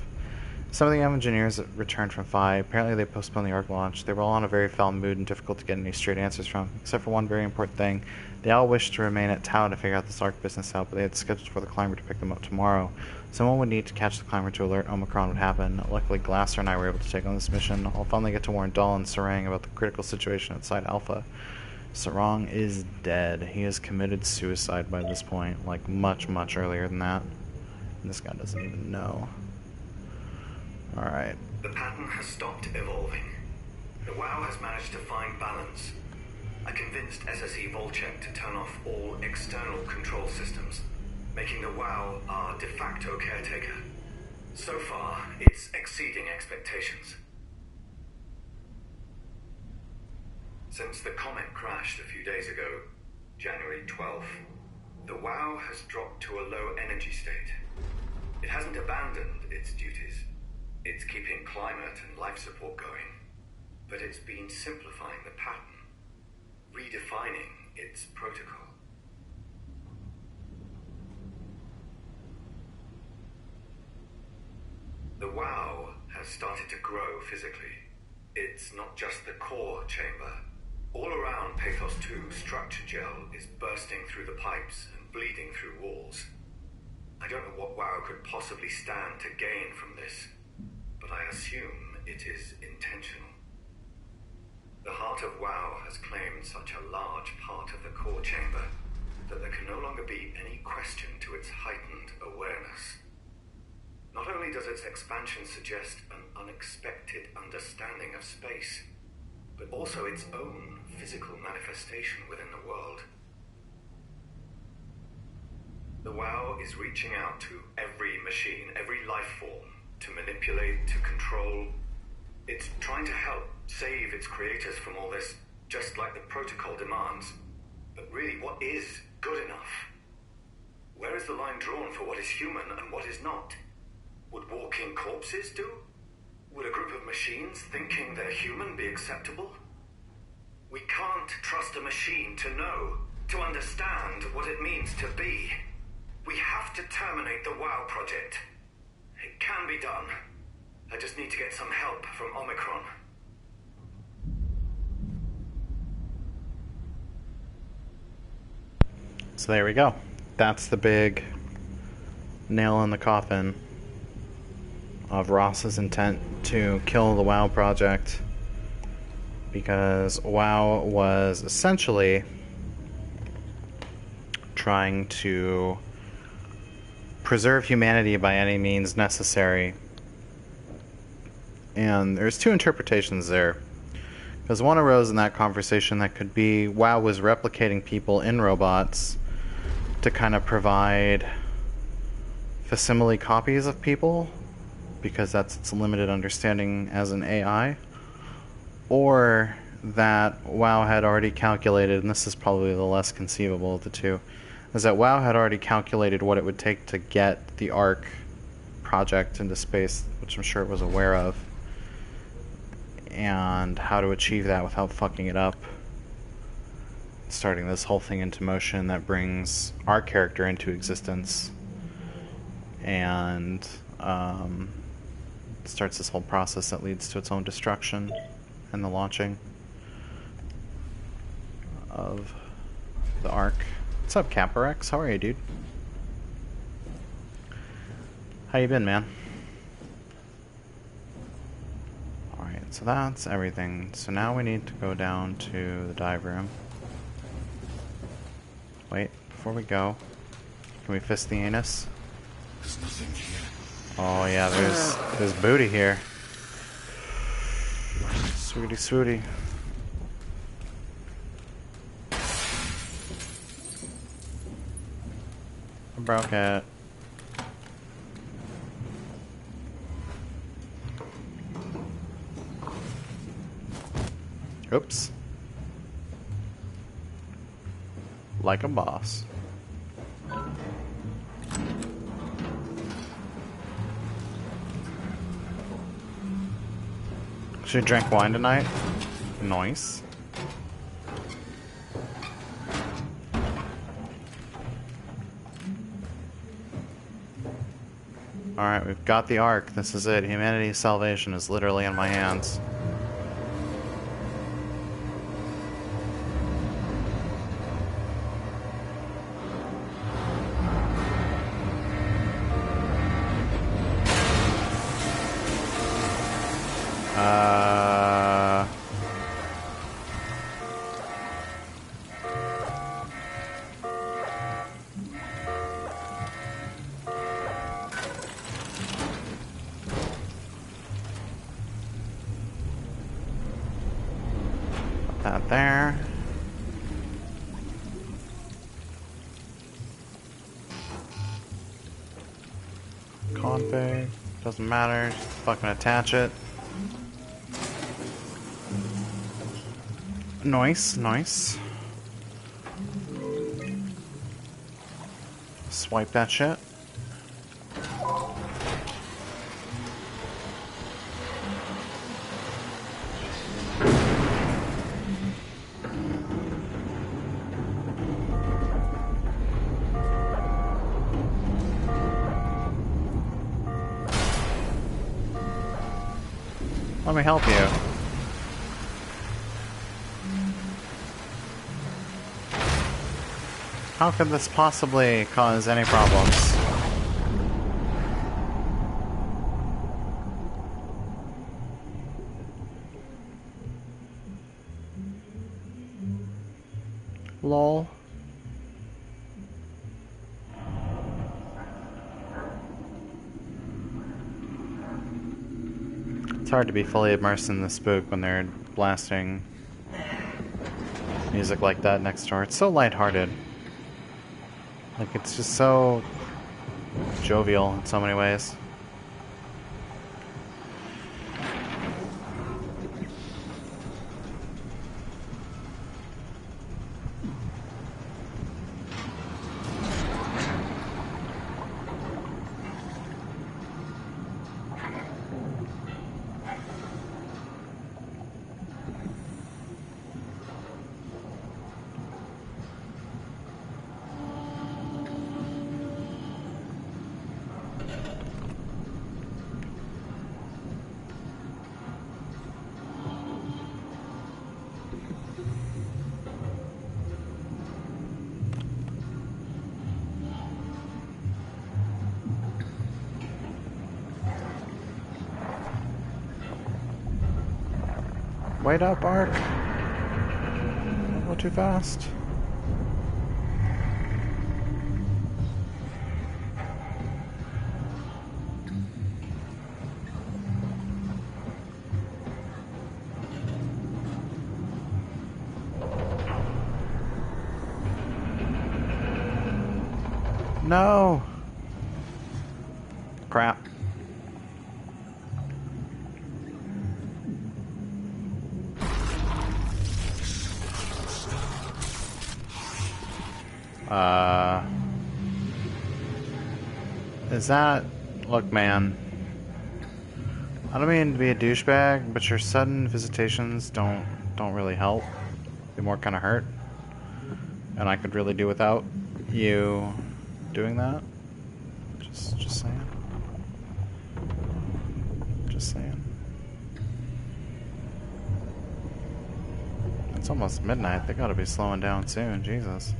Some of the engineers returned from Phi. Apparently they postponed the ARC launch. They were all in a very foul mood and difficult to get any straight answers from, except for one very important thing. They all wished to remain at Tau to figure out this ARC business out, but they had scheduled for the climber to pick them up tomorrow. Someone would need to catch the climber to alert Omicron would happen. Luckily, Glasser and I were able to take on this mission. I'll finally get to warn Dahl and Sarang about the critical situation outside Alpha. Sarang is dead. He has committed suicide by this point, like much, much earlier than that. And this guy doesn't even know. Alright. The pattern has stopped evolving. The WoW has managed to find balance. I convinced SSE Volcheck to turn off all external control systems, making the WoW our de facto caretaker. So far, it's exceeding expectations. Since the comet crashed a few days ago, January 12th, the WoW has dropped to a low energy state. It hasn't abandoned its duties. It's keeping climate and life support going, but it's been simplifying the pattern, redefining its protocol. The WoW has started to grow physically. It's not just the core chamber. All around Pathos 2 structure gel is bursting through the pipes and bleeding through walls. I don't know what WoW could possibly stand to gain from this, but I assume it is intentional. The heart of WoW has claimed such a large part of the core chamber that there can no longer be any question to its heightened awareness. Not only does its expansion suggest an unexpected understanding of space, but also its own physical manifestation within the world. The WoW is reaching out to every machine, every life form, to manipulate, to control. It's trying to help save its creators from all this, just like the protocol demands. But really, what is good enough? Where is the line drawn for what is human and what is not? Would walking corpses do? Would a group of machines thinking they're human be acceptable? We can't trust a machine to know, to understand what it means to be. We have to terminate the WoW project. It can be done. I just need to get some help from Omicron. So there we go. That's the big nail in the coffin of Ross's intent to kill the WoW project, because WoW was essentially trying to preserve humanity by any means necessary. And there's two interpretations there, because one arose in that conversation that could be WoW was replicating people in robots to kind of provide facsimile copies of people, because that's its limited understanding as an AI, or that WoW had already calculated, and this is probably the less conceivable of the two, is that WoW had already calculated what it would take to get the ARC project into space, which I'm sure it was aware of, and how to achieve that without fucking it up. Starting this whole thing into motion that brings our character into existence and starts this whole process that leads to its own destruction and the launching of the Ark. What's up, Caparex? How are you, dude? How you been, man? Alright, so that's everything. So now we need to go down to the dive room. Wait, before we go, can we fist the anus? There's nothing here. Oh yeah, there's booty here. Sweetie, sweetie. I broke it. Oops. Like a boss. Should drink wine tonight? Nice. Alright, we've got the Ark. This is it. Humanity's salvation is literally in my hands. That there. Config. Doesn't matter. Just fucking attach it. Nice, nice. Swipe that shit. Let me help you. How could this possibly cause any problems? Lol. It's hard to be fully immersed in the spook when they're blasting music like that next door. It's so lighthearted. Like, it's just so jovial in so many ways. Wait up, Ark. Go too fast. No. Crap. Is that... Look, man. I don't mean to be a douchebag, but your sudden visitations don't really help. They more kind of hurt. And I could really do without you doing that. Just saying. Just saying. It's almost midnight. They gotta be slowing down soon. Jesus.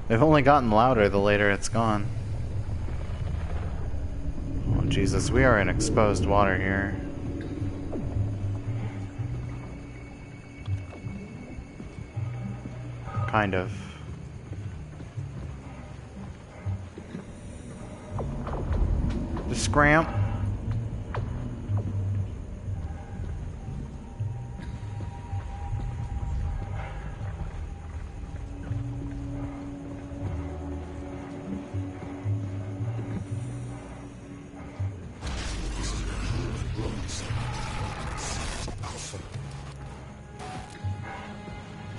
They've only gotten louder the later it's gone. Oh, Jesus. We are in exposed water here. Kind of. The scramp.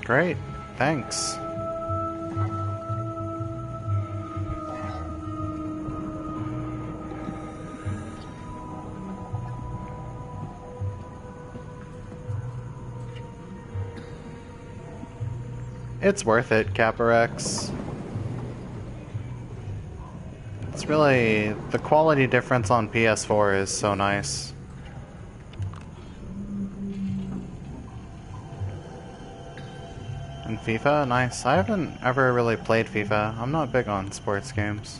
Great. Thanks. It's worth it, Caparex. It's really... the quality difference on PS4 is so nice. And FIFA? Nice. I haven't ever really played FIFA. I'm not big on sports games.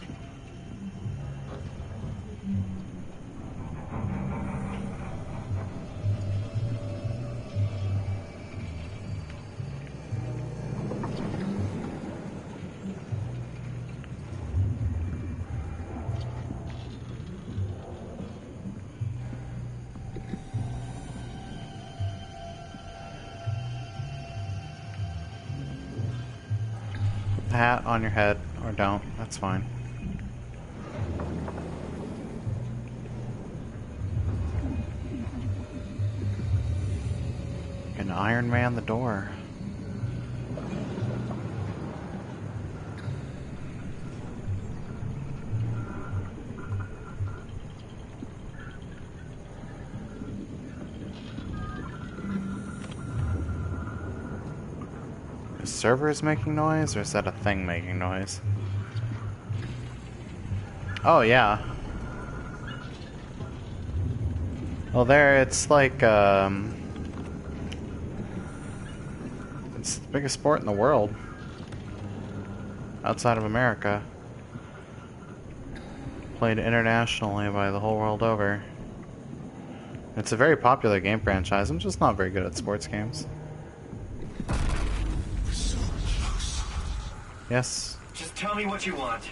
Hat on your head, or don't, that's fine. Can Iron Man the door. Servers making noise, or is that a thing making noise? Oh yeah. Well, there it's like it's the biggest sport in the world outside of America. Played internationally by the whole world over. It's a very popular game franchise. I'm just not very good at sports games. Yes. Just tell me what you want.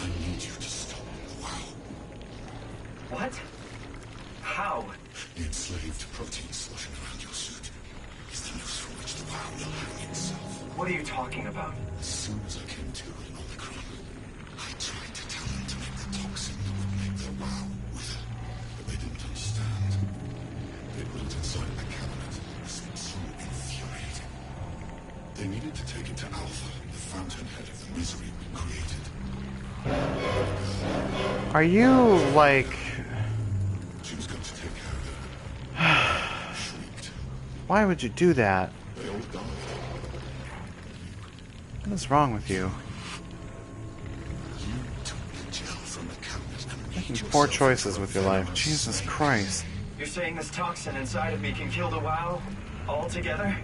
I need you to stop the WoW. What? How? The enslaved protein sloshing around your suit is the noose from which the WoW will hang itself. What are you talking about? As soon as I came to in Omicron, I tried to tell them to make the toxin that would make their WoW wither, but they didn't understand. They put it inside the cabinet. This was so infuriating. They needed to take it to Alpha, the fountainhead of the misery we created. Are you, like... She was going to take care of it. Shrieked. Why would you do that? They all died. What is wrong with you? You took the gel from the cabinet and Making poor choices with your life. Jesus Christ. You're saying this toxin inside of me can kill the WoW? Altogether?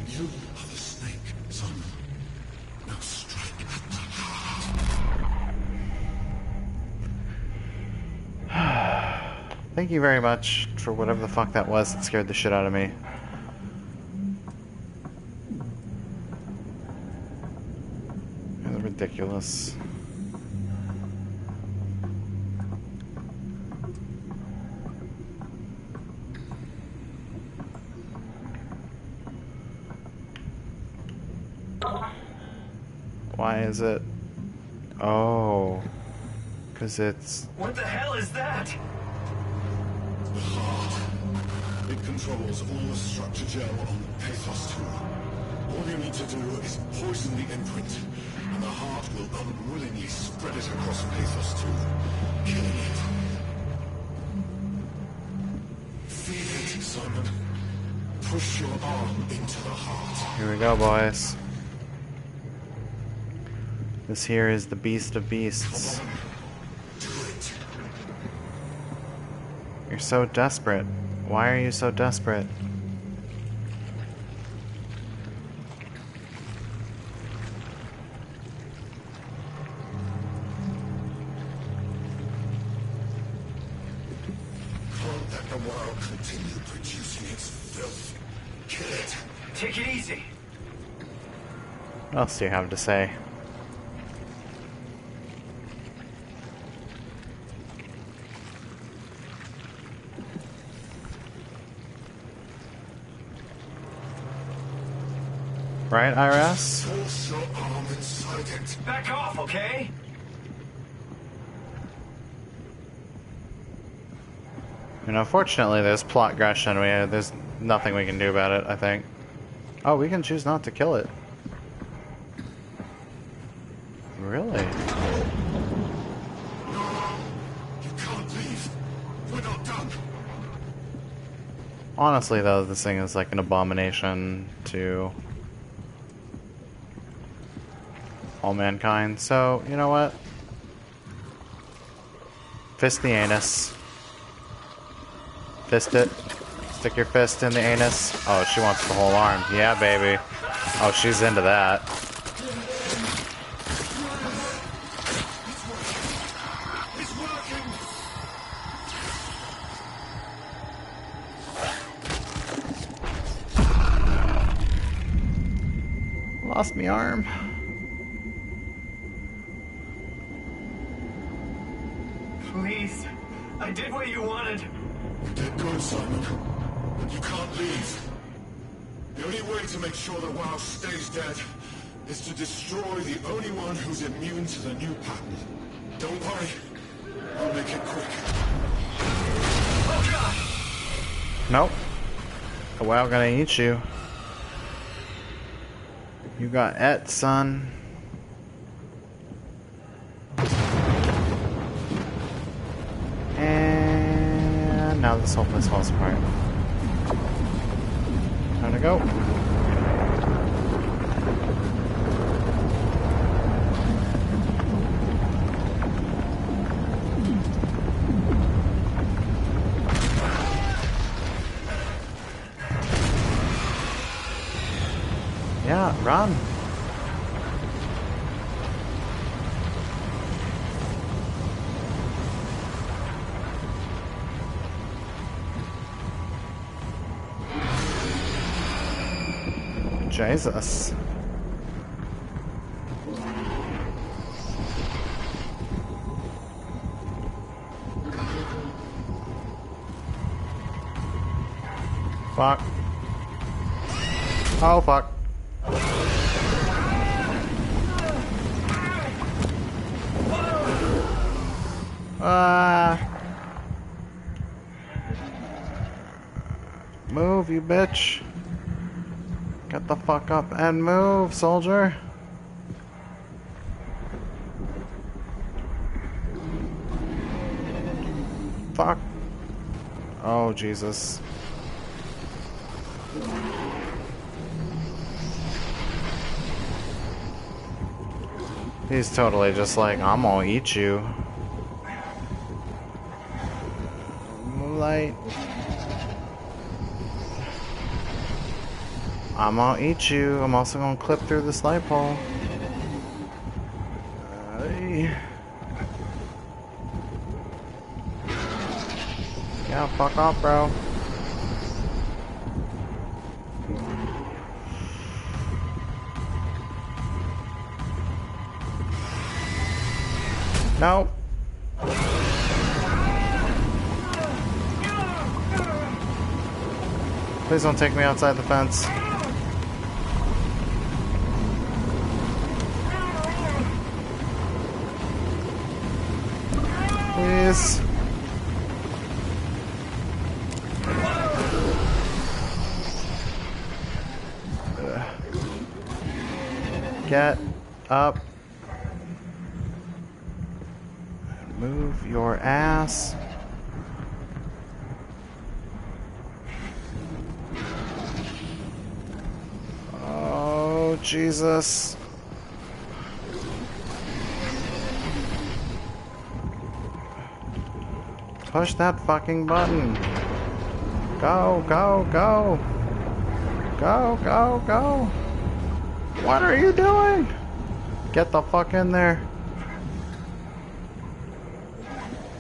You are the snake, son. Now strike at the heart. Thank you very much for whatever the fuck that was that scared the shit out of me. It was ridiculous. Why is it? Oh. Because it's... What the hell is that? The heart. It controls all the structure gel on Pathos 2. All you need to do is poison the imprint, and the heart will unwillingly spread it across Pathos 2, killing it. Push your arm into the heart. Here we go, boys. This here is the beast of beasts. Do it. You're so desperate. Why are you so desperate? Can't let the world continue producing its filth. Kill it. Take it easy. What else do you have to say? Right, IRS? Force your arm inside it. Back off, okay? And unfortunately, there's plot aggression. There's nothing we can do about it, I think. Oh, we can choose not to kill it. Really? You can't leave. We're not done. Honestly, though, this thing is like an abomination to all mankind. So, you know what? Fist the anus. Fist it. Stick your fist in the anus. Oh, she wants the whole arm. Yeah, baby. Oh, she's into that. It's working. Lost me arm. Please. I did what you wanted. You did good, Simon. But you can't leave. The only way to make sure that WoW stays dead is to destroy the only one who's immune to the new pattern. Don't worry. I'll make it quick. Oh, God! Nope. The WoW gonna eat you. You got et, son. And now this whole place falls apart. Time to go. Yeah, run. Jesus. Fuck. Oh, fuck. Move, you bitch. Get the fuck up and move, soldier. Fuck. Oh, Jesus. He's totally just like, I'm gonna eat you. Light. I'm gonna eat you. I'm also gonna clip through this light pole. Yeah, fuck off, bro. Nope. Please don't take me outside the fence. Please. Get up. Move your ass. Jesus. Push that fucking button. Go, go, go. Go, go, go. What are you doing? Get the fuck in there.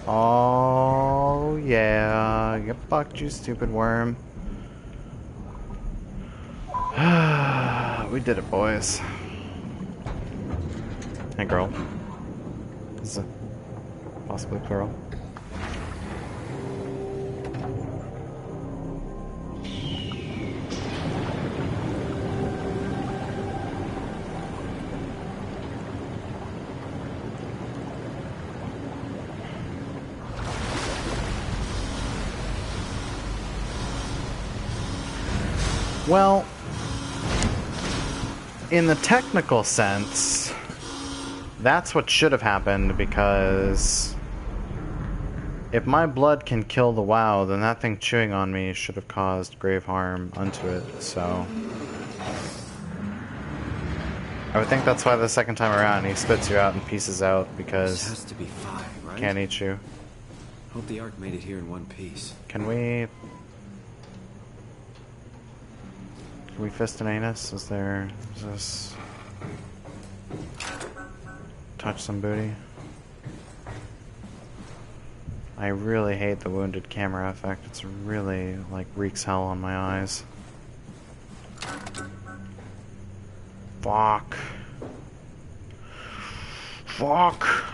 Oh, yeah. Get fucked, you stupid worm. We did it, boys. Hey, girl. This is a possibly plural. Well, in the technical sense, that's what should have happened, because if my blood can kill the WoW, then that thing chewing on me should have caused grave harm unto it, so... I would think that's why the second time around he spits you out and pieces out, because this has to be fine, right? Can't eat you. Hope the Ark made it here in one piece. Can we fist an anus? Is this... Touch some booty? I really hate the wounded camera effect. It's really, like, wreaks hell on my eyes. Fuck. Fuck.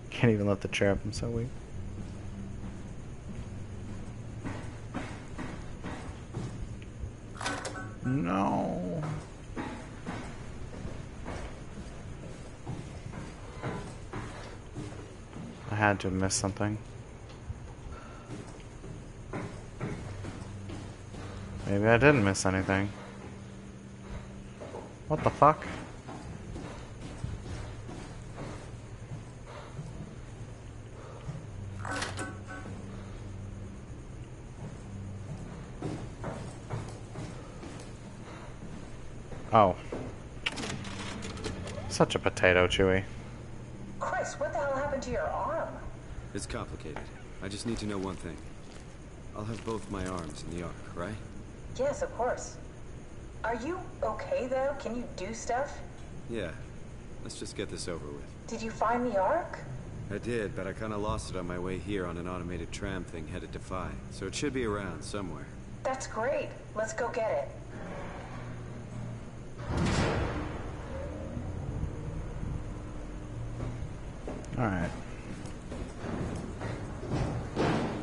Can't even lift the chair up, I'm so weak. No. I had to have missed something. Maybe I didn't miss anything. What the fuck? Oh. Such a potato, Chewie. Chris, what the hell happened to your arm? It's complicated. I just need to know one thing. I'll have both my arms in the Ark, right? Yes, of course. Are you okay, though? Can you do stuff? Yeah. Let's just get this over with. Did you find the Ark? I did, but I kind of lost it on my way here on an automated tram thing headed to Phi. So it should be around somewhere. That's great. Let's go get it. Alright.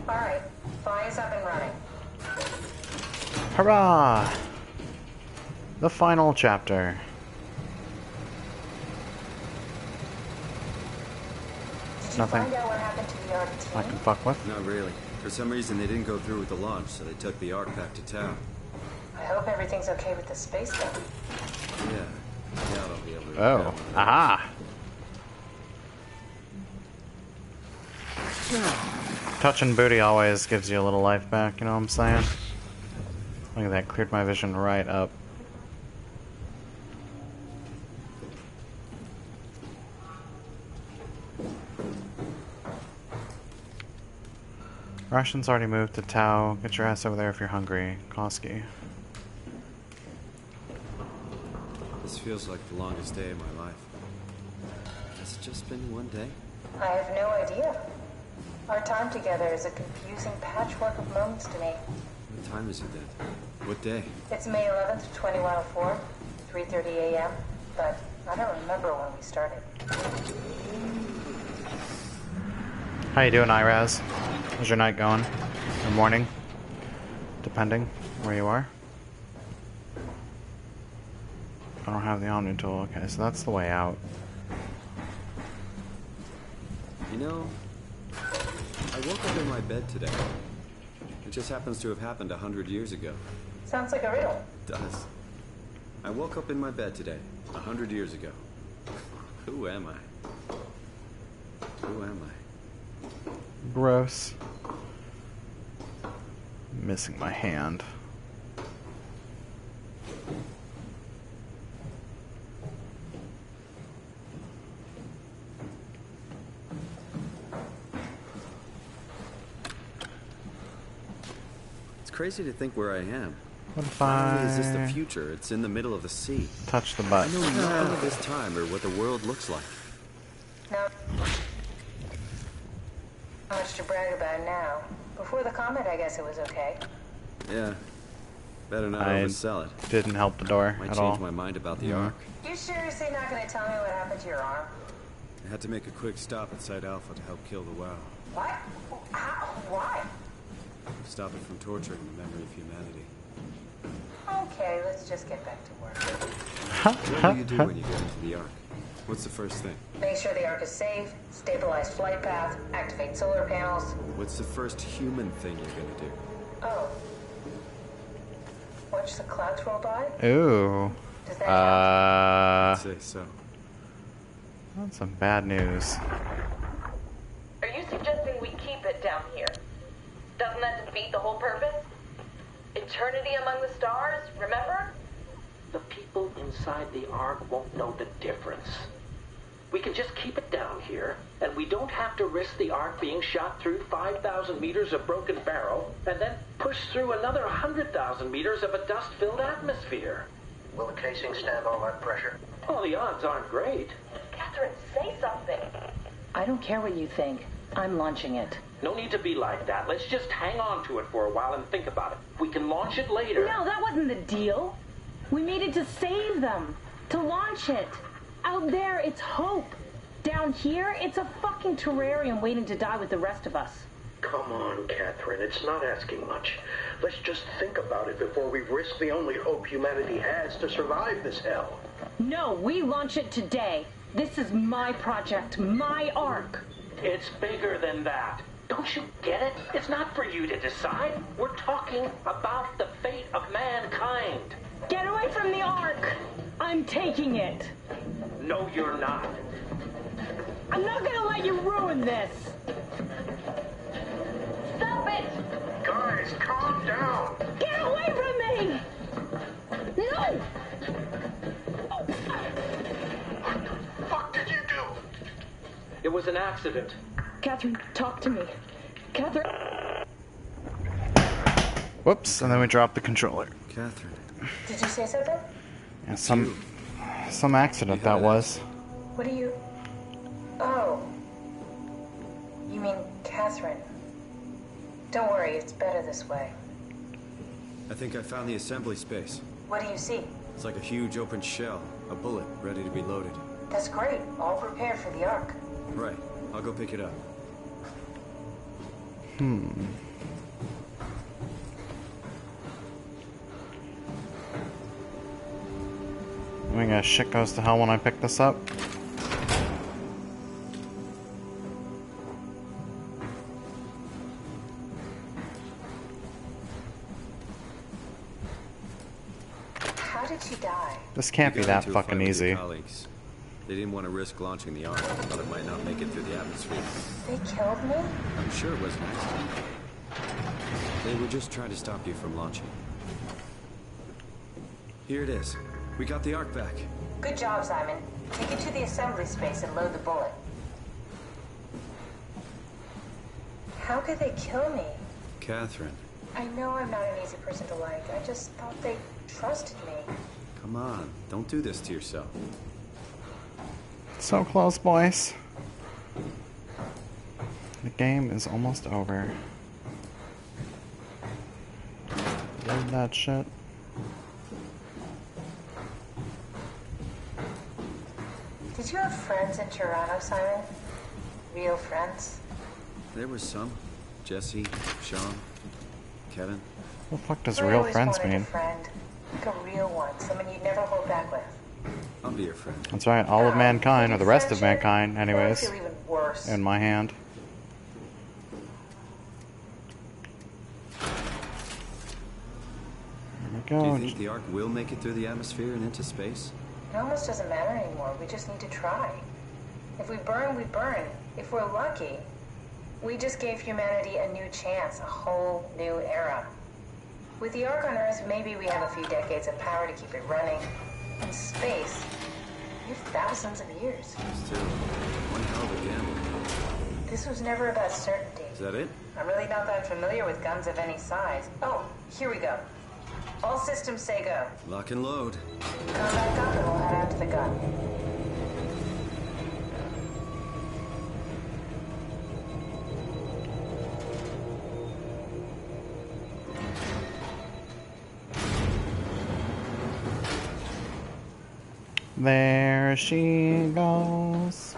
Alright. Phi is up and running. Hurrah! The final chapter. Did you Nothing find out what happened to the Ark team? I can fuck with? Not really. For some reason, they didn't go through with the launch, so they took the Ark back to town. I hope everything's okay with the space gun. Yeah. Yeah, I'll be able to... Oh. Aha! Touching booty always gives you a little life back, you know what I'm saying? Look at that, cleared my vision right up. Ration's already moved to Tau. Get your ass over there if you're hungry. Koski. This feels like the longest day of my life. Has it just been one day? I have no idea. Our time together is a confusing patchwork of moments to me. What time is it then? What day? It's May 11th, 2104, 3:30 a.m., but I don't remember when we started. How you doing, Iraz? How's your night going? Or morning? Depending where you are. I don't have the Omni tool. Okay, so that's the way out. You know, I woke up in my bed today. It just happens to have happened 100 years ago. Sounds like a riddle. It does. I woke up in my bed today, 100 years ago. Who am I? Who am I? Gross. Missing my hand. crazy to think where I am. What if Not only is this I the future, it's in the middle of the sea. touch the button? I know nothing of this time or what the world looks like. Not much to brag about now. Before the comet, I guess it was okay. Yeah. Better not I oversell it. didn't help the door Might at change all. my mind about the Ark. You seriously not gonna tell me what happened to your arm? I had to make a quick stop at Site Alpha to help kill the WoW. What? How? Why? Stop it from torturing the memory of humanity. Okay, let's just get back to work. What do you do when you get into the Ark? What's the first thing? Make sure the Ark is safe, stabilize flight path, activate solar panels. What's the first human thing you're gonna do? Oh. Watch the clouds roll by? Ooh. Does that I'd say so. That's some bad news. Are you suggesting we keep it down here? Doesn't that defeat the whole purpose? Eternity among the stars, remember? The people inside the Ark won't know the difference. We can just keep it down here, and we don't have to risk the Ark being shot through 5,000 meters of broken barrel, and then push through another 100,000 meters of a dust-filled atmosphere. Will the casing stand all that pressure? Well, the odds aren't great. Catherine, say something. I don't care what you think. I'm launching it. No need to be like that. Let's just hang on to it for a while and think about it. We can launch it later. No, that wasn't the deal. We made it to save them. To launch it. Out there, it's hope. Down here, it's a fucking terrarium waiting to die with the rest of us. Come on, Catherine. It's not asking much. Let's just think about it before we risk the only hope humanity has to survive this hell. No, we launch it today. This is my project, my Ark. It's bigger than that. Don't you get it? It's not for you to decide. We're talking about the fate of mankind. Get away from the Ark. I'm taking it. No, you're not. I'm not gonna let you ruin this. Stop it! Guys, calm down. Get away from me! No! What the fuck did you do? It was an accident. Catherine, talk to me. Catherine. Whoops, and then we dropped the controller. Catherine. Did you say something? Yeah, some accident that was. What do you... Oh. You mean Catherine. Don't worry, it's better this way. I think I found the assembly space. What do you see? It's like a huge open shell. A bullet ready to be loaded. That's great. All prepared for the Ark. Right. I'll go pick it up. I mean, shit goes to hell when I pick this up. How did she die? This can't be that fucking easy. Colleagues. They didn't want to risk launching the Ark. Thought it might not make it through the atmosphere. They killed me? I'm sure it was an accident. They were just trying to stop you from launching. Here it is. We got the Ark back. Good job, Simon. Take it to the assembly space and load the bullet. How could they kill me? Catherine. I know I'm not an easy person to like. I just thought they trusted me. Come on. Don't do this to yourself. So close, boys. The game is almost over. Load that shit. Did you have friends in Toronto, Simon? Real friends? There was some. Jesse, Sean, Kevin. What the fuck does I real always friends wanted mean? A friend. Like a real one. Someone you'd never hold back with. I'll be your friend. That's right, all of mankind, or the rest of Friendship? mankind, anyways. I feel even worse. In my hand. There we go. Do you think the Ark will make it through the atmosphere and into space? It almost doesn't matter anymore. We just need to try. If we burn, we burn. If we're lucky, we just gave humanity a new chance, a whole new era. With the Ark on Earth, maybe we have a few decades of power to keep it running. In space, we have thousands of years. Still, one hell of a gamble. This was never about certainty. Is that it? I'm really not that familiar with guns of any size. Oh, Here we go. All systems say go. Lock and load. Come back up and we'll head out to the gun. There she goes.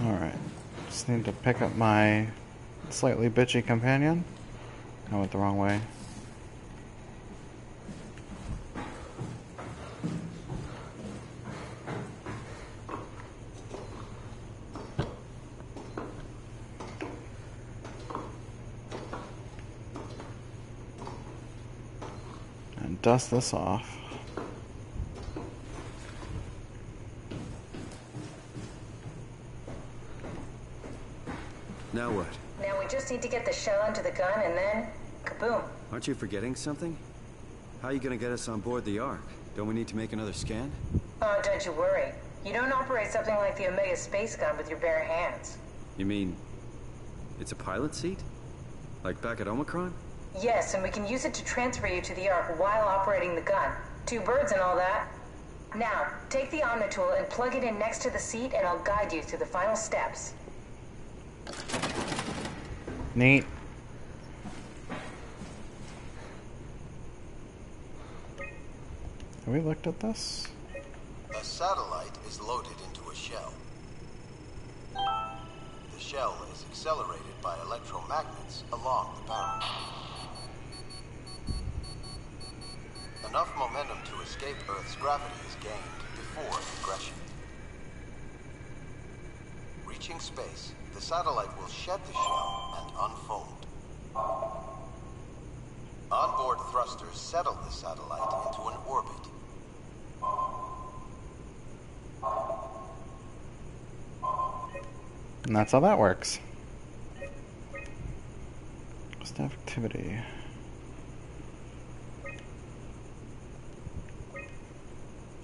Alright. Just need to pick up my slightly bitchy companion. I went the wrong way. And dust this off. Now what? Now we just need to get the shell into the gun and then, kaboom. Aren't you forgetting something? How are you gonna get us on board the Ark? Don't we need to make another scan? Oh, don't you worry. You don't operate something like the Omega space gun with your bare hands. You mean it's a pilot seat? Like back at Omicron? Yes, and we can use it to transfer you to the Ark while operating the gun. 2 birds and all that. Now, take the Omnitool and plug it in next to the seat and I'll guide you through the final steps. Neat. Have we looked at this? A satellite is loaded into a shell. The shell is accelerated by electromagnets along the barrel. Enough momentum to escape Earth's gravity is gained before regression. Reaching space, the satellite will shed the shell and unfold. Onboard thrusters settle the satellite into an orbit. And that's how that works. Staff activity.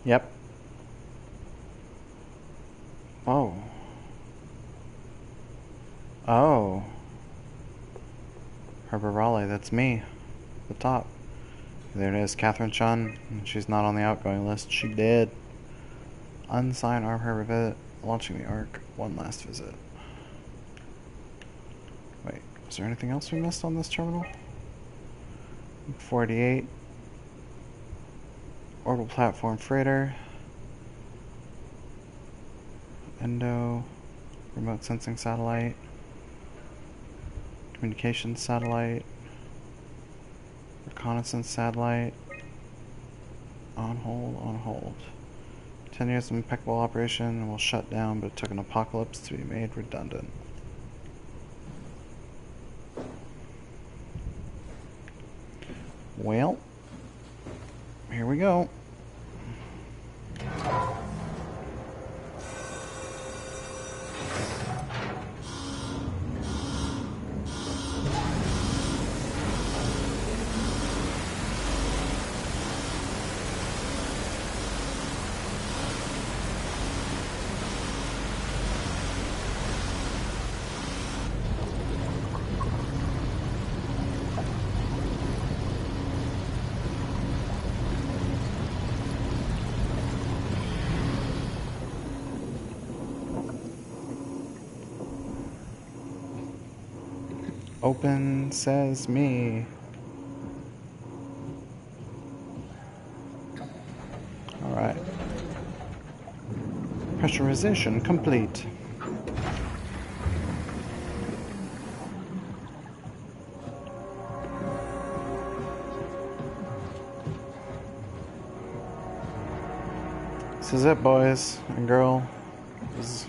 Yep. Oh. Oh. Herbert Raleigh, that's me. The top. There it is, Catherine Chun. She's not on the outgoing list. She did. Unsigned arm Herbert visit. Launching the Ark. One last visit. Wait, is there anything else we missed on this terminal? 48. Orbital platform freighter. Endo. Remote sensing satellite. Communications satellite. Reconnaissance satellite. On hold, on hold. 10 years of impeccable operation and will shut down, but it took an apocalypse to be made redundant. Well, here we go. Open says me. Alright. Pressurization complete. This is it, boys and girl. This is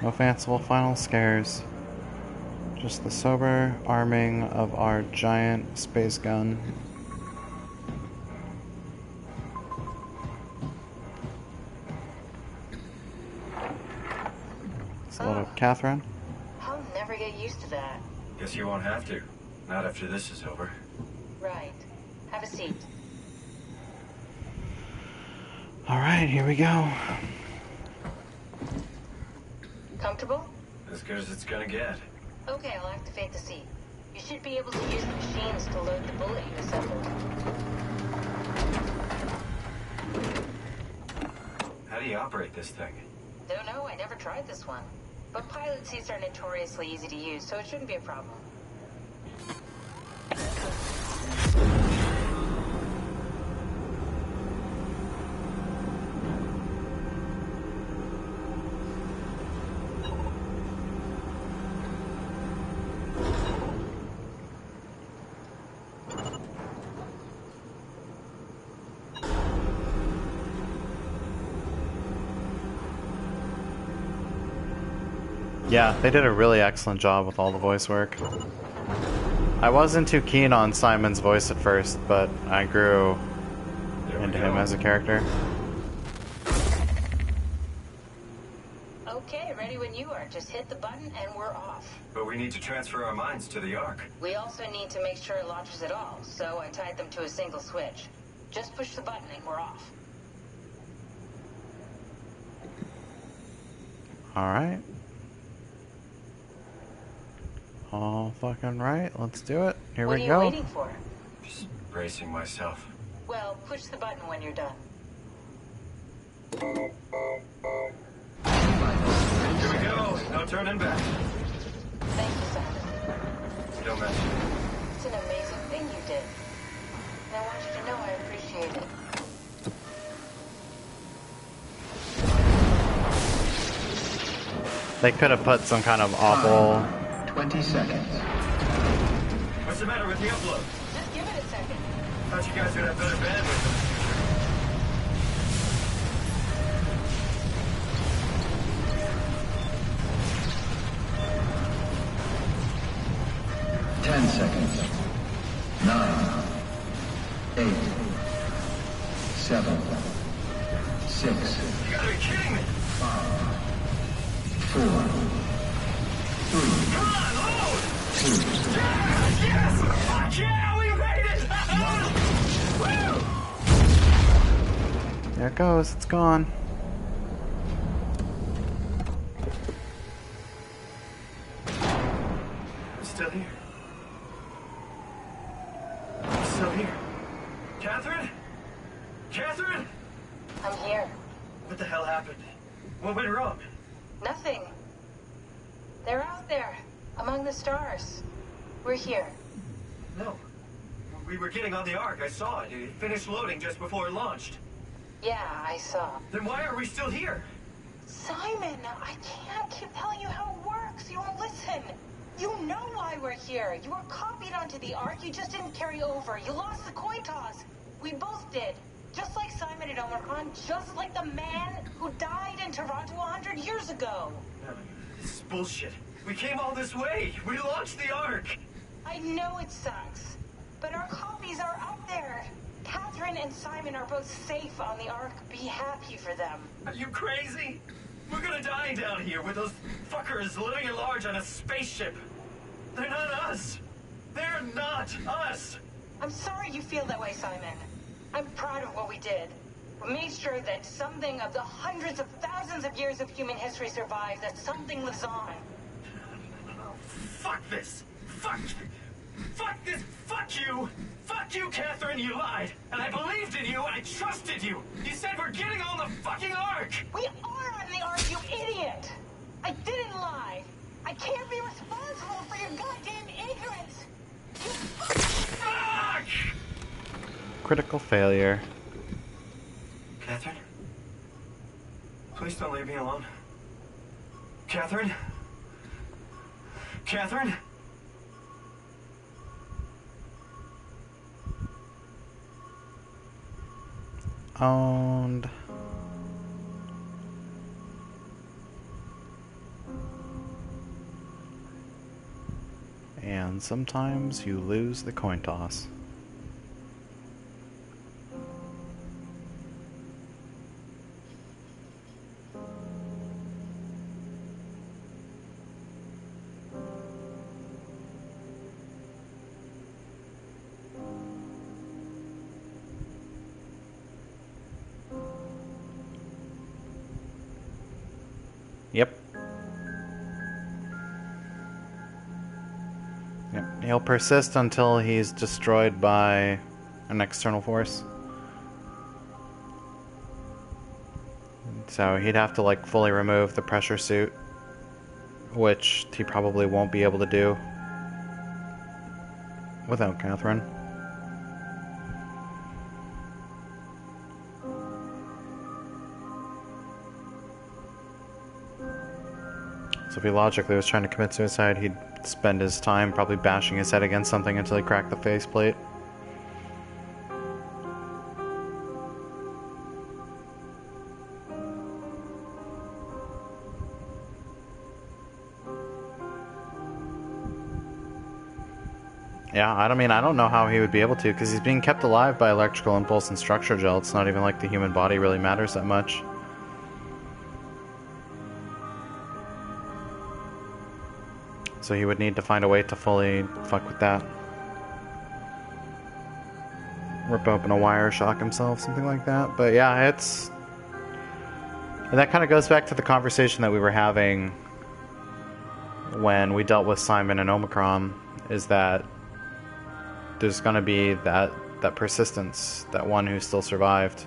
no fanciful final scares. Just the sober arming of our giant space gun. Let's load up Catherine. I'll never get used to that. Guess you won't have to. Not after this is over. Right. Have a seat. Alright, here we go. Comfortable? As good as it's gonna get. Okay, I'll activate the seat. You should be able to use the machines to load the bullet you assembled. How do you operate this thing? Don't know, I never tried this one. But pilot seats are notoriously easy to use, so it shouldn't be a problem. Yeah, they did a really excellent job with all the voice work. I wasn't too keen on Simon's voice at first, but I grew into him as a character. Okay, ready when you are. Just hit the button and we're off. But we need to transfer our minds to the Ark. We also need to make sure it launches at all, so I tied them to a single switch. Just push the button and we're off. Alright. All fucking right, let's do it. Here we go. What are you waiting for? Just bracing myself. Well, push the button when you're done. Here we go. No turning back. Thank you, Simon. You don't mention it. It's an amazing thing you did. And I want you to know I appreciate it. They could have put some kind of awful... 20 seconds. What's the matter with the upload? Just give it a second. Thought you guys would have better bandwidth in the future. 10 seconds. 9, 8, 7, 6. You gotta be kidding me! 5, 4, 3. Come on, load! 2. Yes! Fuck yeah, we made it! Woo! There it goes, it's gone. I'm still here. I'm still here. Catherine? Catherine? I'm here. What the hell happened? What went wrong? Nothing. They're out there, among the stars. We're here. No. We were getting on the Ark. I saw it. It finished loading just before it launched. Yeah, I saw. Then why are we still here? Simon, I can't keep telling you how it works. You won't listen. You know why we're here. You were copied onto the Ark. You just didn't carry over. You lost the coin toss. We both did. Just like Simon at Omicron, just like the man who died in Toronto 100 years ago. No, this is bullshit. We came all this way. We launched the Ark. I know it sucks, but our copies are up there. Catherine and Simon are both safe on the Ark. Be happy for them. Are you crazy? We're gonna die down here with those fuckers living at large on a spaceship. They're not us. They're not us. I'm sorry you feel that way, Simon. I'm proud of what we did. We made sure that something of the hundreds of thousands of years of human history survives, that something lives on. Fuck this. Fuck this. Fuck you. Fuck you, Catherine. You lied. And I believed in you. I trusted you. You said we're getting on the fucking Ark. We are on the Ark, you idiot. I didn't lie. I can't be responsible for your goddamn ignorance. You fuck! Critical failure. Catherine? Please don't leave me alone. Catherine? Catherine? Owned. And sometimes you lose the coin toss. Yep. he'll persist until he's destroyed by an external force. So he'd have to like fully remove the pressure suit, which he probably won't be able to do without Catherine. So if he logically was trying to commit suicide, he'd spend his time probably bashing his head against something until he cracked the faceplate. Yeah, I don't know how he would be able to, because he's being kept alive by electrical impulse and structure gel. It's not even like the human body really matters that much. So he would need to find a way to fully fuck with that. Rip open a wire, shock himself, something like that. But yeah, it's... And that kind of goes back to the conversation that we were having when we dealt with Simon and Omicron, is that there's going to be that persistence, that one who still survived.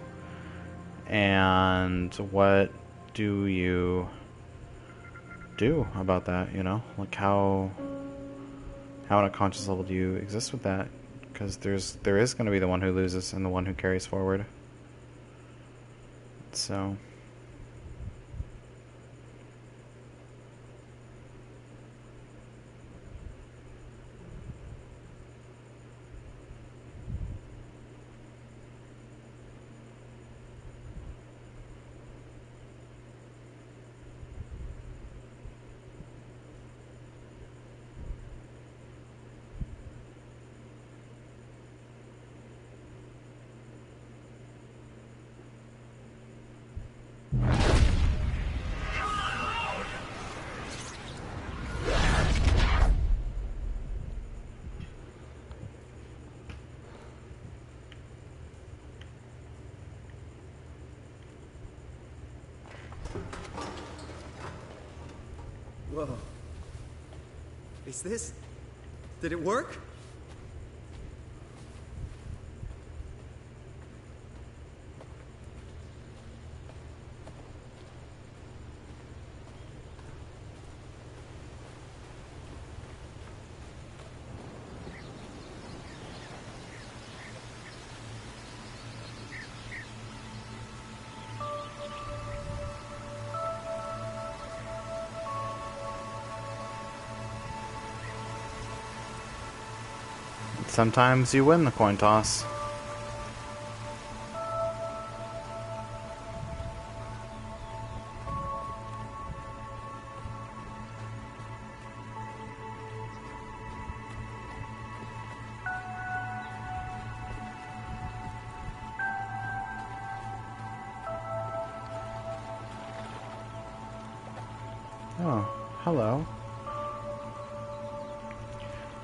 And what do you do about that, you know? Like how on a conscious level do you exist with that? Because there is going to be the one who loses and the one who carries forward. So... Whoa. Is this... Did it work? Sometimes you win the coin toss. Oh, hello.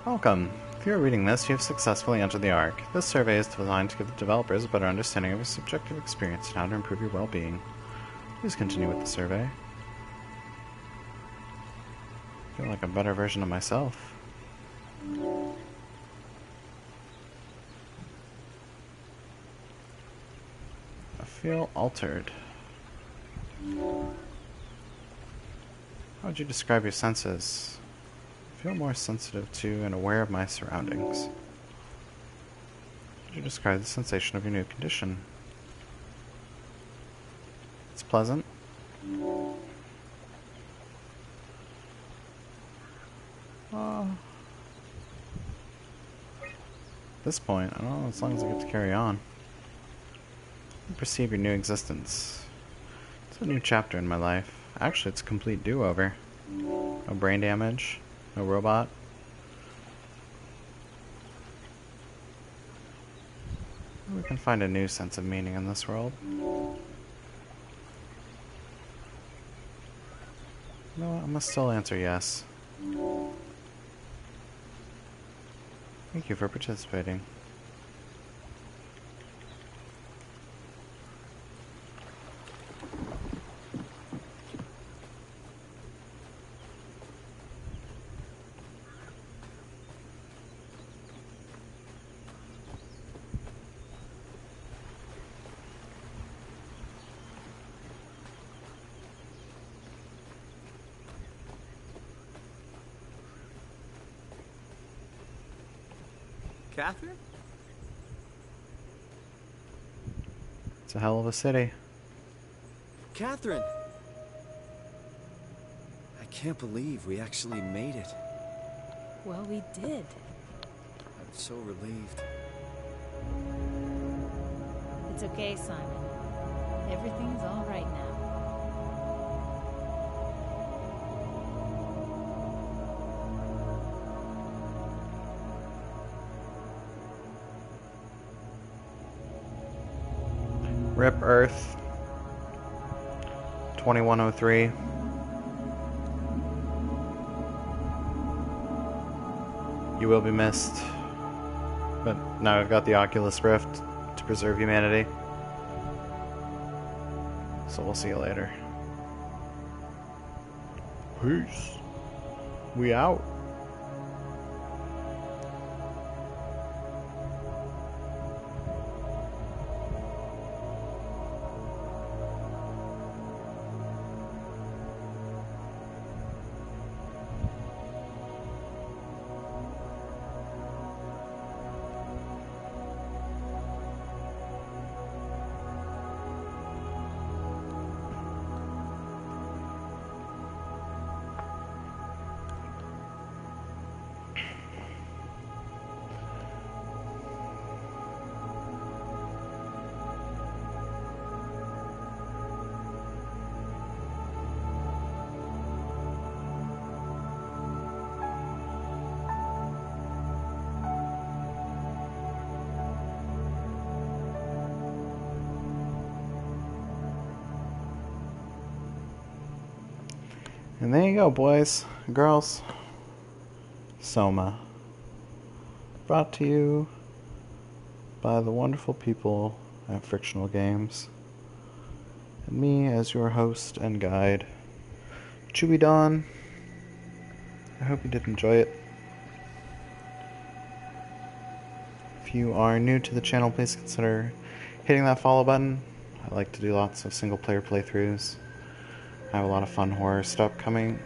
Welcome. If you are reading this, you have successfully entered the Ark. This survey is designed to give the developers a better understanding of your subjective experience and how to improve your well-being. Please continue with the survey. I feel like a better version of myself. I feel altered. How would you describe your senses? I feel more sensitive to and aware of my surroundings. Could you describe the sensation of your new condition? It's pleasant. At this point, I don't know, as long as I get to carry on. You perceive your new existence. It's a new chapter in my life. Actually, it's a complete do-over. No brain damage. No robot. We can find a new sense of meaning in this world. No, I must still answer yes. Thank you for participating. Catherine? It's a hell of a city. Catherine! I can't believe we actually made it. Well, we did. I'm so relieved. It's okay, Simon. Everything's all right now. Rip Earth 2103. You will be missed. But now I've got the Oculus Rift to preserve humanity. So we'll see you later. Peace. We out. And there you go, boys and girls. SOMA. Brought to you by the wonderful people at Frictional Games. And me as your host and guide, Chewy Dawn. I hope you did enjoy it. If you are new to the channel, please consider hitting that follow button. I like to do lots of single player playthroughs. I have a lot of fun horror stuff coming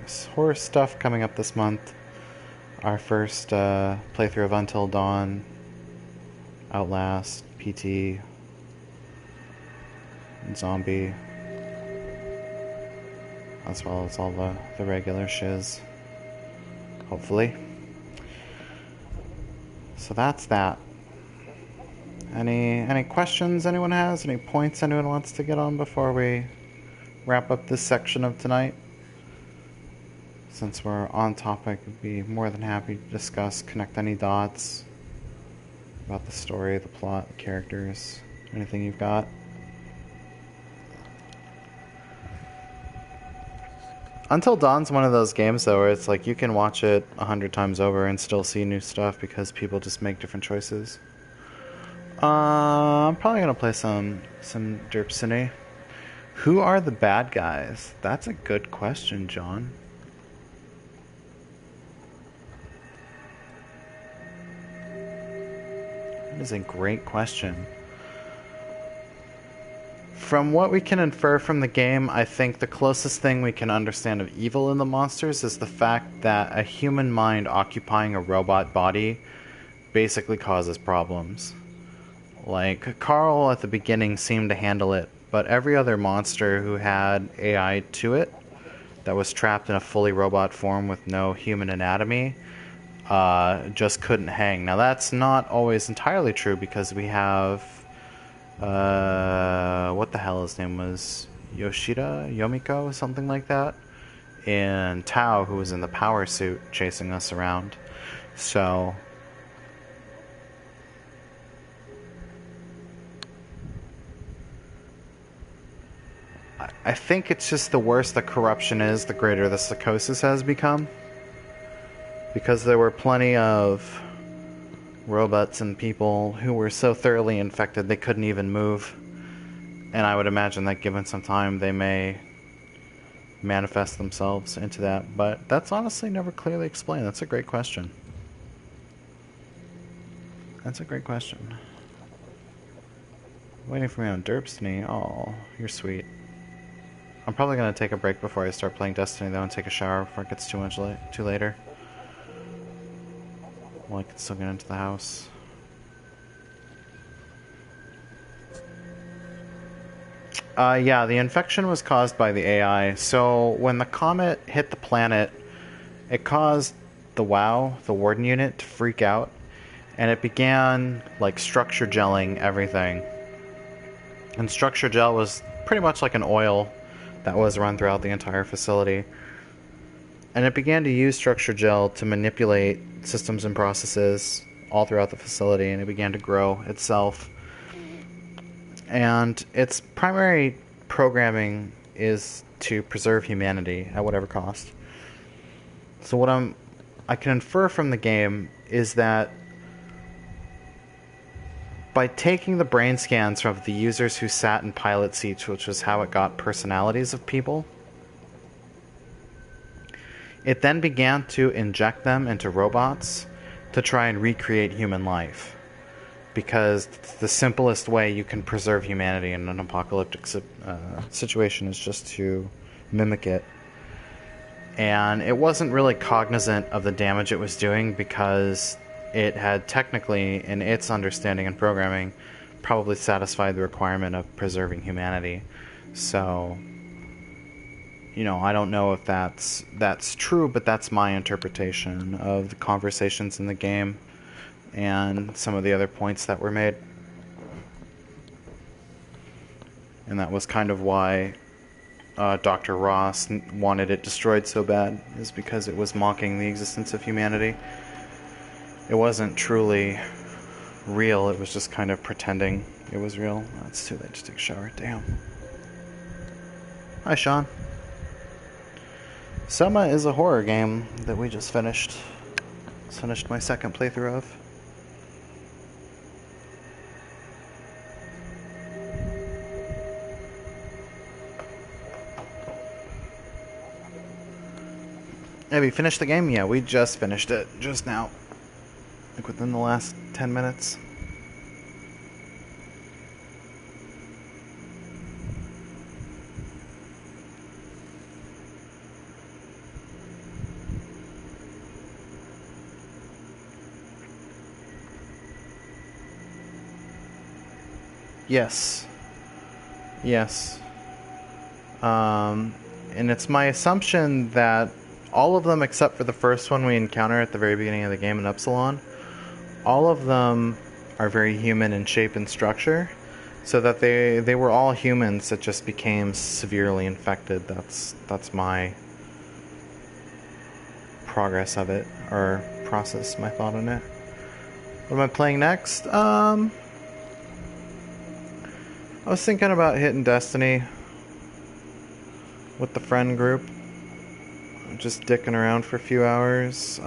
up this month. Our first playthrough of Until Dawn, Outlast, PT, and Zombie, as well as all the regular shiz, hopefully. So that's that. Any questions anyone has? Any points anyone wants to get on before we wrap up this section of tonight? Since we're on topic, I'd be more than happy to discuss, connect any dots about the story, the plot, the characters, anything you've got. Until Dawn's one of those games, though, where it's like you can watch it 100 times over and still see new stuff because people just make different choices. I'm probably gonna play some Derp City. Who are the bad guys? That's a good question, John. That is a great question. From what we can infer from the game, I think the closest thing we can understand of evil in the monsters is the fact that a human mind occupying a robot body basically causes problems. Like, Carl at the beginning seemed to handle it, but every other monster who had AI to it, that was trapped in a fully robot form with no human anatomy, just couldn't hang. Now that's not always entirely true, because we have, what the hell his name was? Yomiko, something like that? And Tao, who was in the power suit, chasing us around. So I think it's just the worse the corruption is, the greater the psychosis has become. Because there were plenty of robots and people who were so thoroughly infected they couldn't even move. And I would imagine that given some time they may manifest themselves into that. But that's honestly never clearly explained. That's a great question. That's a great question. Waiting for me on Derpstiny. Oh, you're sweet. I'm probably going to take a break before I start playing Destiny, though, and take a shower before it gets too later. Well, I can still get into the house. Yeah, the infection was caused by the AI. So when the comet hit the planet, it caused the WOW, the Warden unit, to freak out, and it began like structure gelling everything. And structure gel was pretty much like an oil that was run throughout the entire facility. And it began to use structure gel to manipulate systems and processes all throughout the facility, and it began to grow itself. And its primary programming is to preserve humanity at whatever cost. So what I can infer from the game is that by taking the brain scans of the users who sat in pilot seats, which was how it got personalities of people, it then began to inject them into robots to try and recreate human life. Because the simplest way you can preserve humanity in an apocalyptic situation is just to mimic it. And it wasn't really cognizant of the damage it was doing because it had technically, in its understanding and programming, probably satisfied the requirement of preserving humanity. So, you know, I don't know if that's true, but that's my interpretation of the conversations in the game and some of the other points that were made. And that was kind of why Dr. Ross wanted it destroyed so bad, is because it was mocking the existence of humanity. It wasn't truly real, it was just kind of pretending it was real. Oh, it's too late to take a shower, damn. Hi, Sean. SOMA is a horror game that we just finished. Finished my second playthrough of. Have you finished the game? Yeah, we just finished it just now. Like within the last 10 minutes. Yes. Yes. And it's my assumption that all of them except for the first one we encounter at the very beginning of the game in Upsilon, all of them are very human in shape and structure, so that they were all humans that just became severely infected. That's my progress of it, or process, my thought on it. What am I playing next? I was thinking about hitting Destiny with the friend group. Just dicking around for a few hours.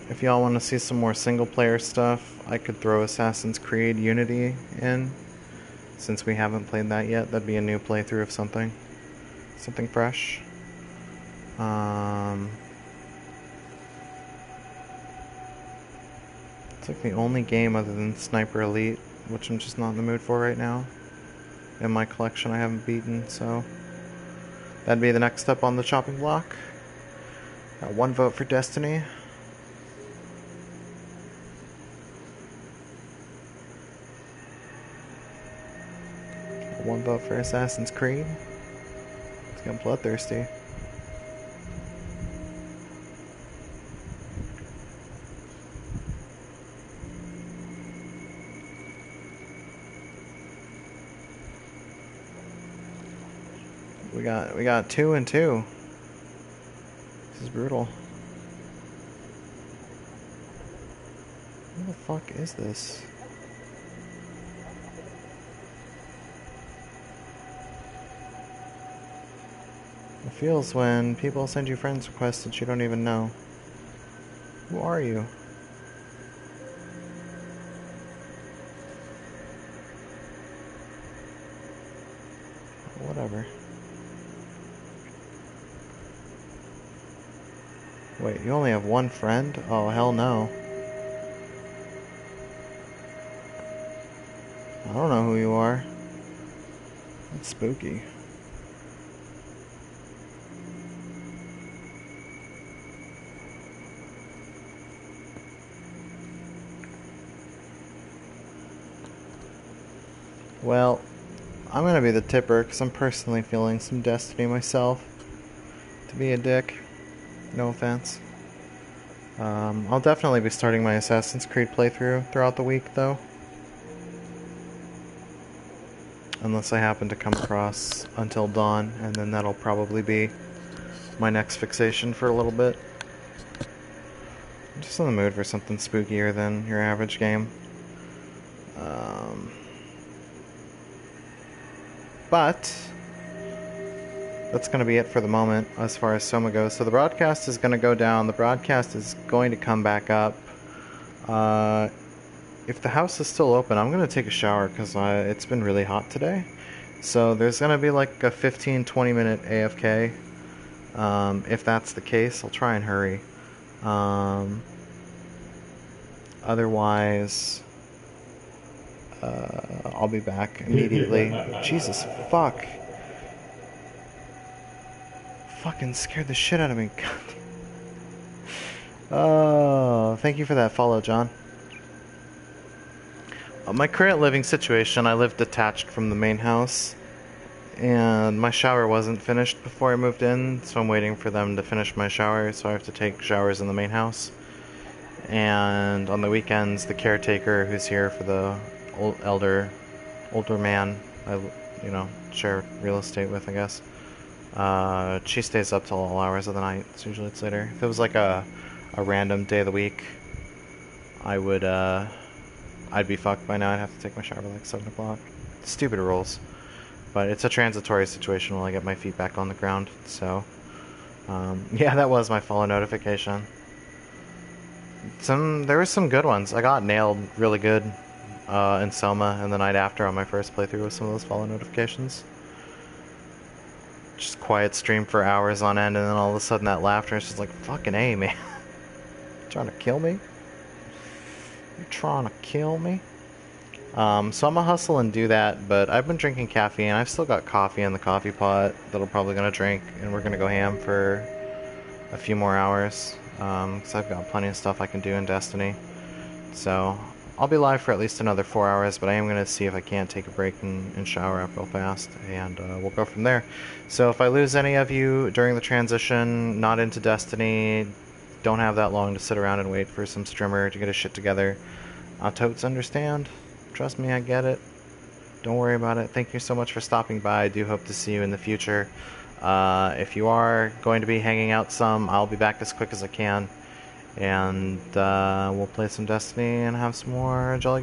If y'all want to see some more single-player stuff, I could throw Assassin's Creed Unity in. Since we haven't played that yet, that'd be a new playthrough of something. Something fresh. It's like the only game other than Sniper Elite, which I'm just not in the mood for right now. In my collection I haven't beaten, so that'd be the next step on the chopping block. Got one vote for Destiny. Got one vote for Assassin's Creed. It's getting bloodthirsty. We got 2 and 2. This is brutal. What the fuck is this? It feels when people send you friends requests that you don't even know. Who are you? Whatever. Wait, you only have one friend? Oh, hell no. I don't know who you are. That's spooky. Well, I'm gonna be the tipper because I'm personally feeling some Destiny myself. To be a dick. No offense. I'll definitely be starting my Assassin's Creed playthrough throughout the week, though. Unless I happen to come across Until Dawn, and then that'll probably be my next fixation for a little bit. I'm just in the mood for something spookier than your average game. But that's going to be it for the moment as far as SOMA goes. So the broadcast is going to go down. The broadcast is going to come back up. If the house is still open, I'm going to take a shower because it's been really hot today. So there's going to be like a 15-20 minute AFK. If that's the case, I'll try and hurry. Otherwise, I'll be back immediately. Jesus fuck. Fucking scared the shit out of me. Oh, thank you for that follow, John. My current living situation, I live detached from the main house, and my shower wasn't finished before I moved in, so I'm waiting for them to finish my shower, so I have to take showers in the main house. And on the weekends, the caretaker who's here for the older man I share real estate with, I guess, she stays up till all hours of the night, so usually it's later. If it was like a random day of the week, I'd be fucked by now. I'd have to take my shower by like 7 o'clock. Stupid rules. But it's a transitory situation while I get my feet back on the ground. So, yeah, that was my follow notification. There were some good ones. I got nailed really good in SOMA and the night after on my first playthrough with some of those follow notifications. Just quiet stream for hours on end, and then all of a sudden that laughter is just like, fucking A, man. You trying to kill me? You trying to kill me? So I'm gonna hustle and do that, but I've been drinking caffeine. I've still got coffee in the coffee pot that I'm probably gonna drink, and we're gonna go ham for a few more hours, because I've got plenty of stuff I can do in Destiny. So I'll be live for at least another 4 hours, but I am gonna see if I can't take a break and shower up real fast, and we'll go from there. So if I lose any of you during the transition, not into Destiny, don't have that long to sit around and wait for some streamer to get his shit together, I'll totes understand. Trust me, I get it. Don't worry about it. Thank you so much for stopping by. I do hope to see you in the future. If you are going to be hanging out some, I'll be back as quick as I can. And we'll play some Destiny and have some more Jolly